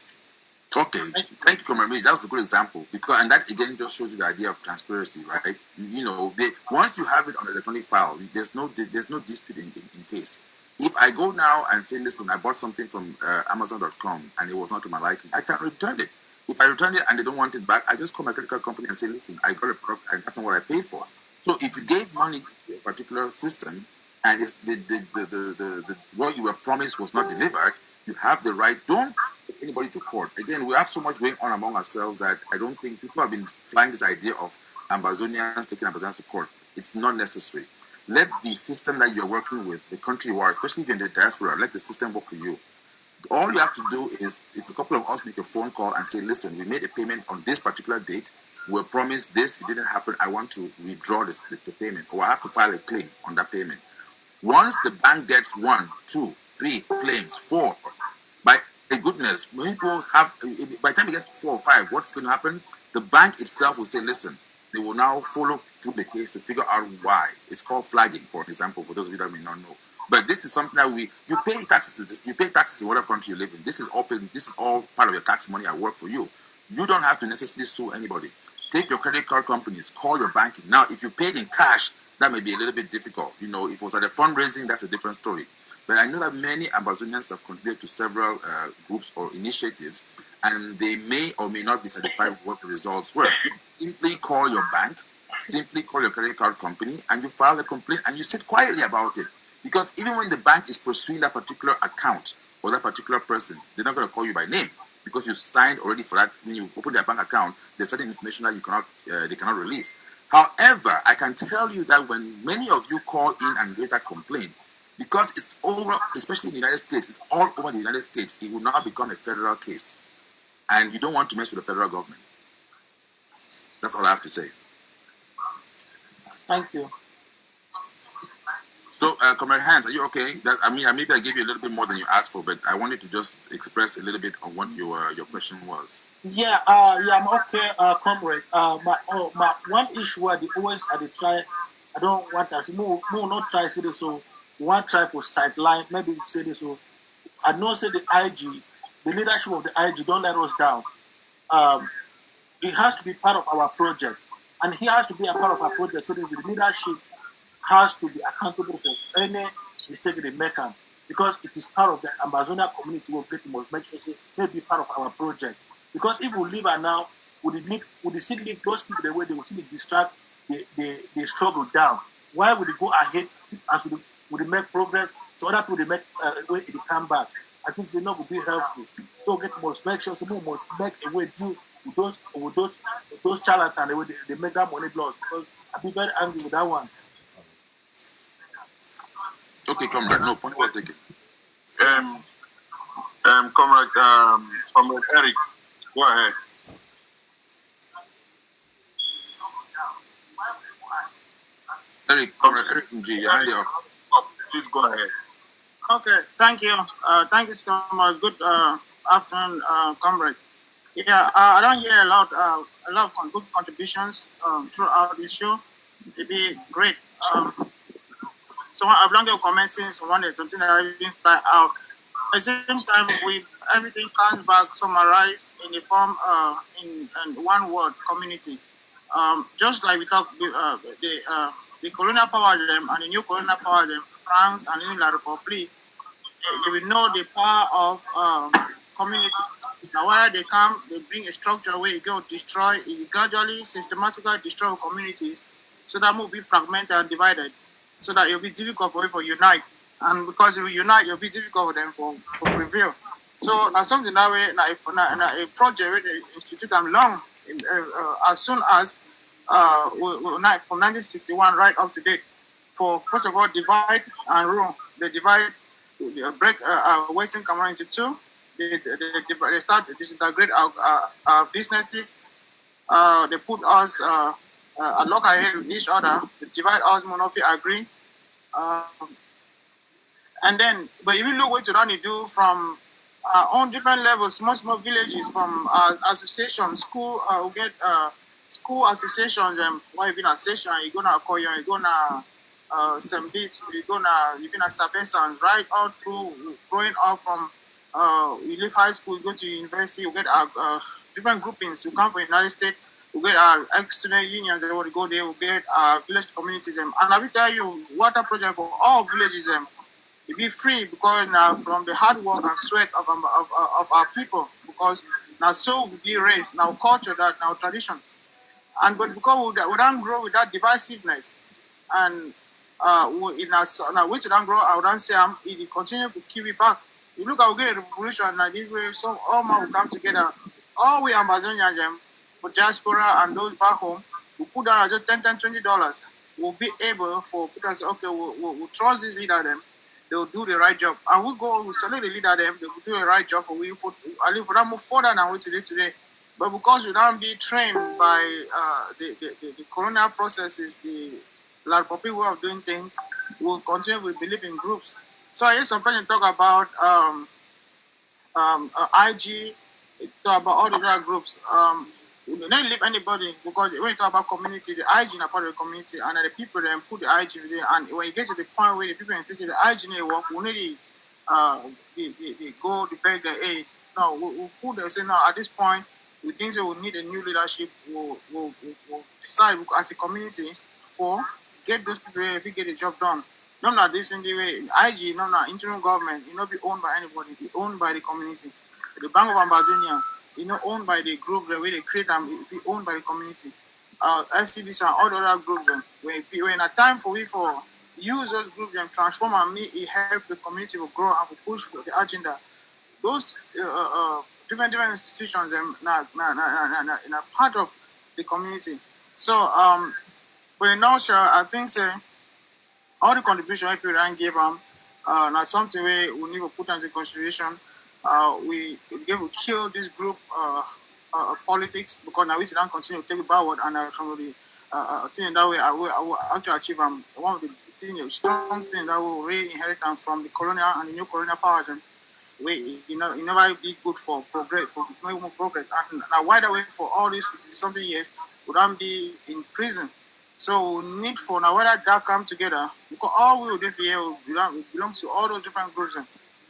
Okay, thank you, Comrade. That's a good example because, and that again just shows you the idea of transparency, right? You know, once you have it on an electronic file, there's no dispute in case. If I go now and say, listen, I bought something from Amazon.com and it was not to my liking, I can return it. If I return it and they don't want it back, I just call my credit card company and say, listen, I got a product and that's not what I paid for. So if you gave money to a particular system and it's the what you were promised was not delivered, you have the right. Don't take anybody to court. Again, we have so much going on among ourselves that I don't think people have been flying this idea of Ambazonians taking Ambazonians to court. It's not necessary. Let the system that you're working with, the country you are, especially if you're in the diaspora, let the system work for you. All you have to do is, if a couple of us make a phone call and say, listen, we made a payment on this particular date, we're promised this, it didn't happen, I want to withdraw the payment, or I have to file a claim on that payment. Once the bank gets 1, 2, 3 claims, 4, by goodness, when people have, by the time it gets 4 or 5, what's going to happen? The bank itself will say, listen, they will now follow through the case to figure out why. It's called flagging, for example, for those of you that may not know. But this is something that you pay taxes in whatever country you live in. This is all part of your tax money at work for you. You don't have to necessarily sue anybody. Take your credit card companies, call your banking. Now, if you paid in cash, that may be a little bit difficult. You know, if it was at a fundraising, that's a different story. But I know that many Ambazonians have contributed to several groups or initiatives, and they may or may not be satisfied with what the results were. Simply call your bank, simply call your credit card company, and you file a complaint, and you sit quietly about it. Because even when the bank is pursuing that particular account or that particular person, they're not going to call you by name because you signed already for that. When you open their bank account, there's certain information that they cannot release. However, I can tell you that when many of you call in and later complain, because it's over, especially in the United States, it's all over the United States, it will now become a federal case. And you don't want to mess with the federal government. That's all I have to say. Thank you. So, Comrade Hans, are you okay? Maybe I gave you a little bit more than you asked for, but I wanted to just express a little bit on what your question was. Yeah, I'm okay, comrade. My one issue I always try. I don't want to say not try say this. So one try for sideline. Maybe say this. So I know say the IG, the leadership of the IG don't let us down. It has to be part of our project, and he has to be a part of our project. So the leadership has to be accountable for any mistake they make, because it is part of the Amazonia community. We must make sure they be part of our project. Because if we leave her now, would it still leave those people the way they will still distract the struggle down? Why would it go ahead as would it make progress? So other people they make way to come back. I think they would be helpful. So must make sure someone must make a way deal with those charlatans the way they make that money blood. Because I'll be very angry with that one. Okay, comrade, no point well taken. Comrade Eric, go ahead. Eric G, please go ahead. Okay, thank you. Thank you so much. Good afternoon, comrade. Yeah, I don't hear a lot of good contributions throughout this show. It'd be great. So I've done your comments since one of the things that I've been fly out. At the same time, everything comes back summarized in the form in one word: community. Just like we talked, the colonial power them and the new colonial power them, France and Union La République, they will know the power of community. Now, whether they come, they bring a structure where it go destroy, it gradually, systematically destroy communities, so that will be fragmented and divided, so that it will be difficult for people to unite. And because if we unite, it will be difficult for them for prevail. So now something that way, a project where the institute them long, as soon as we unite from 1961 right up to date, for first of all divide and rule. They divide, break Western Cameroon into two. They start to disintegrate our businesses. They put us a lock ahead with each other. They divide us, Monofi agree. And then, but if you look what you do from on different levels, small villages, from association, school, we get school associations, why you been a session, you gonna Koyon, you gonna St. Beats, you've been a Sabesan, right all through growing up from you leave high school, you go to university, you get different groupings. You come from the United States, you get our ex-student unions, they want to go there, you get village communities. And I will tell you, water project for all villages, it be free because now from the hard work and sweat of our people, because now so we be raised, now culture, that now tradition. And but because we don't grow with that divisiveness, and now which don't grow, I don't say it continue to keep it back. You look at we get a revolution, and this way, so all man will come together. All we Amazonian them, for diaspora and those back home, we put down just $10, we'll be able for people to say, okay, we'll trust this leader them, they'll do the right job. And we select the leader them, they will do the right job, I live for that move further than we today. But because we don't be trained by the colonial processes, the lot of people way of doing things, we'll continue to believe in groups. So I hear some person talk about IG, talk about all the other groups. We don't leave anybody, because when you talk about community, the IG is a part of the community, and the people then put the IG there. And when you get to the point where the people interested, the IG may work, we need the go, the beg, the hey. No, we'll put there, say, no, at this point, we think that we need a new leadership. We'll decide as a community for get those people if we get the job done. Not that this in the way, IG, not interim government, it not be owned by anybody, it's owned by the community. The Bank of Amazonia, it's not owned by the group, the way they create them, it be owned by the community. SCBs and all the other groups, when a time for we for use those groups and transform and it help the community to grow and to push for the agenda. Those different institutions in a part of the community. So but now, I think all the contribution people gave them now something we need to put into consideration. We kill this group politics, because now we should continue to take it backward, and from the thing that way I will actually achieve one of the strong things that will re-inherit from the colonial and the new colonial power. It never be good for progress, for more progress. And now wider way for all these something years would not be in prison. So we need for now whether that come together, because all we will do here belong to all those different groups.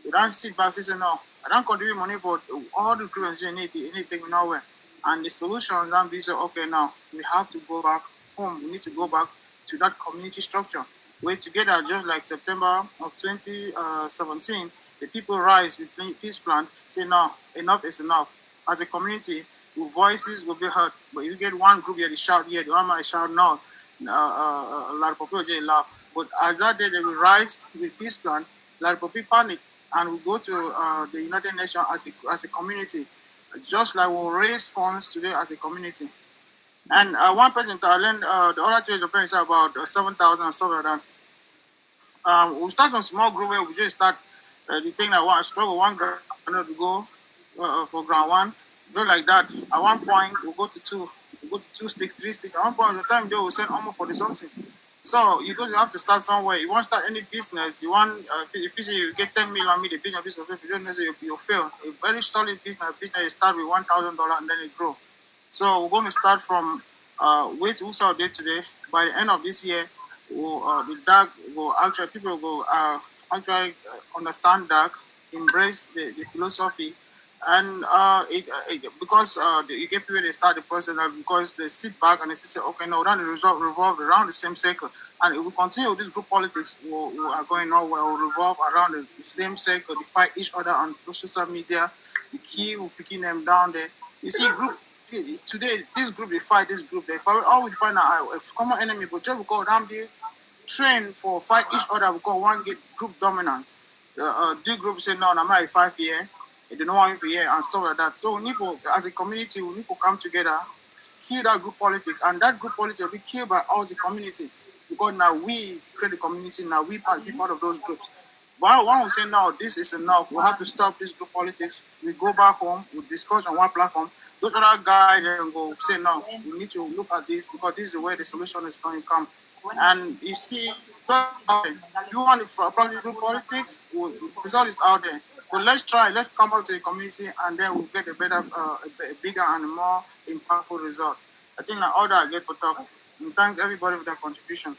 We don't sit back and say, no, I don't contribute money for all the groups and anything nowhere. And the solution then be so, okay, now we have to go back home. We need to go back to that community structure where together, just like September of 2017, the people rise with peace plan, say, no, enough is enough. As a community, your voices will be heard. But if you get one group here, they shout here, the one might shout no. A lot of people just laugh. But as that day, they will rise with peace plan, a lot of people panic, and we go to the United Nations as a community, just like we'll raise funds today as a community. And one person, the other two is about 7,000 and stuff like that. We start from small group where we just start the thing that I struggle one ground to go for ground one, just like that. At one point, we'll go to two. We'll go to 2 sticks, 3 sticks. At one point, the time they will send almost for the something. So you have to start somewhere. You want to start any business. You want if you say you get 10 million, the business, if you don't know, you'll fail. A very solid business you start with $1,000 and then it grow. So we're going to start from wait who's out there today. By the end of this year, the dark will actually people will actually understand dark, embrace the philosophy, and because you get people they start the process, because they sit back and they say, okay, no, then the result revolve around the same circle, and if we continue with this group politics, we are going nowhere. We'll revolve around the same circle. They fight each other on social media. The key will picking them down there. You see, group today, this group they fight this group. They fight. All we find out a common enemy, but just because them be trained for fight each other because one get group dominance. The group say no, I'm not 5 year. They don't want for year and stuff like that. So we need for as a community, we need to come together, kill that group politics, and that group politics will be killed by us, the community, because now we create the community. Now we be part of those groups. But one will say no, this is enough. We have to stop this group politics. We go back home. We discuss on one platform. Those other guys then go say no. We need to look at this because this is where the solution is going to come. And you see, you want to probably do politics. The result is out there. But let's come out to the community, and then we'll get a better, a bigger, and more impactful result. I think all that I get for talk. And thank everybody for their contribution.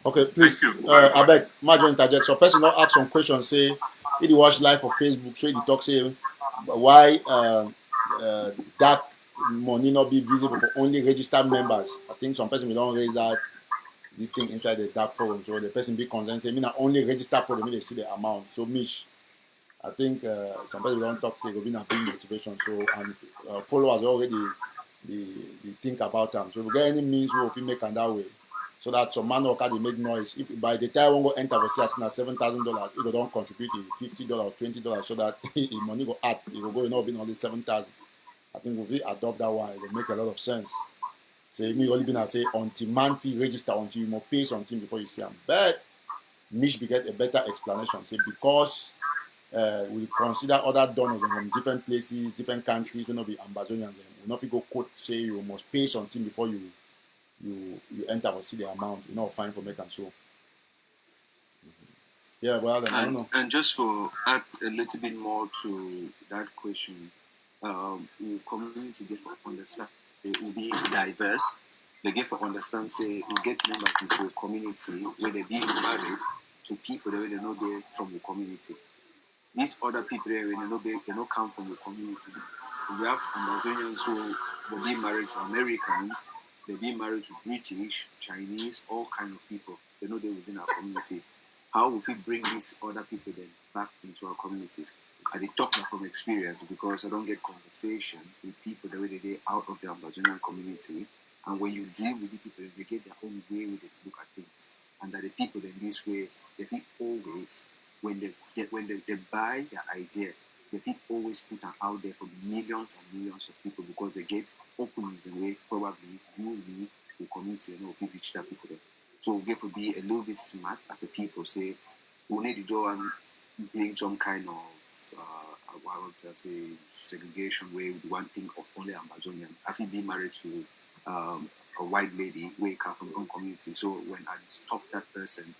Okay, please, I beg, Majo interject. So person not ask some questions, say, if you watch live for Facebook, so you talk, say, why that money not be visible for only registered members. I think some person will don't raise that this thing inside the dark forum. So the person be concerned, say, me not only register for them, they see the amount. So Mitch, I think some people don't talk, say, go be not big motivation. So, and followers already they think about them. So if we get any means we will make on that way. So that some man or they make noise. If by the time one go enter for say now $7,000, it go don't contribute $50 or $20 so that money go add, it will go be only 7,000. I think if we adopt that one, it will make a lot of sense. Say me only been say until man fee register until you must pay something before you see them. But Niche be get a better explanation. Say because we consider other donors from different places, different countries, will not be Amazonians. We not go quote say you must pay something before you enter or see the amount. You know, fine for make and so. Yeah, well, then, I don't know. And just for add a little bit more to that question, community get for understand it will be diverse. They get for understand say you get members into a community where they be married to people that they know they from the community. These other people there when they don't come from the community. We have Amazonians who will be married to Americans, they be married to British, Chinese, all kind of people. They know they're within our community. How will we bring these other people then back into our community? I did talk from experience because I don't get conversation with people that way they out of the Amazonian community. And when you deal with the people, they get their own way with they look at things. And that the people in this way, they think always when they buy their idea, they think always put them out there for millions and millions of people because they get openings in way probably you, me, the community, if we reach that people there. So we get to be a little bit smart as a people, say we need to go and bring some kind of I would say segregation where we want to think of only Amazonian. I think being married to a white lady where come from your own community. So when I stop that person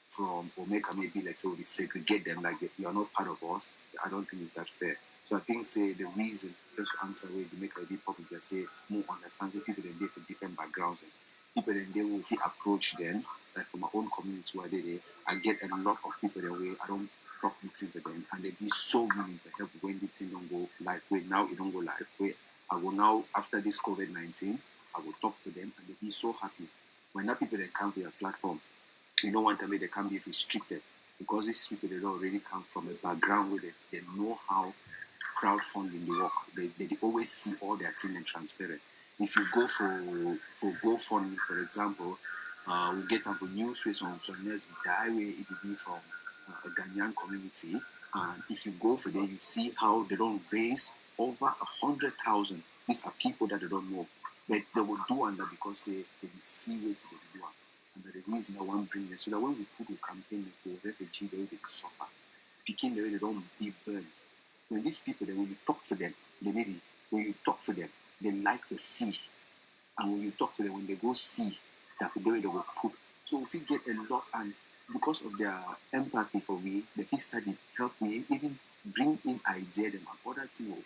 from or make a maybe like say we segregate them like you are not part of us, I don't think it's that fair. So I think say the reason just to answer where you make a bit public and say more understands people that live from different backgrounds. People then they will approach them like from my own community where they I get a lot of people that way I don't talk meeting with them and they be so willing to help when the thing don't go live. Wait, now it don't go live. Wait, I will now after this COVID-19, I will talk to them and they be so happy. When that people that come to your platform, you don't want to make they can be restricted because these people they don't already come from a background where they know how crowdfunding they work. They always see all their things and transparent. If you go for GoFundMe, for example, we get up a news where some years die where it will be from a Ghanaian community, and if you go for them, you see how they don't raise over 100,000. These are people that they don't know, but they will do under because they see what they do. And the reason I want to bring them so that when we put a campaign for refugee, they will suffer. Picking the way they don't be burned. When these people, when you talk to them, when you talk to them, they like to see. And when you talk to them, when they go see, that's the way they will put. So if you get a lot, and because of their empathy for me, the fix study help me even bring in idea them and other things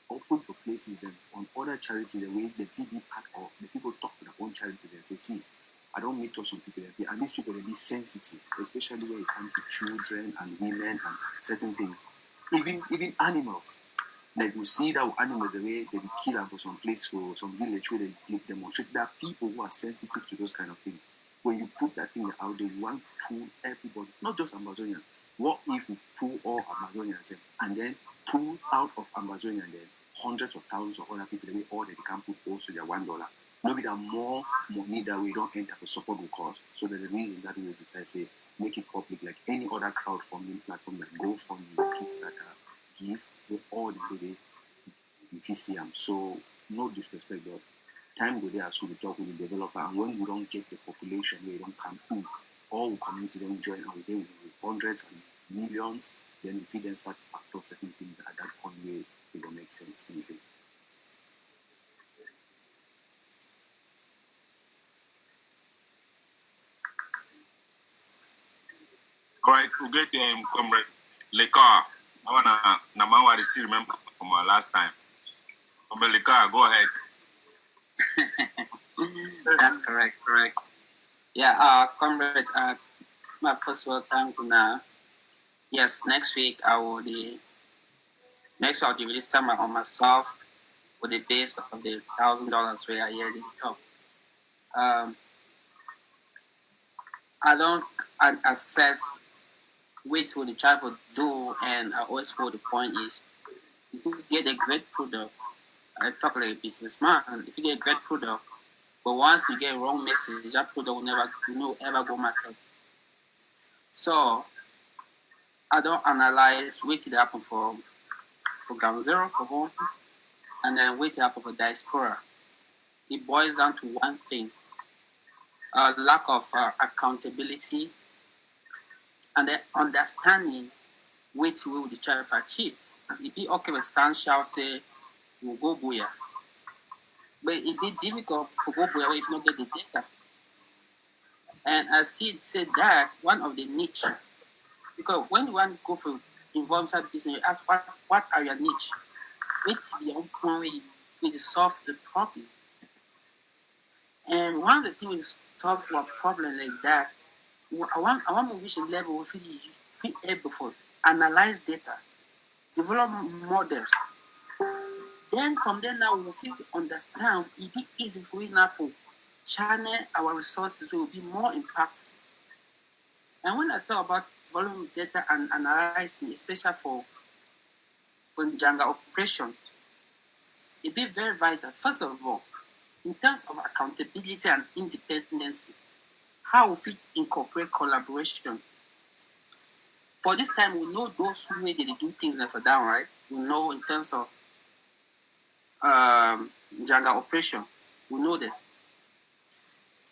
open for places them on other charity the way the TV part of the people talk to their own charity and say, see, I don't meet some people that and these people will be sensitive, especially when it comes to children and women and certain things. Even animals. Like we see that animals the way they be killed for some place for some village where they demonstrate. There are people who are sensitive to those kind of things. When you put that thing out there, you want to pull everybody, not just Amazonian. What if we pull all Amazonians and then pull out of Amazonian then hundreds of thousands of other people the way all they can put also their $1? Maybe there are more money that we don't enter for support will cost. So that's the reason that we decide say make it public like any other crowdfunding platform like GoFundMe, Kickstarter, Give, with all the way if you see them. So no disrespect, but time go there as we talk with the developer, and when we don't get the population where we don't come in, all community don't join and then with hundreds and millions, then if we then start factor certain things at that point where it will make sense. Thank you. All right, we'll get Comrade Lekar. I want to still remember from our last time. Comrade Lekar, go ahead. That's correct. Yeah, comrades, my first of all, thank you now. Yes, next week I'll release time on myself with the base of the $1,000 where I hear the top. I don't assess which will the travel do, and I always hold the point is if you get a great product, I talk like a businessman, if you get a great product, but once you get a wrong message, that product will never go market. So I don't analyze what did happen for Ground Zero for home, and then what did happen for diaspora. It boils down to one thing: lack of accountability, and then understanding which will the child achieved. It be okay with stand shall say we'll go booyah, but it be difficult for go booyah if you not get the data. And as he said that one of the niche, because when you want to go for involved business, you ask what are your niche? Which the only way to solve the problem. And one of the things is solve a problem like that. I want to reach a level where we able to analyze data, develop models. Then from there now we will understand it be easy for you now for channel our resources will be more impactful. And when I talk about developing data and analyzing, especially for Njanga operation, it be very vital. First of all, in terms of accountability and independence, how we incorporate collaboration. For this time, we know those who made they do things like for down, right? We know in terms of Njanga operations, we know that.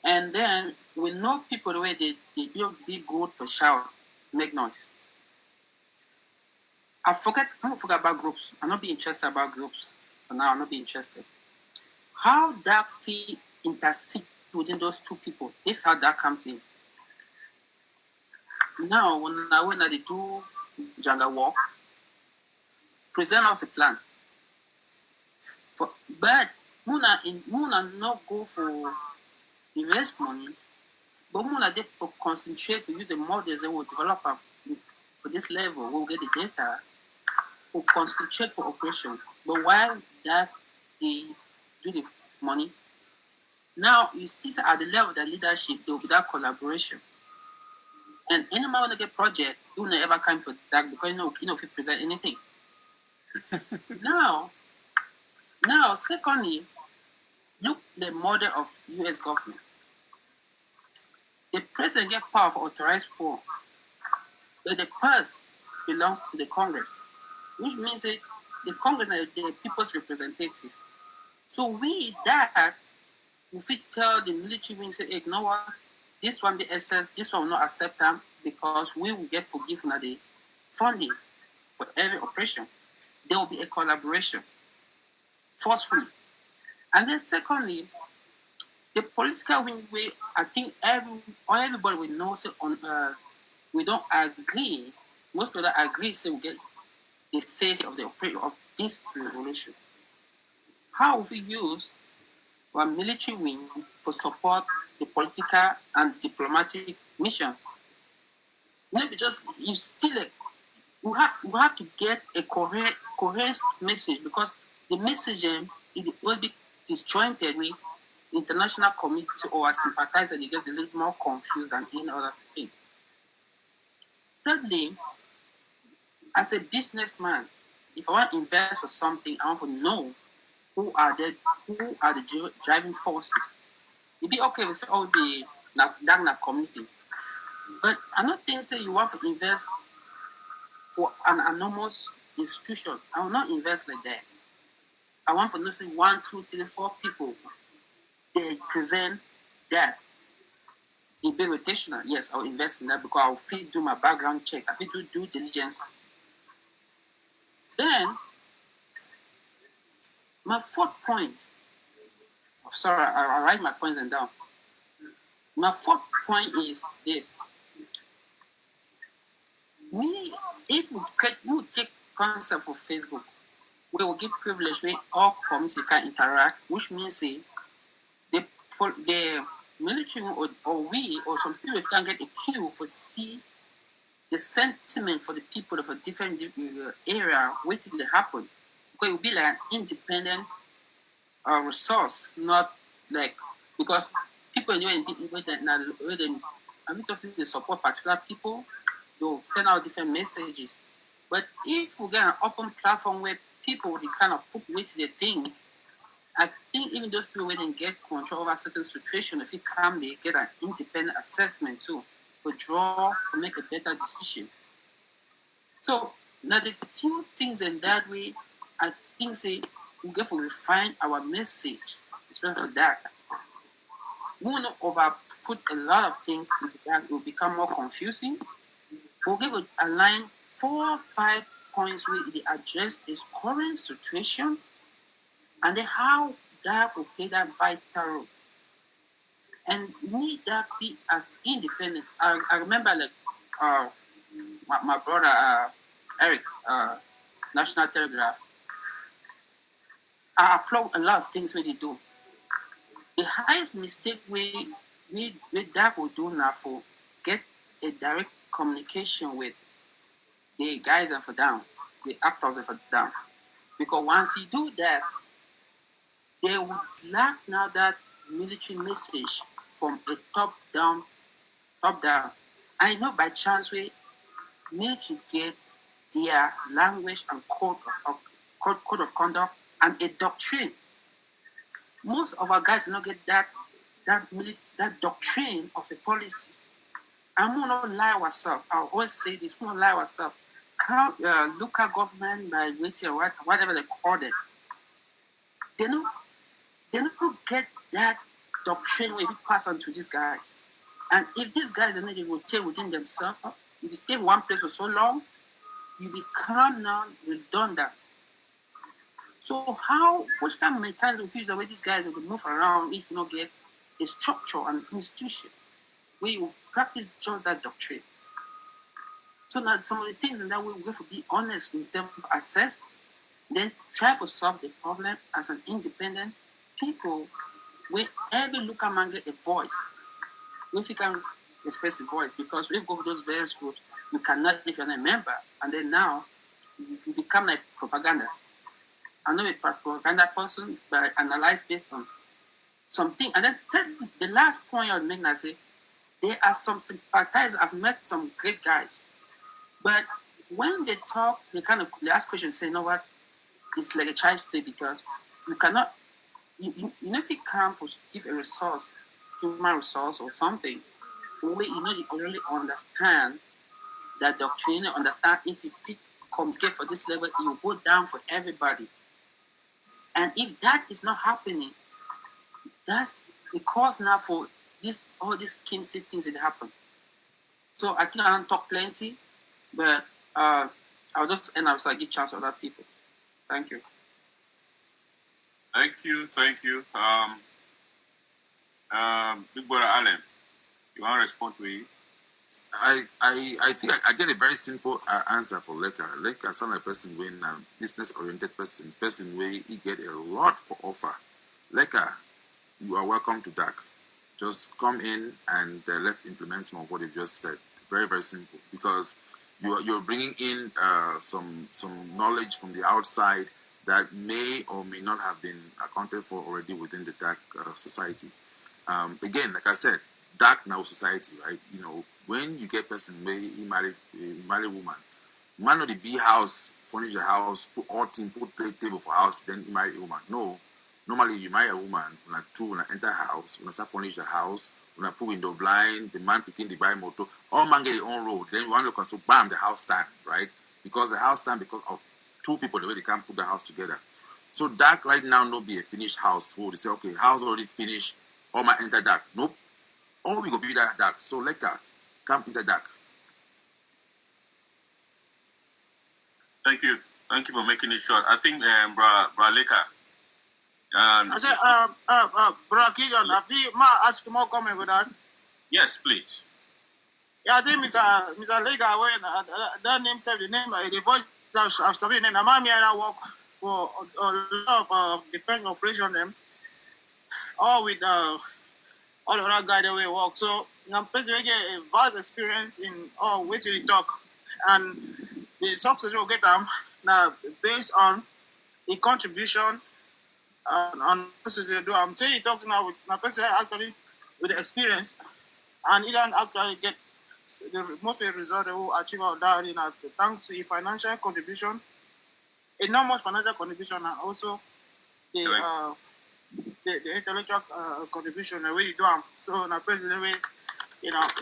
And then we know people the way they build big good for shout, make noise. I don't forget about groups. I'm not be interested about groups. For now, I'm not be interested. How that fee intersect within those two people, this is how that comes in. Now, when I do Njanga work, present us a plan. But Muna not go for invest money, but Muna they for concentrate to use the models they will develop for this level. We'll get the data. We'll concentrate for operations. But while that they do the money, now you still at the level of the leadership, there will be that collaboration. And anyone want to get project, you will never come for that because you know if you present anything. Now, secondly, look the model of US government. The president get power for authorized poor, but the purse belongs to the Congress, which means that the Congress is the people's representative. So we tell the military wing, say, hey, you know what? This one be excess, this one will not accept them because we will get forgiven at the funding for every operation. There will be a collaboration, forcefully. And then secondly, the political wing way, I think everybody will know say we don't agree. Most people agree say we get the face of the operation of this revolution. How we use our military wing for support the political and diplomatic missions. Maybe just you still we have to get a coherent message because the message it will be disjointed with international community or sympathizers. They get a little more confused than any other thing. Thirdly, as a businessman, if I want to invest for something, I want to know who are the driving forces. It'd be okay, we say, oh, be that community. But I don't think say you want to invest for an anonymous institution. I will not invest like that. I want to know say 1, 2, 3, 4 people. They present that. It be rotational. Yes, I'll invest in that because I'll do my background check. I will do due diligence. Then my fourth point. Sorry, I write my points and down. My fourth point is this. If we take concept for Facebook, we will give privilege where all community can interact, which means the for the military or we or some people can get a cue for see the sentiment for the people of a different area waiting to happen. Because it will be like an independent resource, not like, because people enjoy they support particular people, they'll send out different messages. But if we get an open platform where people they kind of put weight to their thing, I think even those people when they get control over certain situation, if it come, they get an independent assessment too, to draw to make a better decision. So now the few things in that way, I think say we get to refine our message, especially for that. We will not over put a lot of things into that, it will become more confusing. We'll give a line 4 or 5 points where they address its current situation and then how that will play that vital role. And need that be as independent. I remember like my brother Eric, National Telegraph. I applaud a lot of things where they do. The highest mistake we that will do now for get a direct communication with the guys and for down, the actors and for down. Because once you do that, they would lack now that military message from a top down. I know by chance we military get their language and code of conduct and a doctrine. Most of our guys do not get that doctrine of a policy. And we will not lie ourselves. I always say this, we will not lie ourselves. Local government by or whatever they call them, they don't get that doctrine if you pass on to these guys. And if these guys are not able to rotate within themselves, if you stay in one place for so long, you become now redundant. So which kind of mechanism we feel the way these guys will move around if you don't get a structure and institution where you practice just that doctrine. So now some of the things in that way we have to be honest in terms of assess, then try to solve the problem as an independent people where every local man get a voice. If you can express a voice, because we go for those various groups, you cannot if you're not a member, and then now you become like propagandists. I'm not a propaganda person, but I analyze based on something. And then the last point I would make, I say, there are some sympathizers. I've met some great guys, but when they talk, they ask questions, say, you know what, it's like a child's play because you cannot, you know, if you come for give a resource, human resource or something, where you know you already understand that doctrine, understand if you communicate for this level, it will go down for everybody. And if that is not happening, that's the cause now for all these scheme things that happen. So I think I don't talk plenty, but I'll just end up so I give chance to other people. Thank you. Thank you. Big brother Allen, you want to respond to it? I think I get a very simple answer for Leka. Leka sound like a person when business oriented person where he get a lot for offer. Leka, you are welcome to DAC. Just come in and let's implement some of what you just said. Very, very simple, because you're bringing in some knowledge from the outside that may or may not have been accounted for already within the DAC society. Again, like I said, DAC now society, right? You know, when you get person where he married woman, man of the big house, furnish the house, put all things, put table for house, then he marry a woman. No. Normally you marry a woman, when you enter her house, when you start furnish the house, when you put window blind, the man picking the buy motor, all man get their own road. Then one look and so bam, the house stand, right? Because the house stand because of two people, the way they can't put the house together. So DAC right now no be a finished house. So they say, okay, house already finished, all man enter DAC. Nope. All we go be that DAC. So Leka, come inside DAC. Thank you for making it short. I think, Bra Leka. I said, Bro Keegan, have you ask more comment with that? Yes, please. Yeah, I think Mr. Lega, when that name said the name, the voice I've studied name. I'm here and I work for a lot of defense operation them, all with all the other guys that we work. So now person we get a vast experience in all which we talk, and the success we get them now based on the contribution on process they do. I'm telling you talking now with my person actually with the experience, and he don't actually get the most result they will achieve out that in thanks to the financial contribution, enormous financial contribution, and also the intellectual contribution the way you do them. So now president way,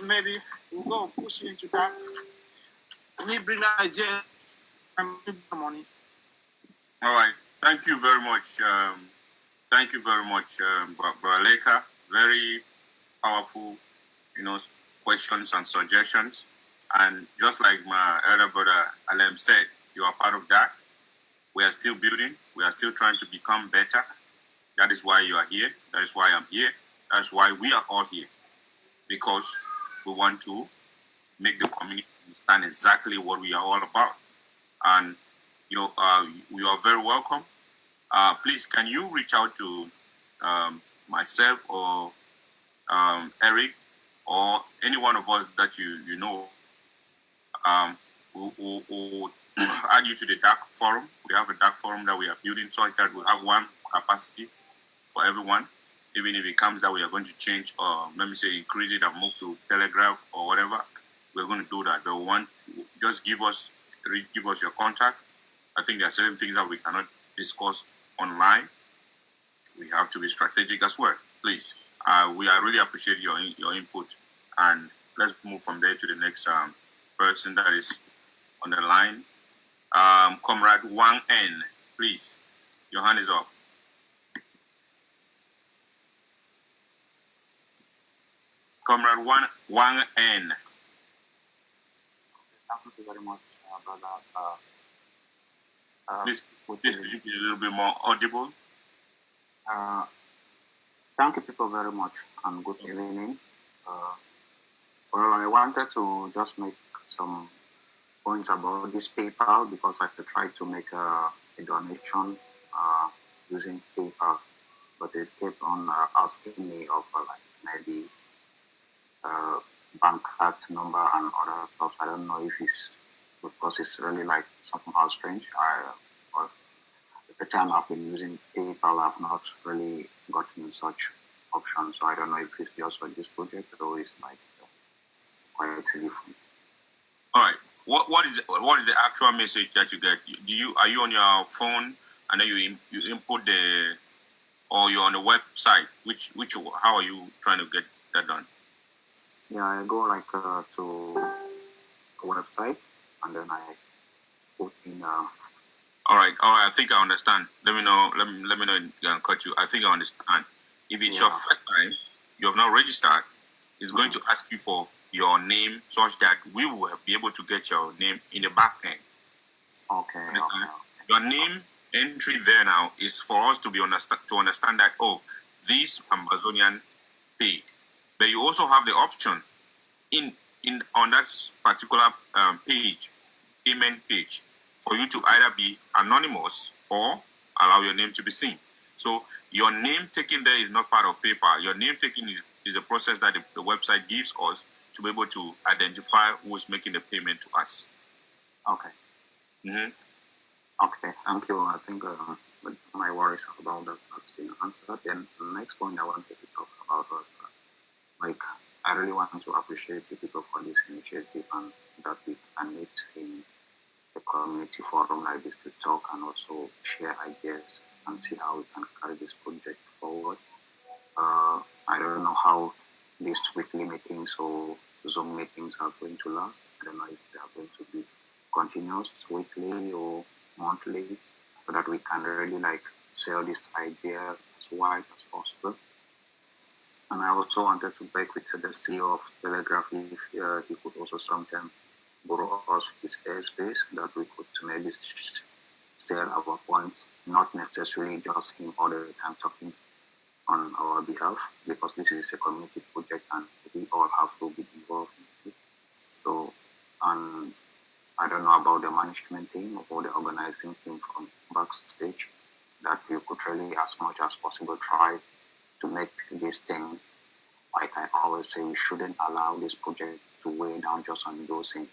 maybe we'll go push into that. Me bring that idea and give the money. All right. Thank you very much. Thank you very much, Brother Leka. Very powerful, questions and suggestions. And just like my elder brother Alem said, you are part of that. We are still building. We are still trying to become better. That is why you are here. That is why I'm here. That's why we are all here. Because we want to make the community understand exactly what we are all about. And, you are very welcome. Please, can you reach out to myself or Eric or any one of us that you know who add you to the dark forum. We have a dark forum that we are building so that we have one capacity for everyone. Even if it comes that we are going to change or let me say increase it and move to Telegraph or whatever, we're going to do that. But we want just give us your contact. I think there are certain things that we cannot discuss online. We have to be strategic as well. Please, I really appreciate your input, and let's move from there to the next person that is on the line. Comrade Wang N, please, your hand is up. Comrade Wang N. Thank you very much, brothers. Please could you be a little bit more audible? Thank you, people, very much, and good evening. Well, I wanted to just make some points about this PayPal because I tried to make a donation using PayPal, but it kept on asking me of maybe bank card number and other stuff. I don't know if it's because it's really somehow strange. The time I've been using PayPal, I've not really gotten such options. So I don't know if it's just for this project or it's quite different. All right. What is the actual message that you get? Are you on your phone and then you input or you're on the website? How are you trying to get that done? Yeah, I go to a website and then I put in. All right. I think I understand. Let me know. Let me know. And cut you. I think I understand. If it's your first time, you have not registered, it's going to ask you for your name, such that we will be able to get your name in the back end. Okay. Your name entry there now is for us to understand that this Amazonian paid. But you also have the option on that particular payment page, for you to either be anonymous or allow your name to be seen. So your name taken there is not part of PayPal. Your name taken is the process that the website gives us to be able to identify who is making the payment to us. Okay. Mm-hmm. Okay, thank you. I think my worries about that has been answered. Then the next point I wanted to talk about was I really want to appreciate the people for this initiative and that we can meet in a community forum like this to talk and also share ideas and see how we can carry this project forward. I don't know how these weekly meetings or Zoom meetings are going to last. I don't know if they are going to be continuous, weekly or monthly, so that we can really sell this idea as wide as possible. And I also wanted to beg with the CEO of Telegraph if he could also sometime borrow us his airspace that we could maybe sell our points, not necessarily just him all the time talking on our behalf, because this is a community project and we all have to be involved in it. So, and I don't know about the management team or the organizing team from backstage, that we could really, as much as possible, try to make this thing like I always say, we shouldn't allow this project to weigh down just on those in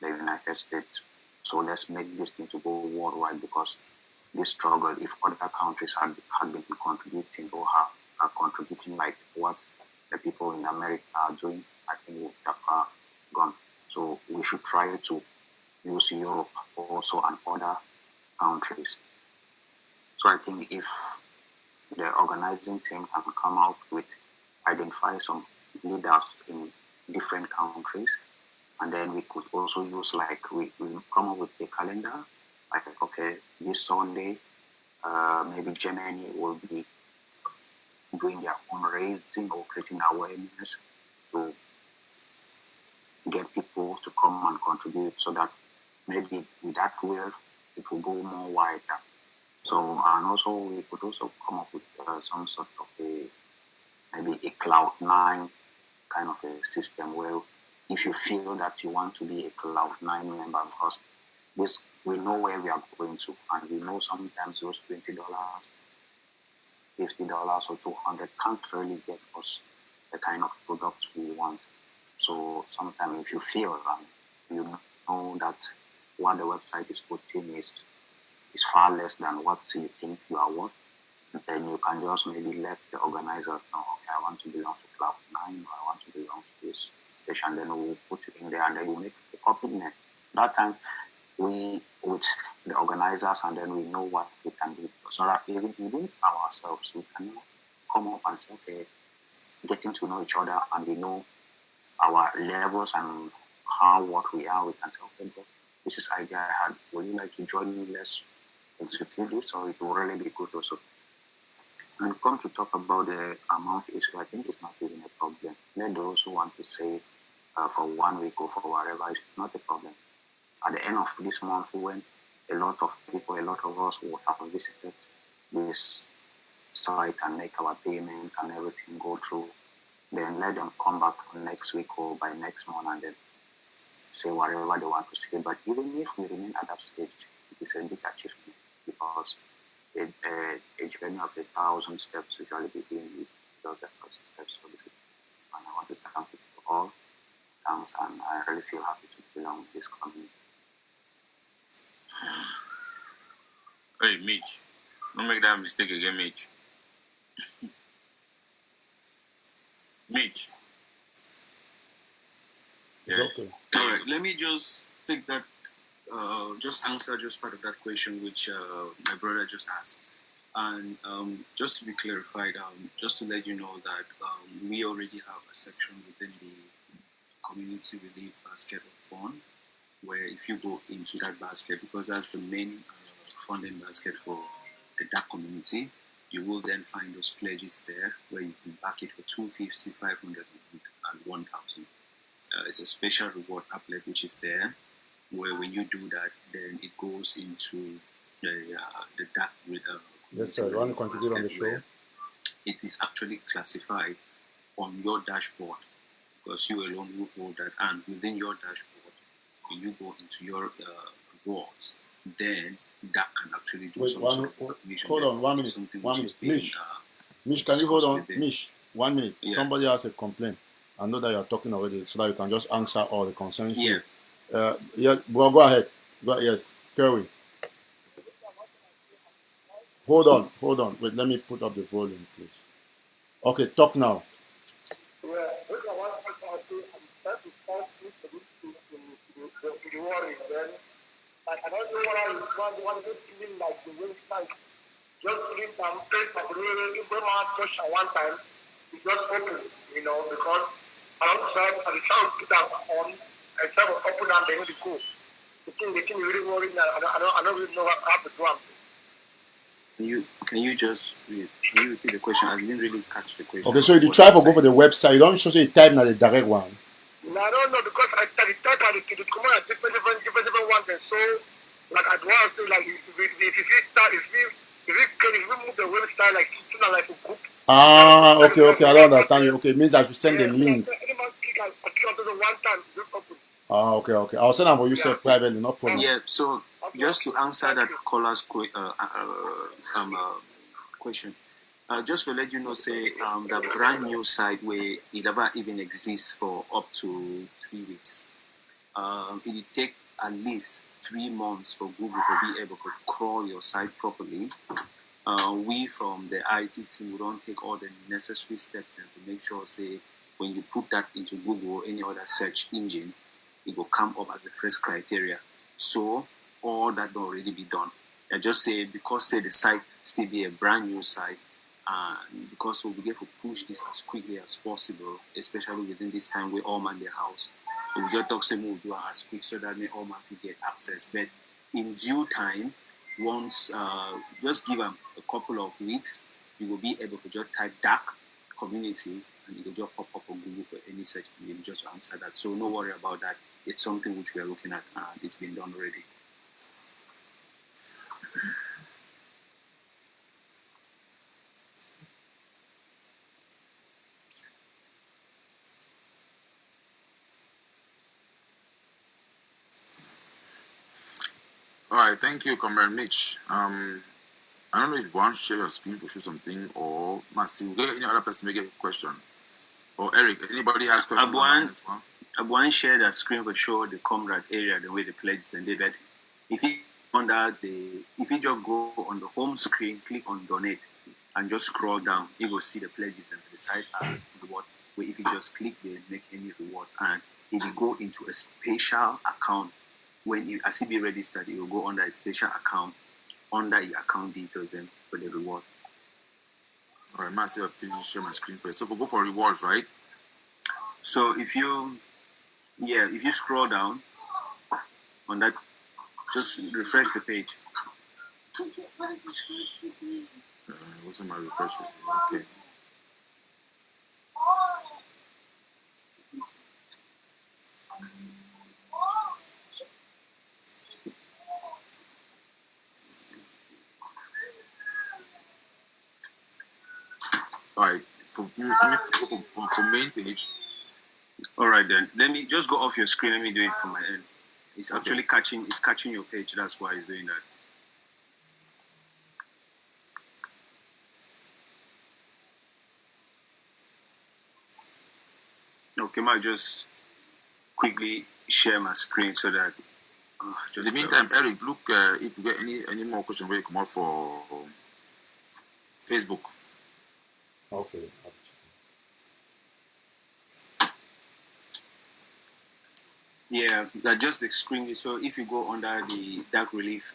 the United States. So let's make this thing to go worldwide, because this struggle, if other countries had been contributing or are contributing like what the people in America are doing, I think we would have gone. So we should try to use Europe also and other countries. So I think if the organizing team can come out with, identify some leaders in different countries, and then we could also use, like, we come up with a calendar, like, okay, this Sunday, maybe Germany will be doing their own raising or creating awareness to get people to come and contribute, so that maybe with that will, it will go more wider. So, and also we could also come up with some sort of maybe a Cloud9 kind of a system, where if you feel that you want to be a Cloud9 member, because this, we know where we are going to, and we know sometimes those $20, $50 or $200 can't really get us the kind of product we want. So sometimes if you feel you know that what the website is putting is far less than what you think you are worth, then you can just maybe let the organizer know, okay, I want to belong to Cloud9, or I want to belong to this station, then we'll put it in there, and then we'll make a commitment. That time, we, with the organizers, and then we know what we can do. So that even within ourselves, we can come up and say, okay, getting to know each other, and we know our levels and what we are, we can say, okay, bro, this is idea I had. Would you like to join me? Let's execute this, or it will really be good also. When it comes to talk about the amount issue, I think it's not even a problem. Let those who want to say for 1 week or for whatever, it's not a problem. At the end of this month, when a lot of people, a lot of us will have visited this site and make our payments and everything go through, then let them come back next week or by next month and then say whatever they want to say. But even if we remain at that stage, it is a big achievement, because a journey of 1,000 steps usually begin with those first steps for this. And I want to thank you for all. Thanks, and I really feel happy to belong to this community. Hey, Mitch, don't make that mistake again, Mitch. Mitch. Yeah. Okay. All right, let me just take that, just answer just part of that question which my brother just asked. And just to be clarified, just to let you know that we already have a section within the community relief basket of fund, where if you go into that basket, because that's the main funding basket for the DAC community, you will then find those pledges there where you can back it for 250, 500, and 1,000. It's a special reward applet which is there, where when you do that, then it goes into the DAC. Yes, sir. You want to contribute on the show? It is actually classified on your dashboard, because you alone will hold that, and within your dashboard, when you go into your rewards, then that can actually do some sort of recognition. Hold on, 1 minute. 1 minute. Mish, can you hold on? Mish, 1 minute. Yeah. Somebody has a complaint. I know that you are talking already, so that you can just answer all the concerns. Yeah. Yeah. Well, go ahead. Yes, Kerry. Hold on. Wait, let me put up the volume, please. Okay, talk now. Yeah, look at one person I say, I'm trying to solve this the worry, then I don't know what I want to feeling like the website. Just feeling some place of really when my touch at one time, it's just open, because outside and the child put that on and try to open and then the go. The thing really worrying. I don't really know how to do it. Can you repeat the question? I didn't really catch the question. Okay, so you try to go for the website. You don't show you type now the direct one. No, I don't know, because I type and the command different ones. And so, like I do say, like if we move the website like a group. Okay. I don't understand you. Okay, it means I should send a link. Anyone click on the one time, just open. Okay. I'll send them for you privately, no problem. Yeah, so just to answer that caller's question, Just to let you know, say the brand new site where it never even exists for up to 3 weeks. It will take at least 3 months for Google to be able to crawl your site properly. We from the IT team, we don't take all the necessary steps and to make sure, say, when you put that into Google or any other search engine, it will come up as the first criteria. So all that will already be done. I just say, because say the site still be a brand new site, and because we'll be able to push this as quickly as possible, especially within this time we all man their house. We just talk say we'll do it as quick so that we all man can get access. But in due time, once just give them a couple of weeks, you will be able to just type dark community and it will just pop up on Google for any search engine just to answer that. So no worry about that. It's something which we are looking at and it's been done already. All right, thank you, Comrade Mitch. I don't know if you want to share your screen to show something, or Masi, any other person make a question, or Eric. Anybody has questions online as well? Abuan shared a screen to show the Comrade area, the way the pledges and David. If you just go on the home screen, click on donate, and just scroll down, you will see the pledges and decide as rewards. Where if you just click there, make any rewards, and if you go into a special account, when you as be registered, you will go under a special account, under your account details and for the reward. All right, Masi, I'll finish share my screen first. So we'll go for rewards, right? So if you scroll down on that, just refresh the page. What's my refresh? Okay. All right, for main page. All right then. Let me just go off your screen. Let me do it from my end. It's actually catching your page. That's why it's doing that. Okay, might just quickly share my screen so that. In the meantime, Eric, look if you get any more questions, will come out for Facebook. Okay. Yeah, that just the screen. So if you go under the Dark Relief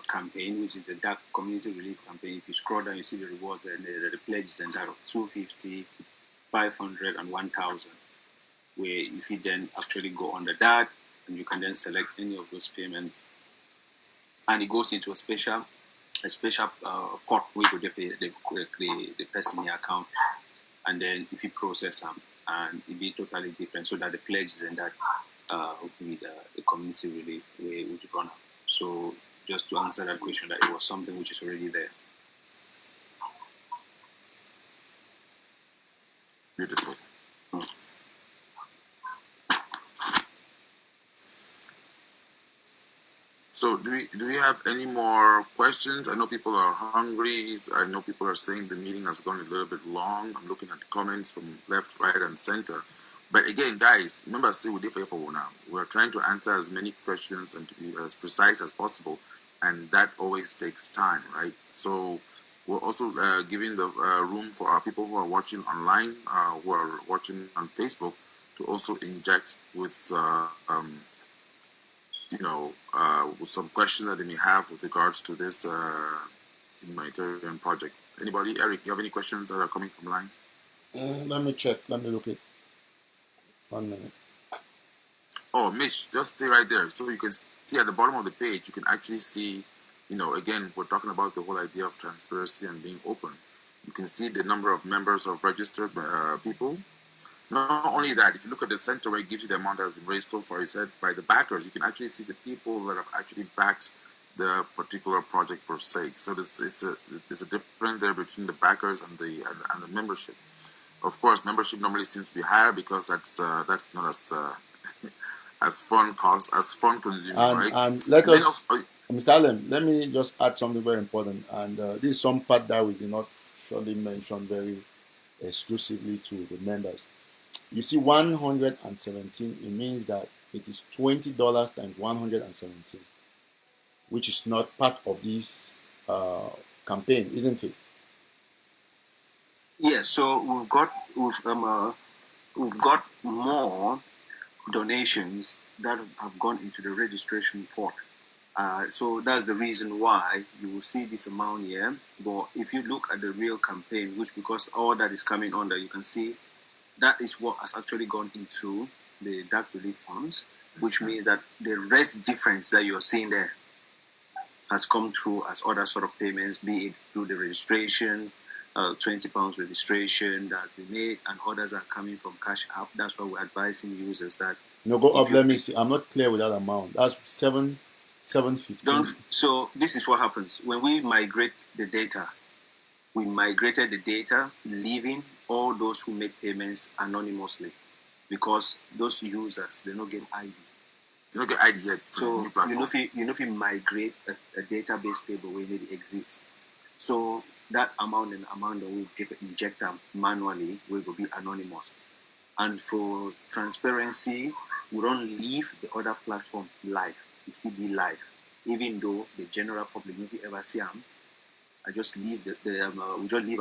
campaign, which is the Dark Community Relief campaign, if you scroll down, you see the rewards and the pledges and that of 250, 500, and 1,000. Where if you then actually go under that, and you can then select any of those payments, and it goes into a special pot where you the person in your account, and then if you process them, and it be totally different, so that the pledges and that with the community relief way would run. So just to answer that question, that it was something which is already there. Beautiful. So do we have any more questions? I know people are hungry. I know people are saying the meeting has gone a little bit long. I'm looking at the comments from left, right, and center. But again, guys, remember, say we're different for now. We're trying to answer as many questions and to be as precise as possible, and that always takes time, right? So we're also giving the room for our people who are watching online, who are watching on Facebook, to also inject with with some questions that they may have with regards to this humanitarian project. Anybody? Eric, you have any questions that are coming from line? Let me check. Let me look it. 1 minute. Oh, Mitch, just stay right there. So you can see at the bottom of the page, you can actually see, again, we're talking about the whole idea of transparency and being open. You can see the number of members of registered people. Not only that, if you look at the center where it gives you the amount that has been raised so far, it said by the backers, you can actually see the people that have actually backed the particular project per se. So there's a difference there between the backers and the membership. Of course, membership normally seems to be higher because that's not as as fun consuming, right? And let us, Mr. Allen, let me just add something very important. And this is some part that we did not surely mentioned very exclusively to the members. You see, 117, it means that it is $20 times 117, which is not part of this campaign, isn't it? Yes. So we've got more donations that have gone into the registration pot. So that's the reason why you will see this amount here. But if you look at the real campaign, which because all that is coming under, you can see that is what has actually gone into the dark relief funds, which means that the rest difference that you're seeing there has come through as other sort of payments, be it through the registration, £20 registration that we made, and others are coming from Cash App. That's why we're advising users that. No, go up. Let me see. I'm not clear with that amount. That's 715. So this is what happens when we migrate the data. We migrated the data, leaving all those who make payments anonymously, because those users they don't get ID. They don't get ID yet. So you know if you migrate a database table where it exists, so that amount and amount that we inject them manually will be anonymous. And for transparency, we don't leave the other platform live. It still be live, even though the general public never ever see them. I just leave we just leave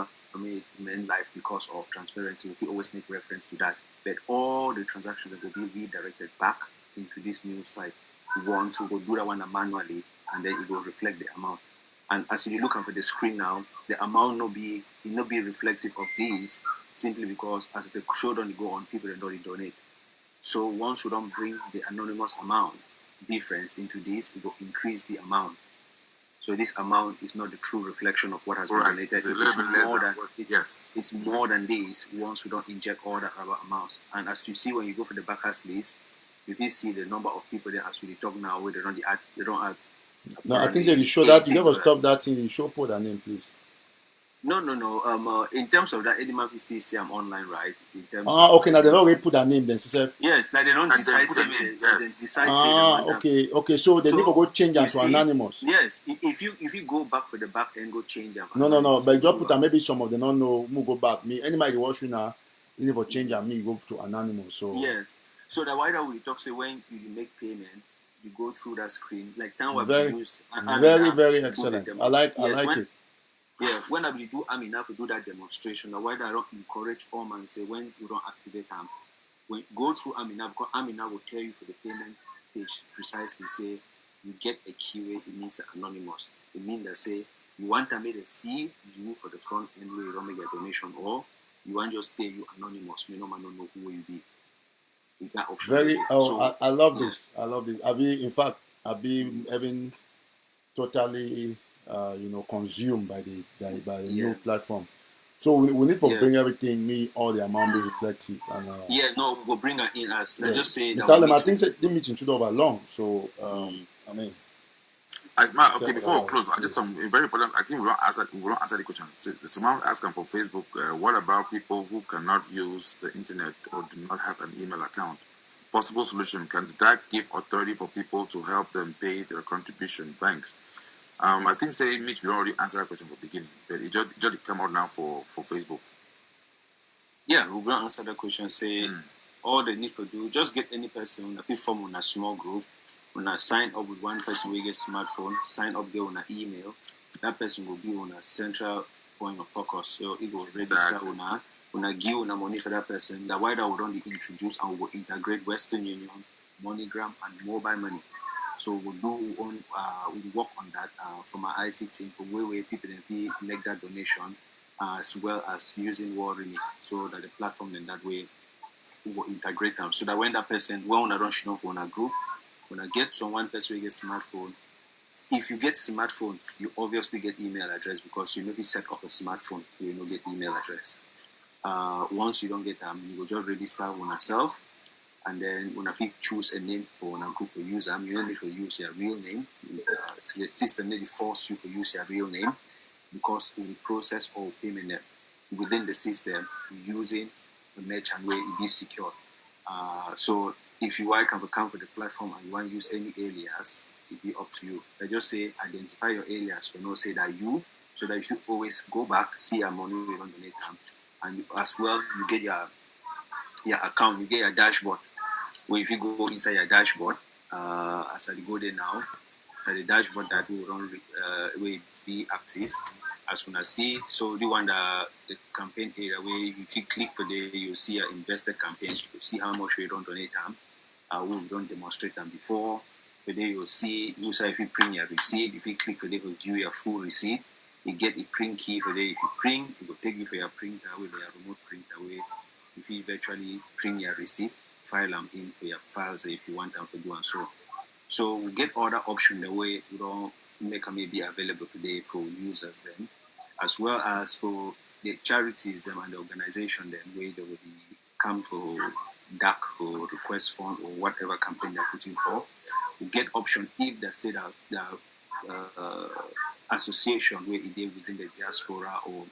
men live because of transparency. We always make reference to that. But all the transactions that will be redirected back into this new site. We want to go do that one manually, and then it will reflect the amount. And as you look at the screen now, the amount will not be reflective of these, simply because as the show don't go on, people don't donate. So once we don't bring the anonymous amount difference into this, it will increase the amount. So this amount is not the true reflection of what has been donated. It's more than this once we don't inject all the other amounts. And as you see when you go for the backers list, you can see the number of people that as we talk now where they don't add. No, I think they show that you never stop that thing. You show put that name, please. No. In terms of that, Eddie Murphy still say I'm online, right? In terms okay. Now they don't already put that name then, Sisef. Yes, like they don't decide okay. So they need to go change that to anonymous. Yes, if you go back with the back end, go change them. No. But just put that. Maybe some of them don't know. Who go back. Me, anybody watch you now, you need to change and me go to anonymous. So yes. So the wider we talk, say when you make payment, you go through that screen. Like time we use very excellent. I like it. Yeah, when we do Amina to do that demonstration, the wider I don't encourage all and say when you don't activate them, when go through Amina, because Amina will tell you for the payment page precisely say you get a keyword, it means anonymous. It means that say you want to make a see you for the front end where you don't make a donation, or you want just stay you anonymous, me no man don't know who you be. That option. I love this. I love this. I've been having totally consumed by the new platform. So we need to bring everything, all the amount be reflective. And we'll bring her in as let's just say. Mr. Alem, I think the meeting should over long. So before we close, just some very important. I think we don't answer the question. Someone asked for Facebook. What about people who cannot use the internet or do not have an email account? Possible solution: can the DAC give authority for people to help them pay their contribution? Thanks. I think Mitch, we already answered that question from the beginning, but it just come out now for Facebook. Yeah, we're gonna answer that question. All they need to do, just get any person that form on a small group. When I sign up with one person, we get smartphone, sign up there on an email. That person will be on a central point of focus. So it will register when I give money for that person. The wider will only introduce and we will integrate Western Union, MoneyGram, and mobile money. So we'll work on that from our IT team for where people can make that donation as well as using WarRemit, so that the platform in that way will integrate them. So that when that person, when I don't know for a group, when I get someone person who gets smartphone, if you get smartphone, you obviously get email address because you know if you set up a smartphone, you will get email address. Once you don't get them, you will just register on yourself, and then when I choose a name for a group for user, you don't need to use your real name. The system maybe force you to use your real name because it will process all payment within the system using a merchant where it is secure. So if you can come for the platform and you want to use any alias, it be up to you. I just say identify your alias for no say that you so that you should always go back, see your money we don't donate them, and as well you get your account, you get your dashboard. Where if you go inside your dashboard, as I go there now, the dashboard that will be active. As soon as see, so the one the campaign area where if you click for there, you see your investor campaigns. You see how much we don't donate them. We don't demonstrate them before. But then you'll see, if you print your receipt, if you click for there, it will give you a full receipt. You get a print key for there. If you print, it will take you for your printer with your remote printer way. If you virtually print your receipt, file them in for your files if you want them to do and so. So we get other option the way we don't make them maybe available today for users then, as well as for the charities them and the organization then where they will come for DAC for request fund or whatever campaign they're putting forth. We get option if they say that the association where it is within the diaspora or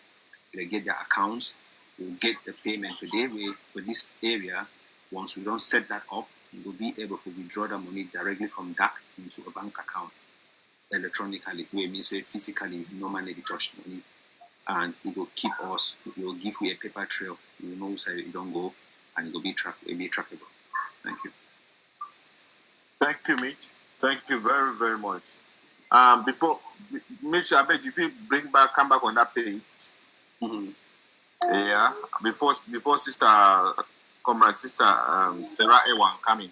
they get their accounts, we'll get the payment today where for this area. Once we don't set that up, we'll be able to withdraw the money directly from DAC into a bank account electronically, where it means physically no money touch money, and it will keep us. It will give you a paper trail. You know, so you don't go, and it will be trackable. Thank you. Thank you, Mitch. Thank you very, very much. Before Mitch, I beg if you come back on that page. Mm-hmm. Yeah. Before Comrade Sister Sarah Ewan coming.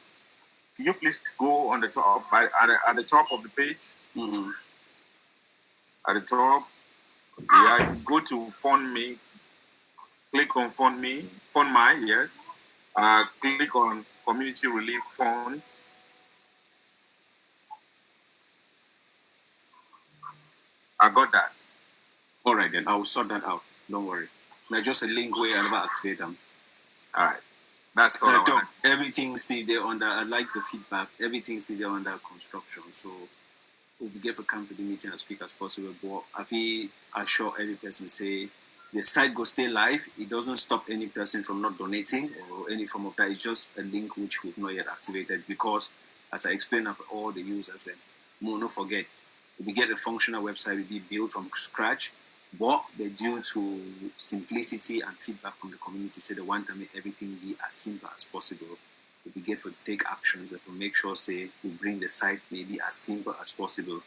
Can you please go on the top at the top of the page? Mm-hmm. At the top, go to Fund Me. Click on Fund Me, Fund My, yes. Click on Community Relief Fund. I got that. All right, then I will sort that out. Don't worry. Now just a link where I never activate them. All right. That's all I want. Everything's still there under. I like the feedback. Everything's still there under construction. So we'll be able to come to the meeting as quick as possible. But I feel assure every person say the site go stay live. It doesn't stop any person from not donating or any form of that. It's just a link which we've not yet activated because, as I explained to all the users, then don't forget we get a functional website will be built from scratch. But due to simplicity and feedback from the community, say they want to make everything be as simple as possible. We get to take actions and to make sure, say, we bring the site maybe as simple as possible,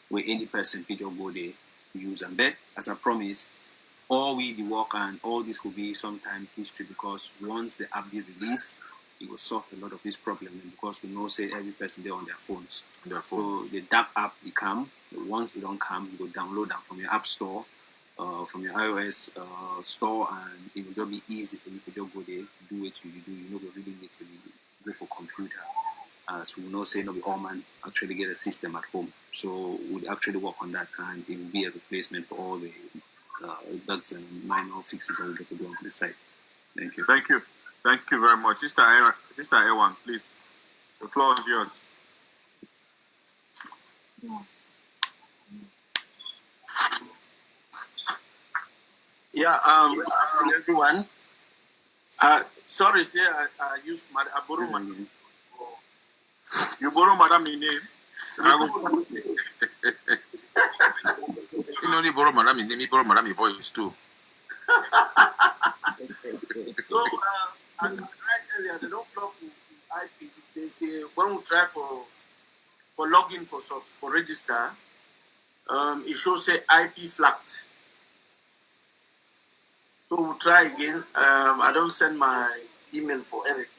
where any person can just go there, use and bet. As I promised, all the work and all this will be sometime history because once the app be released, it will solve a lot of this problem. And because we know, say, every person there on their phones. So the DAP app will come. Once it don't come, you go download them from your app store. From your iOS store, and it will just be easy for you to just go there, do what you do. You know, we really need to go for computer. So we know, say, no, all man actually get a system at home. So we'll actually work on that, and it will be a replacement for all the bugs and minor fixes that we get to do on the site. Thank you. Thank you. Thank you very much. Sister Ewan, please. The floor is yours. Yeah, everyone. Sorry, say I used I borrow my name. You borrow Madam in name? You only borrow Madam in name, you borrow Madam in voice too. So, as I read earlier, they don't block IP. They when we try for login for register, it shows say IP flagged. So we'll try again. I don't send my email for Eric.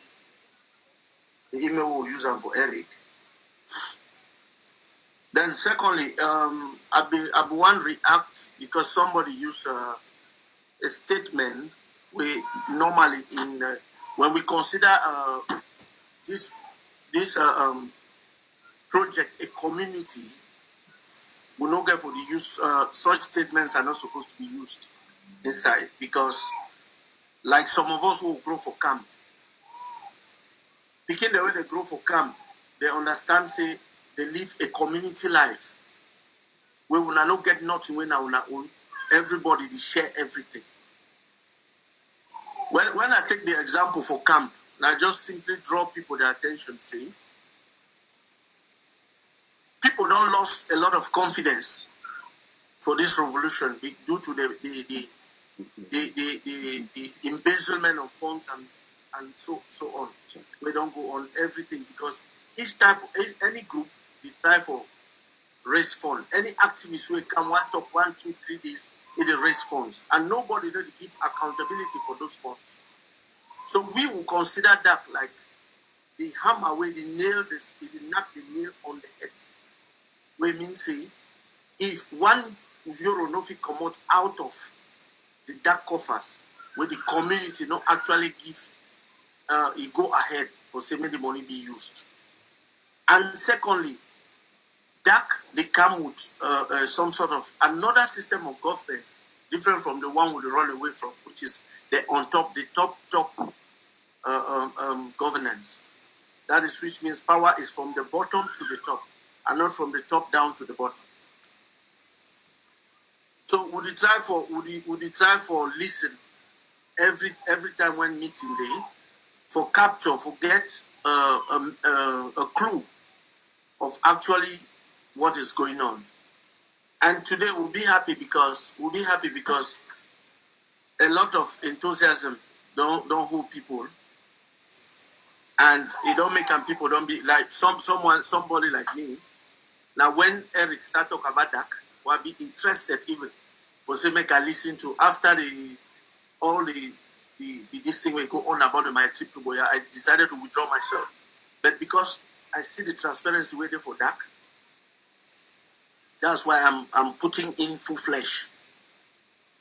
The email we'll use them for Eric. Then secondly, I've been one react because somebody used a statement we normally when we consider this project a community, we no get for the use such statements are not supposed to be used inside because like some of us who grow for camp, picking the way they grow for camp, they understand say they live a community life where we not get nothing when our own. Everybody they share everything. When I take the example for camp, I just simply draw people their attention. Say people don't lose a lot of confidence for this revolution due to the embezzlement of funds and so on. We don't go on everything because any group they try for raise fund. Any activist will come 1, 2, 3 days in the raise funds, and nobody really give accountability for those funds. So we will consider that like the hammer where they knock the nail on the head. We mean say if €1 no fit come out of the dark coffers where the community not actually give it go ahead for say make the money be used. And secondly, DAC they come with some sort of another system of government different from the one we run away from, which is the top governance. That is which means power is from the bottom to the top and not from the top down to the bottom. So would you try for listen every time when meeting day for capture, for get a clue of actually what is going on. And today we'll be happy because a lot of enthusiasm don't hold people, and it don't make them people don't be like somebody like me. Now when Eric start talk about that, will be interested even for say make I listen to after all the this thing will go on about my trip to Boya. I decided to withdraw myself, but because I see the transparency waiting for that, that's why I'm putting in full flesh,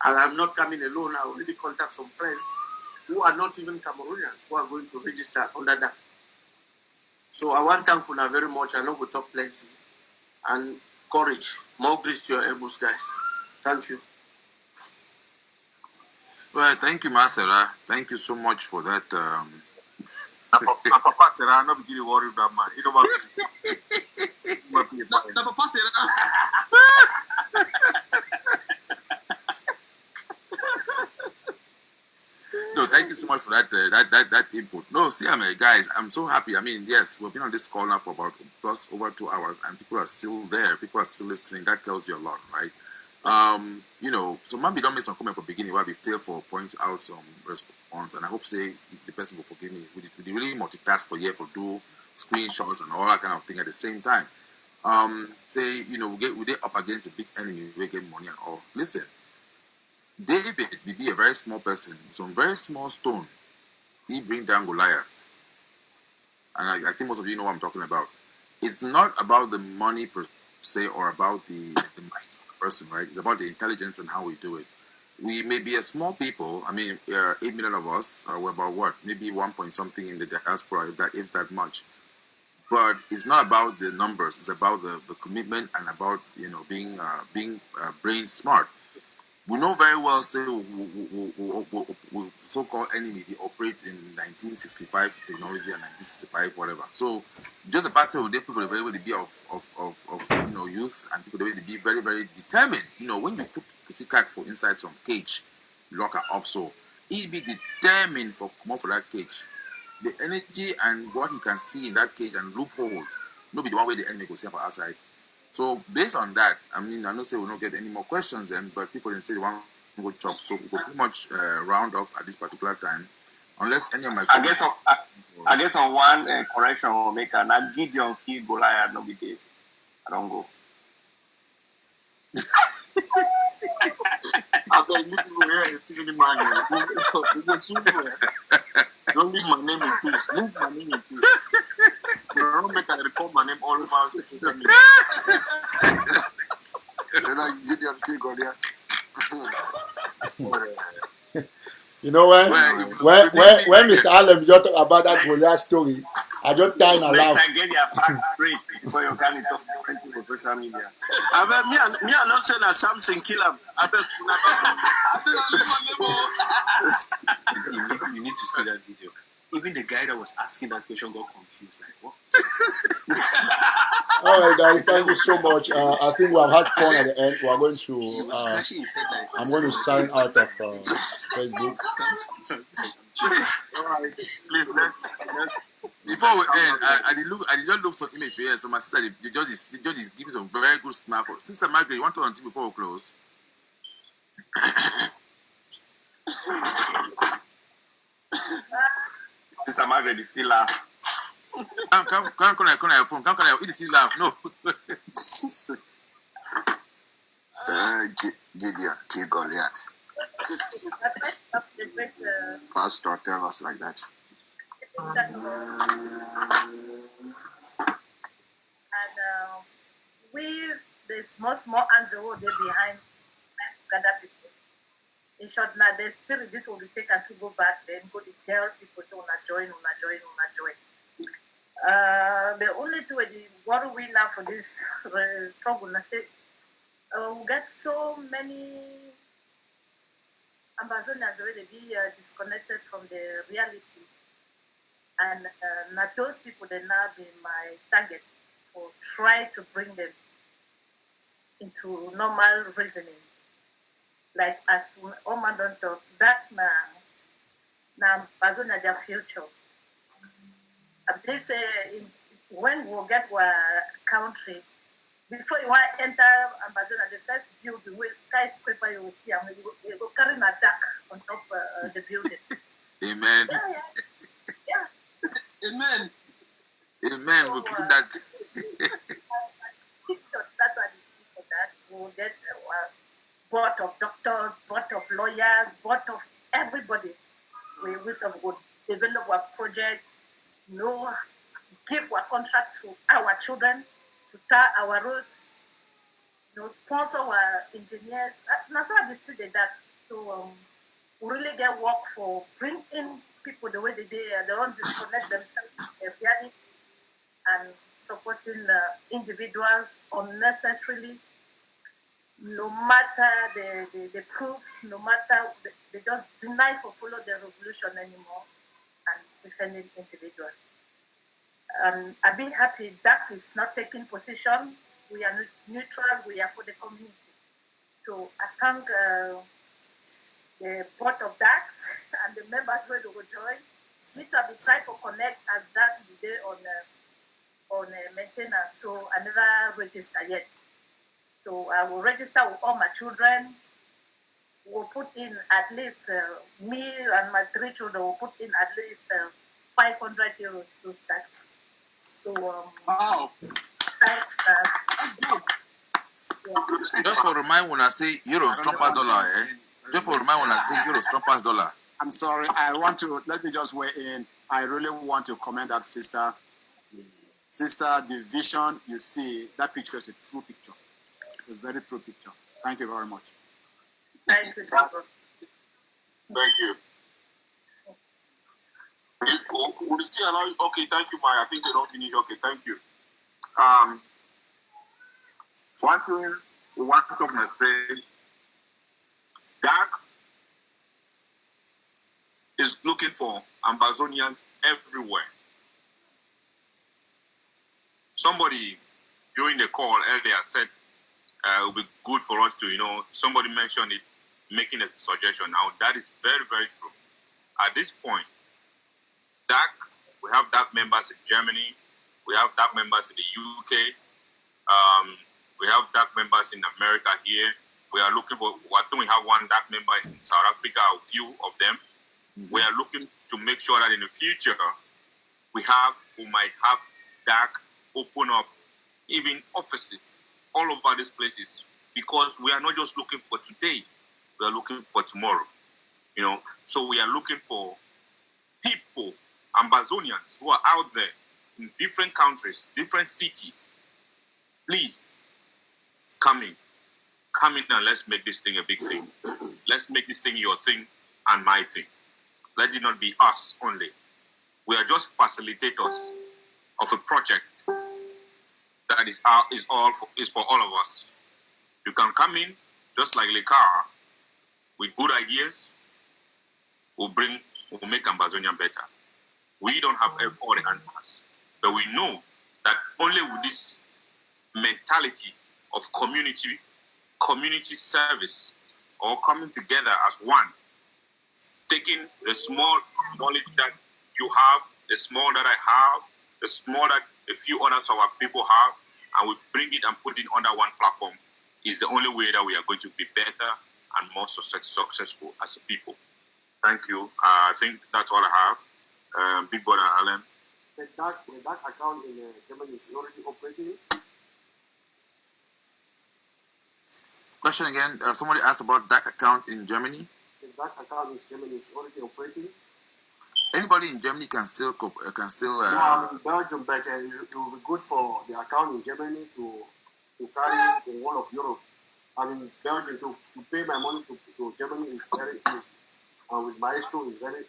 and I'm not coming alone. I already contact some friends who are not even Cameroonians who are going to register under that. So I want to thank you very much. I know we talk plenty, and courage, more grace to your elbows, guys. Thank you. Well, thank you, Masera. Thank you so much for that. Papa Sarah, not beginning worry about man. You know about Papa Sarah. No, thank you so much for that input. No, see, guys, I'm so happy. I mean, yes, we've been on this call now for about over 2 hours, and people are still there. People are still listening. That tells you a lot, right? So maybe don't make some comment for beginning where we fail for point out some response, and I hope say the person will forgive me. We really multitask for for do screenshots and all that kind of thing at the same time. We get up against a big enemy, we get money and all. Listen, David will be a very small person, some very small stone. He bring down Goliath, and I think most of you know what I'm talking about. It's not about the money per se or about the might of the person, right? It's about the intelligence and how we do it. We may be a small people. I mean, 8 million of us. We're about what? Maybe 1 point something in the diaspora, if that much. But it's not about the numbers. It's about the commitment and about being brain smart. We know very well, say, we so-called enemy, they operate in 1965 technology and 1965 whatever. So just the past several days, people are very able to be of youth, and people are able to be very, very determined. When you put pussycat for inside some cage, you lock her up, so he be determined for come out for that cage. The energy and what he can see in that cage and loophole, no be the one way the enemy go see for outside. So based on that, I mean, I don't say we'll not get any more questions then, but people didn't say they want to go chop, so we'll pretty much round off at this particular time. Unless any of my questions... I guess on one correction we'll make, and I Gideon kill Goliath, no be David. I don't go. I don't need to hear the man. Don't leave my name in peace. Leave my name in peace. You don't make I record my name all over social media. Then I get your kick on there. You know when Mr. Allen just talk about that Goliath story, I just die and laugh. I get your facts straight before you can talk on social media. Me are not saying that Samson kill him. You need to see that video. Even the guy that was asking that question got confused. Like, what? All right, guys, thank you so much. I think we have had fun at the end. We are going to. I'm going to sign out of Facebook. All right, please let's. Before we end, I did not look some image here. So my sister, the judge is giving some very good smile for Sister Margaret. You want to continue before we close? Sister Margaret is still laugh. Come on your phone. It is still laugh. No. Gideon, King Goliath. Pastor, tell us like that. And with the small hands over there behind gather people. In short, now the spirit this will be taken to go back, then go to tell people to join. The only two what we now for this struggle, we get so many Amazonians already be disconnected from the reality. And not those people that now be my target for try to bring them into normal reasoning. Like as Oman don't talk, that now Amazonia their future. I think when we get our country, before you want to enter Amazonia, the first building with skyscraper you will see, and we go carrying a duck on top of the building. Amen. Yeah. Amen. Amen. We'll keep that. That's what for that. We'll get board of doctors, board of lawyers, board of everybody. We will develop our projects, give our contract to our children, to tell our roads, sponsor our engineers. That's why we still did that. So we really get work for bring in people the way they don't disconnect themselves from their reality and supporting individuals unnecessarily. No matter the proofs, no matter they don't deny for follow the revolution anymore and defending individuals. I've been happy that is not taking position. We are neutral. We are for the community. So I thank the board of DAX and the members who will join. We have been trying to connect as that today on maintenance. So I never registered yet. So I will register with all my children. We'll put in at least, me and my 3 children will put in at least 500 euros to start. So, wow. Just for remind when I say euros, Trumpers dollar, Just for remind when I say euros, Trumpers dollar. I'm sorry. Let me just weigh in. I really want to comment that sister. Sister, the vision you see, that picture is a true picture. It's a very true picture. Thank you very much. Thank you, Robert. Thank you. Would you still allow you? Okay, thank you, Maya. I think they don't finish. Okay, thank you. One thing we want to say, DAC is looking for Amazonians everywhere. Somebody during the call earlier said it would be good for us to, somebody mentioned it, making a suggestion. Now, that is very, very true. At this point, DAC, we have DAC members in Germany, we have DAC members in the UK, we have DAC members in America here. We are looking for, I think we have one DAC member in South Africa, a few of them. Mm-hmm. We are looking to make sure that in the future, we might have DAC open up even offices all over these places, because we are not just looking for today, we are looking for tomorrow. So we are looking for people, Amazonians, who are out there in different countries, different cities. Please, come in and let's make this thing a big thing. Let's make this thing your thing and my thing. Let it not be us only. We are just facilitators of a project that is for all of us. You can come in just like Lekar with good ideas. We'll make Amazonia better. We don't have all the answers, but we know that only with this mentality of community service, or coming together as one, taking the small knowledge that you have, the small that I have, the small that a few others of our people have, and we bring it and put it under one platform is the only way that we are going to be better and more successful as a people. Thank you. I think that's all I have. Big brother Alan. The dark account in Germany is already operating. Question again. Somebody asked about dark account in Germany. The dark account in Germany is already operating. Anybody in Germany can still. No, I'm in Belgium, but it will be good for the account in Germany to carry the whole of Europe. I mean, Belgium to pay my money to Germany is very easy. And with Maestro, it's very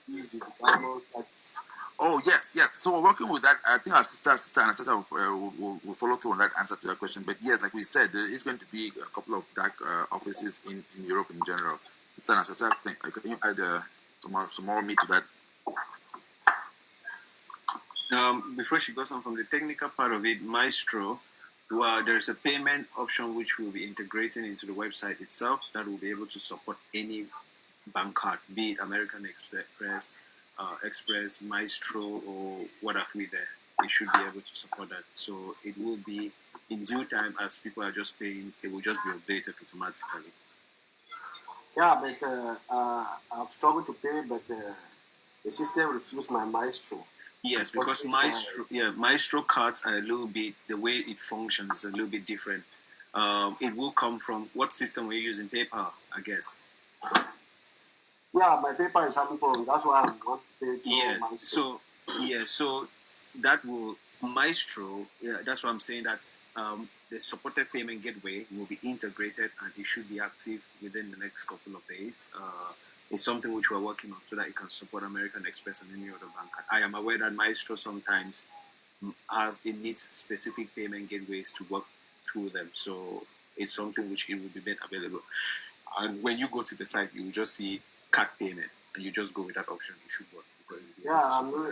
easy. Without no charges. Oh yes. So we're working with that. I think our sister and sister will follow through on that answer to that question. But yes, like we said, there is going to be a couple of dark offices in Europe in general. Sister and sister, can you add some more meat to that? Before she goes on from the technical part of it, Maestro, there's a payment option which we'll be integrating into the website itself that will be able to support any bank card, be it American Express, Express, Maestro, or what have we there. It should be able to support that. So it will be in due time as people are just paying, it will just be updated automatically. Yeah, but I've struggled to pay, but the system refused my Maestro. Yes, because Maestro cards are a little bit, the way it functions is a little bit different. It will come from, what system we're using? PayPal, I guess. Yeah, my PayPal is having problems. That's why I'm not paying. Yes, so that will, Maestro, that's what I'm saying, that the supported payment gateway will be integrated and it should be active within the next couple of days. It's something which we're working on so that it can support American Express and any other bank. I am aware that Maestro sometimes it needs specific payment gateways to work through them. So it's something which it will be made available. And when you go to the site, you will just see card payment and you just go with that option. It should work. Yeah,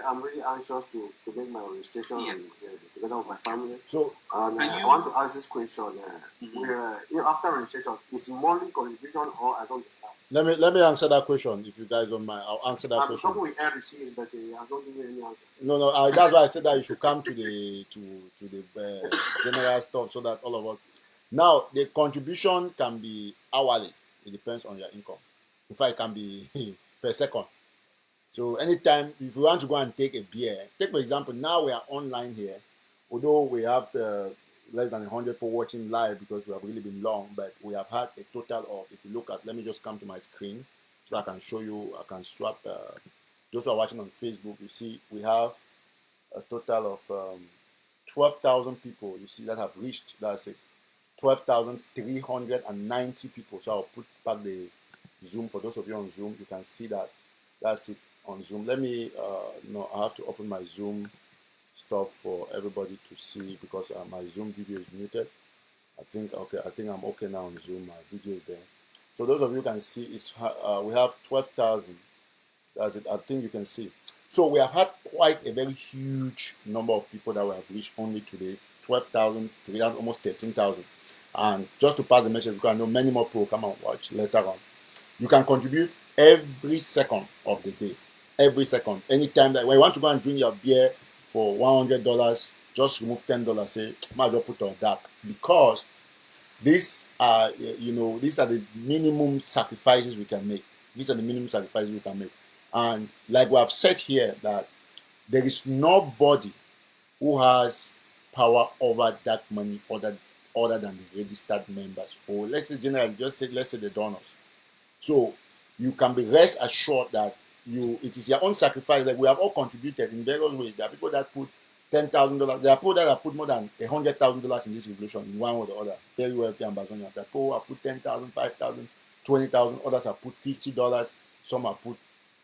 I'm really anxious to make my registration together with my family. So, I want to ask this question. After registration, is monthly contribution or I don't understand? Let me answer that question if you guys don't mind. I'll answer that question. I'm talking with RCs, but I don't give you any answer. No. That's why I said that you should come to the general stuff so that all of us. Now the contribution can be hourly. It depends on your income. In fact, it can be per second. So anytime, if you want to go and take a beer, take for example, now we are online here, although we have less than 100 people watching live because we have really been long, but we have had a total of, if you look at, let me just come to my screen so I can show you, I can swap, those who are watching on Facebook, you see we have a total of 12,000 people, you see, that have reached, that's it, 12,390 people. So I'll put back the Zoom, for those of you on Zoom, you can see that, that's it. On Zoom, let me I have to open my Zoom stuff for everybody to see because my Zoom video is muted. I think I'm okay now on Zoom. My video is there, so those of you can see is we have 12,000. That's it. I think you can see. So we have had quite a very huge number of people that we have reached only today. 12,000, almost 13,000. And just to pass the message, because I know many more people come and watch later on. You can contribute every second of the day. Every second, anytime that when you want to go and drink your beer for $100, just remove $10. Say, might as well put on dark, because these are these are the minimum sacrifices we can make. These are the minimum sacrifices we can make, and like we have said here, that there is nobody who has power over that money other than the registered members, or let's say generally, let's say the donors. So you can be rest assured that it is your own sacrifice. Like we have all contributed in various ways. There are people that put $10,000. There are people that have put more than $100,000 in this revolution in one or the other. Very wealthy Ambazonians. There are people who have put 10,000, 5,000, 20,000. Others have put $50. Some have put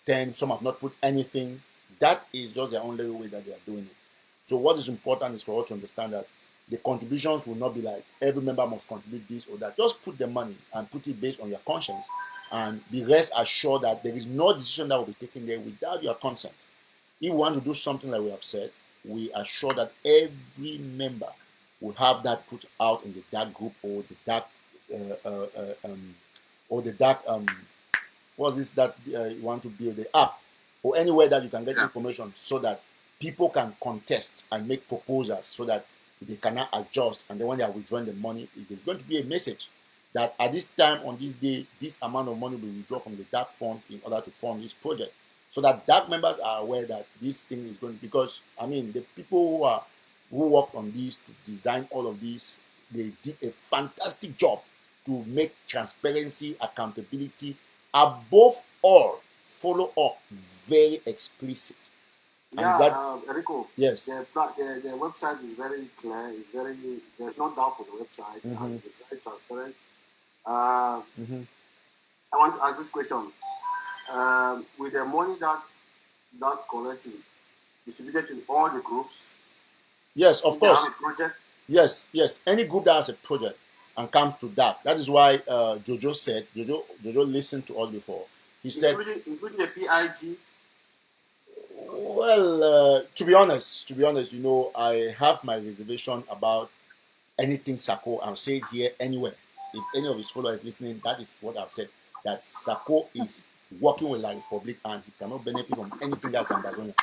10. Some have not put anything. That is just their only way that they are doing it. So what is important is for us to understand that the contributions will not be like every member must contribute this or that. Just put the money and put it based on your conscience, and be rest assured that there is no decision that will be taken there without your consent. If we want to do something like we have said, we are sure that every member will have that put out in the dark group or the dark what's this that you want to build, the app or anywhere that you can get information so that people can contest and make proposals so that they cannot adjust, and then when they are withdrawing the money, it is going to be a message that at this time on this day, this amount of money will be withdrawn from the dark fund in order to fund this project, so that dark members are aware that this thing is going, because I mean the people who worked on this to design all of this, they did a fantastic job to make transparency, accountability, above all, follow up very explicit. Yeah, and that, Rico. Yes. The website is very clear. It's very, there's no doubt on the website. And it's very transparent. I want to ask this question. With the money that collected, distributed to all the groups. Yes, of course. Have a project. Yes. Any group that has a project and comes to that is why Jojo said, Jojo listened to us before. He said, including the PIG. Well, to be honest, you know, I have my reservation about anything Sako. I'll say it here anywhere. If any of his followers listening, that is what I've said. That Sako is working with La Republic and he cannot benefit from anything that's Ambazonia.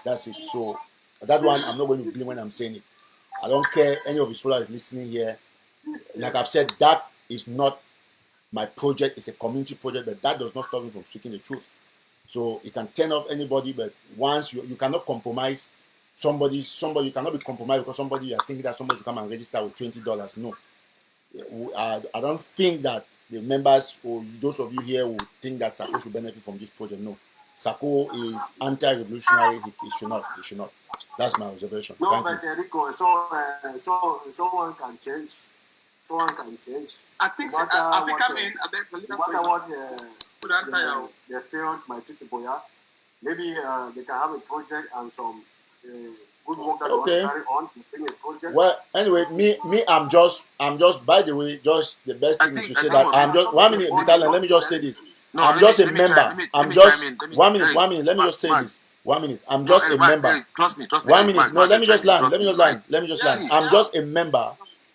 That's it. So that one I'm not going to blame when I'm saying it. I don't care any of his followers listening here. Like I've said, that is not my project. It's a community project, but that does not stop me from speaking the truth. So you can turn off anybody, but once you cannot compromise somebody, you cannot be compromised because somebody, I think that somebody should come and register with $20. No. I don't think that the members or those of you here will think that Sako should benefit from this project. No. Sako is anti-revolutionary. He should not. That's my observation. No, Thank but you. Rico, so someone can change. Someone can change. I think I think I'm in. The field might take people, yeah. Maybe they can have a project and some good work that they want to carry on. Bring a project. Well, anyway, me, I'm just. By the way, just the best thing is to say that I'm just 1 minute, Vital, let me just say this. No, I'm just a member. I'm just 1 minute. 1 minute. Let me just say this. 1 minute. I'm just a member. Trust me. 1 minute. No, let me just land. Let me just land. I'm just a member.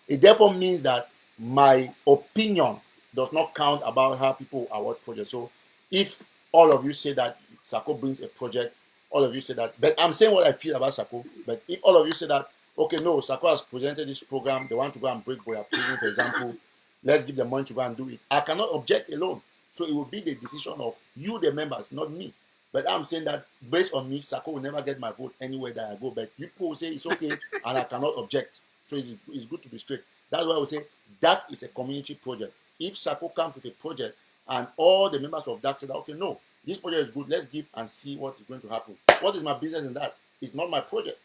It therefore means that my opinion does not count about how people award projects. So if all of you say that Sako brings a project, all of you say that, but I'm saying what I feel about Sako, but if all of you say that, okay, no, Sako has presented this program, they want to go and break Boya prison, for example, let's give them money to go and do it. I cannot object alone. So it will be the decision of you, the members, not me. But I'm saying that based on me, Sako will never get my vote anywhere that I go. But you people say it's okay and I cannot object. So it's good to be straight. That's why I would say that is a community project. If Sako comes with a project and all the members of that say that, okay, no, this project is good, let's give and see what is going to happen. What is my business in that? It's not my project.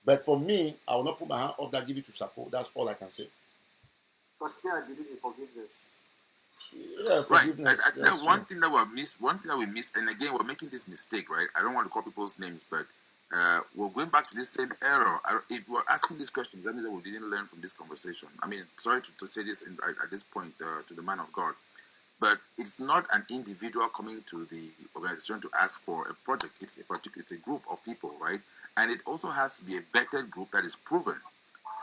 But for me, I will not put my hand up that, give it to Sako. That's all I can say. So still I believe in forgiveness. Yeah, right. I think one thing that we miss, and again, we're making this mistake, right? I don't want to call people's names, but we're going back to this same error. If we're asking these questions, that means that we didn't learn from this conversation. I mean, sorry to say this at this point to the man of God, but it's not an individual coming to the organization to ask for a project. It's a group of people, right? And it also has to be a vetted group that is proven.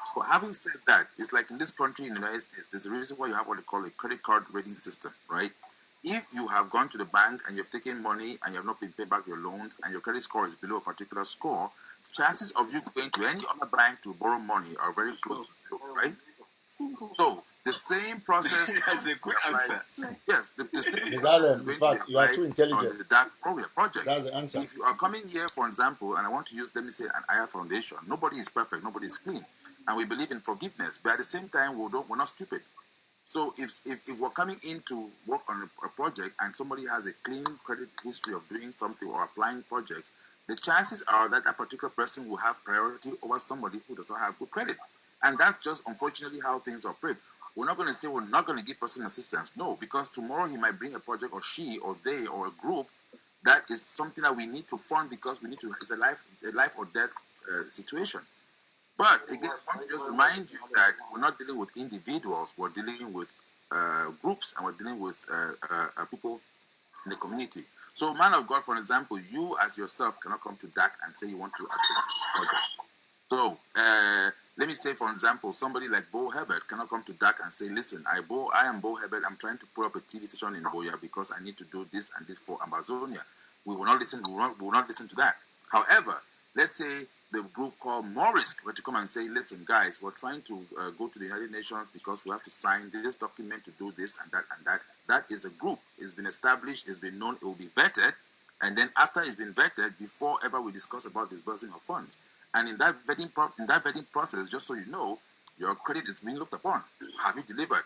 So having said that, it's like in this country, in the United States, there's a reason why you have what they call a credit card rating system, right? If you have gone to the bank and you've taken money and you have not been paid back your loans and your credit score is below a particular score, chances of you going to any other bank to borrow money are very close to zero, right? So the same process. That's a quick answer. Yes, the same process is going to be applied on the dark project. That's the answer. If you are coming here, for example, and I want to use, let me say, an Aya Foundation, nobody is perfect, nobody is clean. And we believe in forgiveness, but at the same time, we're not stupid. So if we're coming in to work on a project and somebody has a clean credit history of doing something or applying projects, the chances are that that particular person will have priority over somebody who does not have good credit. And that's just unfortunately how things operate. We're not going to say we're not going to give person assistance. No, because tomorrow he might bring a project, or she or they or a group that is something that we need to fund because we need to. It's a life or death situation. But again, I want to just remind you that we're not dealing with individuals, we're dealing with groups, and we're dealing with people in the community. So, man of God, for example, you as yourself cannot come to DAC and say you want to address the project. So, let me say, for example, somebody like Bo Herbert cannot come to DAC and say, listen, I am Bo Herbert, I'm trying to put up a TV station in Boya because I need to do this and this for Amazonia. We will not listen, we will not listen to that. However, let's say the group called Morisk were to come and say, listen, guys, we're trying to go to the United Nations because we have to sign this document to do this and that and that. That is a group. It's been established, it's been known, it will be vetted. And then after it's been vetted, before ever we discuss about disbursing of funds. And in that vetting process, just so you know, your credit is being looked upon. Have you delivered?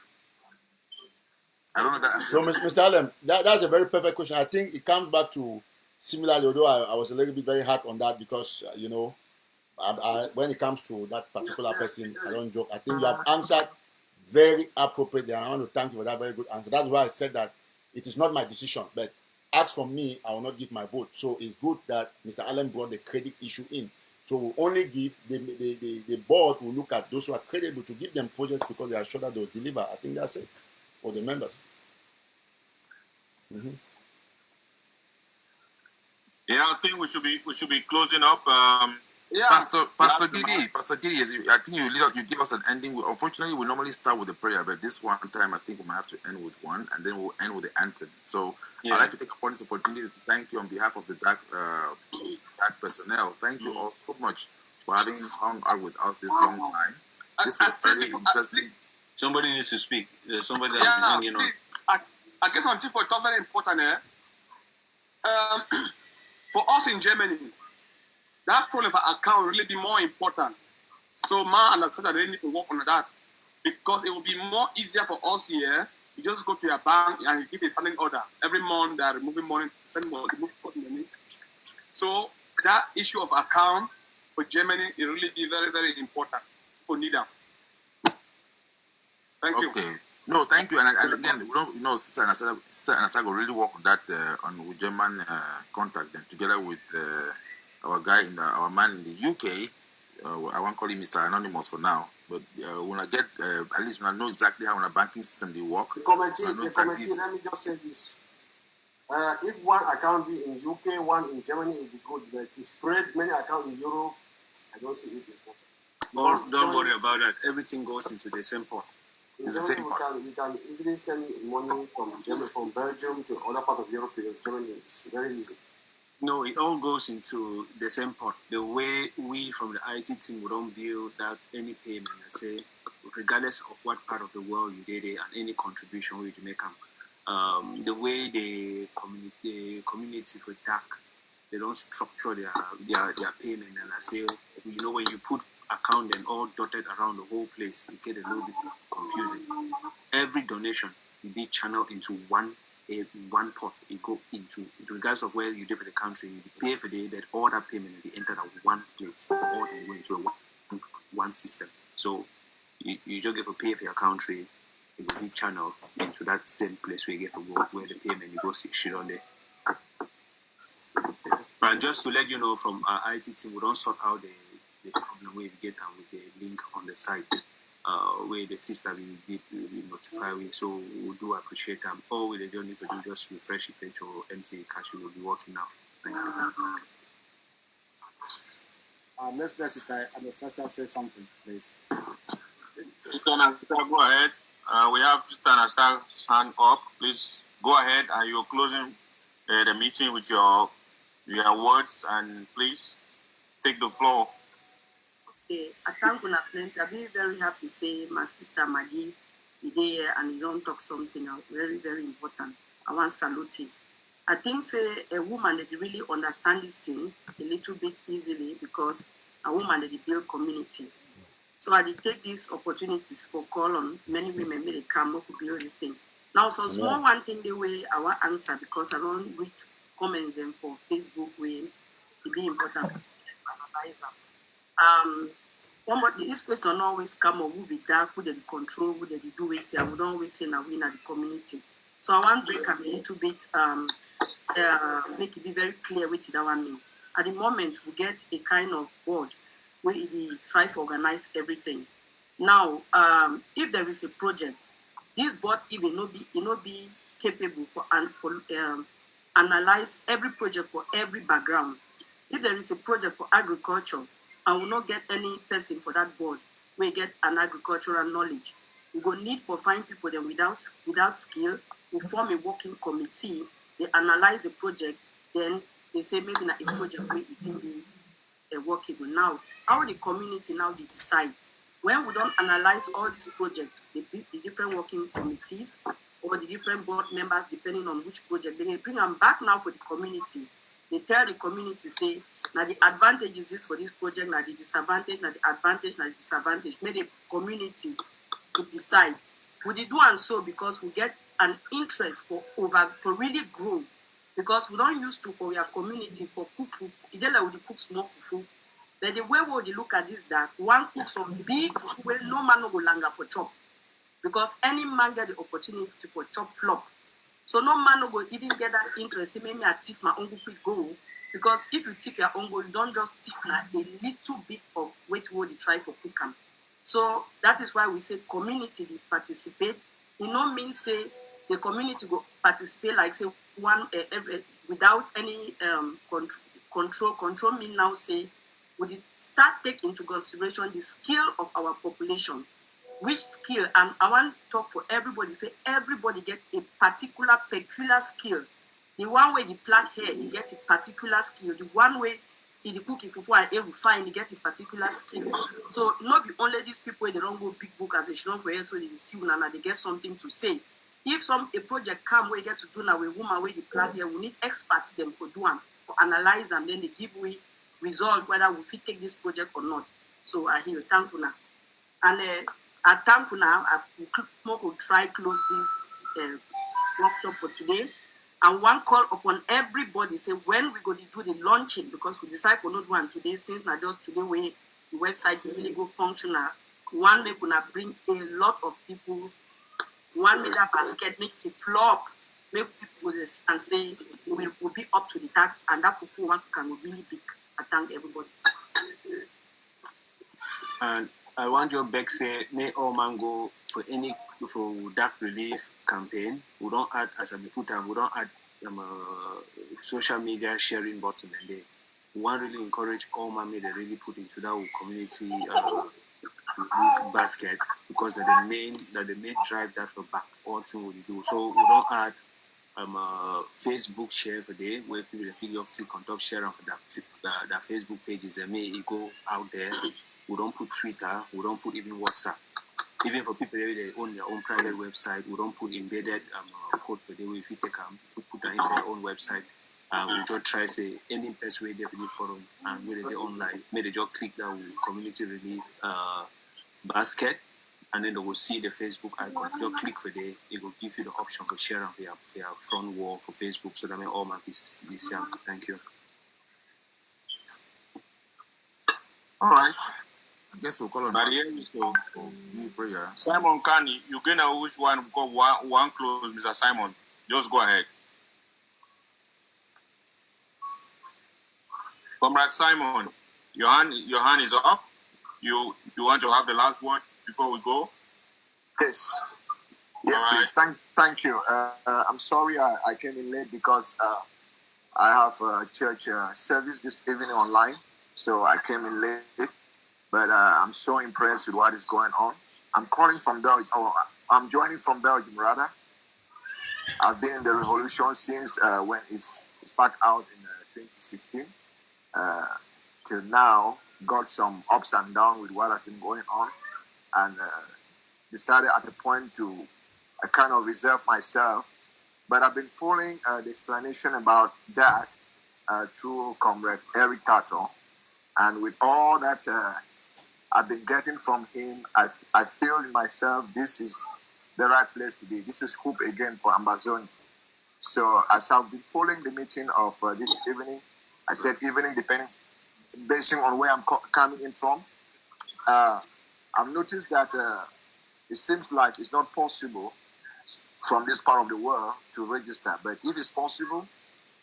I don't know that. So, Mr. Allen, that's a very perfect question. I think it comes back to similarly, although I was a little bit very hard on that because, you know, when it comes to that particular person, I don't joke. I think you have answered very appropriately, and I want to thank you for that very good answer. That's why I said that it is not my decision, but as for me, I will not give my vote. So it's good that Mr. Allen brought the credit issue in. So we'll only give, the board will look at those who are credible to give them projects because they are sure that they'll deliver. I think that's it for the members. Mm-hmm. Yeah, I think we should be closing up. Pastor Gidi, I think you give us an ending. Unfortunately, we normally start with a prayer, but this one time I think we might have to end with one, and then we'll end with the anthem. So I'd like to take upon this opportunity to thank you on behalf of the DAC personnel. Thank you all so much for having hung out with us this long time. This was very interesting. Somebody needs to speak. There's somebody that's been hanging on. I guess something for top very important for us in Germany, that problem of account really be more important. So and I said I really need to work on that because it will be more easier for us here. You just go to your bank and you give a standing order. Every month they are removing money, sending money, money. So that issue of account for Germany, it really be very, very important. People need them. Thank you. No, thank you. And again, we don't, Sister Anasago really work on that with German contact, and together with our guy our man in the UK. I won't call him Mr. Anonymous for now, but when I get at least when I know exactly how our banking system they work. The committee, let me just say this: if one account be in UK, one in Germany, it would be good. But to spread many accounts in Europe, I don't see it important. Don't worry about that. Everything goes into the same pot. It's the same part. We can easily send money from Germany, from Belgium to other part of Europe to Germany. It's very easy. No, it all goes into the same pot. The way we from the IT team we don't build that any payment, I say, regardless of what part of the world you did it and any contribution we make them. The way they community with DAC, they don't structure their payment, and I say, when you put account and all dotted around the whole place, it get a little bit confusing. Every donation will be channeled into one pot. It go into, regardless of where you live in the country, you pay for the, but all that payment will be entered at one place, or they go into one system. So you just get to pay for your country, it will be channeled into that same place where you get to work, where the payment you go see shit on there. But just to let you know, from our IT team, we don't sort out the problem where we get down with the link on the site, where the sister will notify we. So we do appreciate them. All we don't need to do just refresh the page or MC Cash will be working now. Thank you. Let's let Sister Anastasia say something, please. Sister Anastasia, go ahead. We have Sister Anastasia's hand up. Please go ahead, and you're closing the meeting with your words, and please take the floor. Okay, I thank you plenty. I'll be very happy to say my sister Maggie is there and you don't talk something out very, very important. I want to salute you. I think say a woman that really understand this thing a little bit easily because a woman that build community. So I did take these opportunities for call on many women may come up to build this thing. Now some small one thing the way I want answer because I don't read comments and for Facebook way it be important to analyze them. This question always come up who be dark, who they control, who they do it. I would always say now we in the community. So I want to break up a little bit, make it be very clear what that one mean. At the moment we get a kind of board where we try to organize everything. Now, if there is a project, this board even not be capable for analyze every project for every background. If there is a project for agriculture, I will not get any person for that board. we get an agricultural knowledge. We go need for find people then without skill. We form a working committee. They analyze the project. Then they say maybe na a project where it can be workable. Now, how the community now they decide. When we don't analyze all these projects, the different working committees or the different board members, depending on which project, they bring them back now for the community. They tell the community, say, now the advantage is this for this project, now the disadvantage, now the advantage, now the disadvantage. Make the community to decide. We did do and so because we get an interest for really grow. Because we don't used to for our community for cook fufu. It's like we cook small fufu. But the way we look at this that one cooks some big fufu where no man no go longer for chop. Because any man get the opportunity for chop flop. So no man no go even get that interest. Say, maybe I tip my own quick go. Because if you tip your own go, you don't just tip a little bit of weight what you try for cook them. So that is why we say community they participate. It no mean say the community go participate like say one without any control. Control mean now say we start take into consideration the skill of our population. Which skill, and I want to talk for everybody, say everybody get a particular peculiar skill. The one way they plant hair, you get a particular skill. The one way the cookie fufu and will find, you get a particular skill. So not be only these people, they don't go big book as they should for here, so they see and they get something to say. If a project come where you get to do now with woman where you plant here, we need experts them for do them, for analyze them, then they give we result whether we fit take this project or not. So I hear thank you now. And I thank you now. I will try close this workshop for today. And one call upon everybody, say when we go to do the launching, because we decide for not one today, since not just today where the website really go functional. One we're gonna bring a lot of people. One made a basket, make it flop, make people this and say we'll be up to the tax, and that for one can be really big. I thank everybody. And I want your back say may all man go for dark relief campaign. We don't add as a put we don't add social media sharing button and they want really encourage all man they really put into that community basket because they're the main drive that will back all thing we do. So we don't add Facebook share for day where people figure of conduct share of that Facebook pages and may it go out there. We don't put Twitter, we don't put even WhatsApp. Even for people that own their own private website, we don't put embedded code for the way if you take put that inside their own website. We just try say any best way they really forum and whether they online, maybe they just click that community relief basket and then they will see the Facebook icon. Just click for there, it will give you the option for share on their front wall for Facebook so that may all my business is Thank you. All right. I guess we'll call on prayer. Simon Kani, you can know which one got one close, Mr. Simon. Just go ahead. Comrade Simon, your hand is up. You want to have the last word before we go? Yes. Yes, all please. Right. Thank you. I'm sorry I came in late because I have a church service this evening online, so I came in late. But I'm so impressed with what is going on. I'm calling from Belgium. I'm joining from Belgium, rather. I've been in the revolution since when it sparked out in 2016. Till now, got some ups and downs with what has been going on. And decided at the point to kind of reserve myself. But I've been following the explanation about that through Comrade Eric Tato. And with all that I've been getting from him, I feel in myself this is the right place to be. This is hope again for Ambazoni. So as I've been following the meeting of this evening, I said evening depending, based on where I'm coming in from, I've noticed that it seems like it's not possible from this part of the world to register. But if it's possible,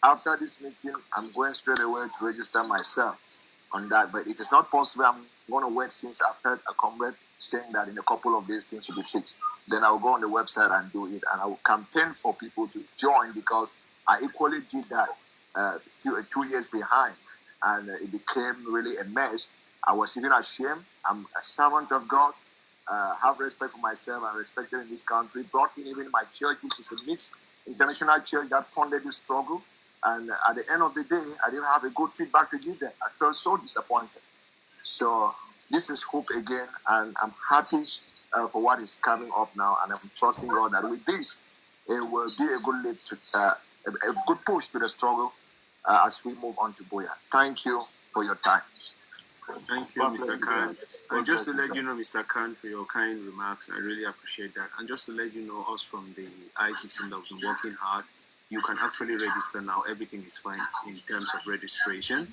after this meeting, I'm going straight away to register myself on that. But if it's not possible, I'm going to wait since I've heard a comrade saying that in a couple of days things should be fixed. Then I'll go on the website and do it. And I will campaign for people to join because I equally did that 2 years behind. And it became really a mess. I was even ashamed. I'm a servant of God. Have respect for myself and respected in this country. Brought in even my church, which is a mixed international church that funded this struggle. And at the end of the day, I didn't have a good feedback to give them. I felt so disappointed. So this is hope again, and I'm happy for what is coming up now. And I'm trusting God that with this, it will be a good lead to a good push to the struggle as we move on to Buea. Thank you for your time. Thank you, Mr. Khan. And just to let you know, Mr. Khan, for your kind remarks, I really appreciate that. And just to let you know, us from the IT team that have been working hard, you can actually register now. Everything is fine in terms of registration.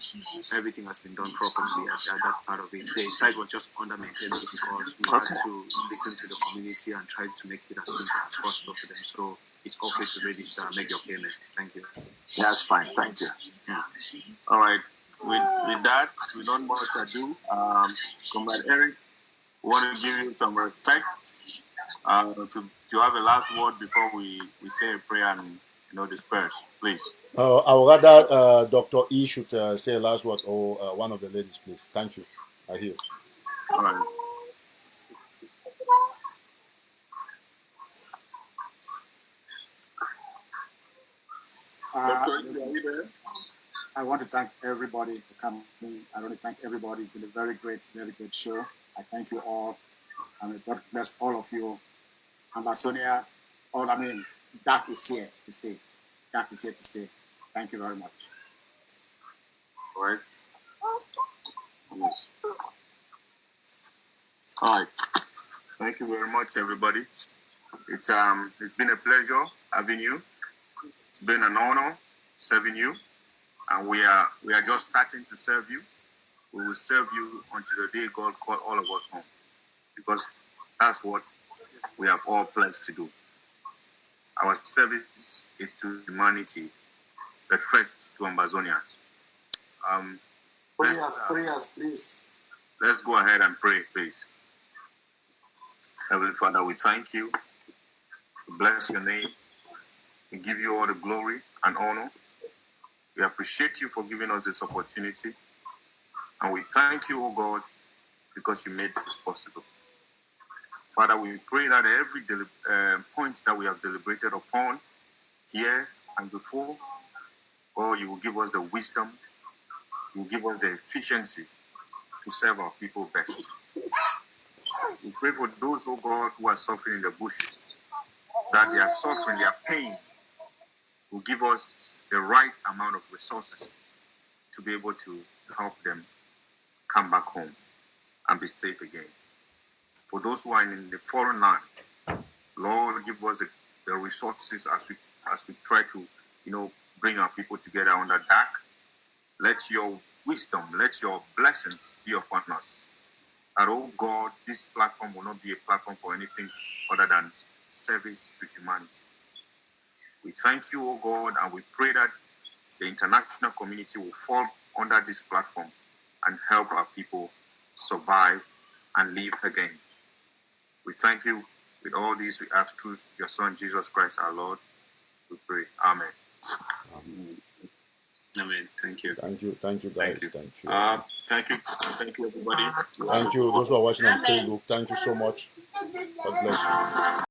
Everything has been done properly at that part of it. The site was just under maintenance because we had to listen to the community and try to make it as simple as possible for them. So it's okay to register and make your payments. Thank you. That's fine. Thank you. Yeah. All right. With that, without much ado, Comrade Eric, we want to give you some respect to have a last word before we say a prayer and disperse, please. I would rather Dr. E should say a last word, or one of the ladies, please. Thank you. I hear. All right. I want to thank everybody for coming. I want to thank everybody. It's been a very great show. I thank you all. And God bless all of you. Ambazonia, Dak is here to stay. Dak is here to stay. Thank you very much. All right. Yes. All right. Thank you very much, everybody. It's been a pleasure having you. It's been an honor serving you, and we are just starting to serve you. We will serve you until the day God called all of us home, because that's what we have all pledged to do. Our service is to humanity, but first to Ambazonians. Prayers, please. Let's go ahead and pray, please. Heavenly Father, we thank you. We bless your name. We give you all the glory and honor. We appreciate you for giving us this opportunity. And we thank you, oh God, because you made this possible. Father, we pray that every point that we have deliberated upon here and before, oh, you will give us the wisdom, you will give us the efficiency to serve our people best. We pray for those, oh God, who are suffering in the bushes, that their suffering, their pain, will give us the right amount of resources to be able to help them come back home and be safe again. For those who are in the foreign land, Lord, give us the resources as we try to, bring our people together under DAC. Let your wisdom, let your blessings be upon us. That, oh God, this platform will not be a platform for anything other than service to humanity. We thank you, oh God, and we pray that the international community will fall under this platform and help our people survive and live again. We thank you. With all these, we ask through your Son, Jesus Christ, our Lord. We pray. Amen. Amen. Thank you. Thank you, guys. Thank you. Thank you, everybody. Thank you, those who are watching on Facebook. Thank you so much. God bless you.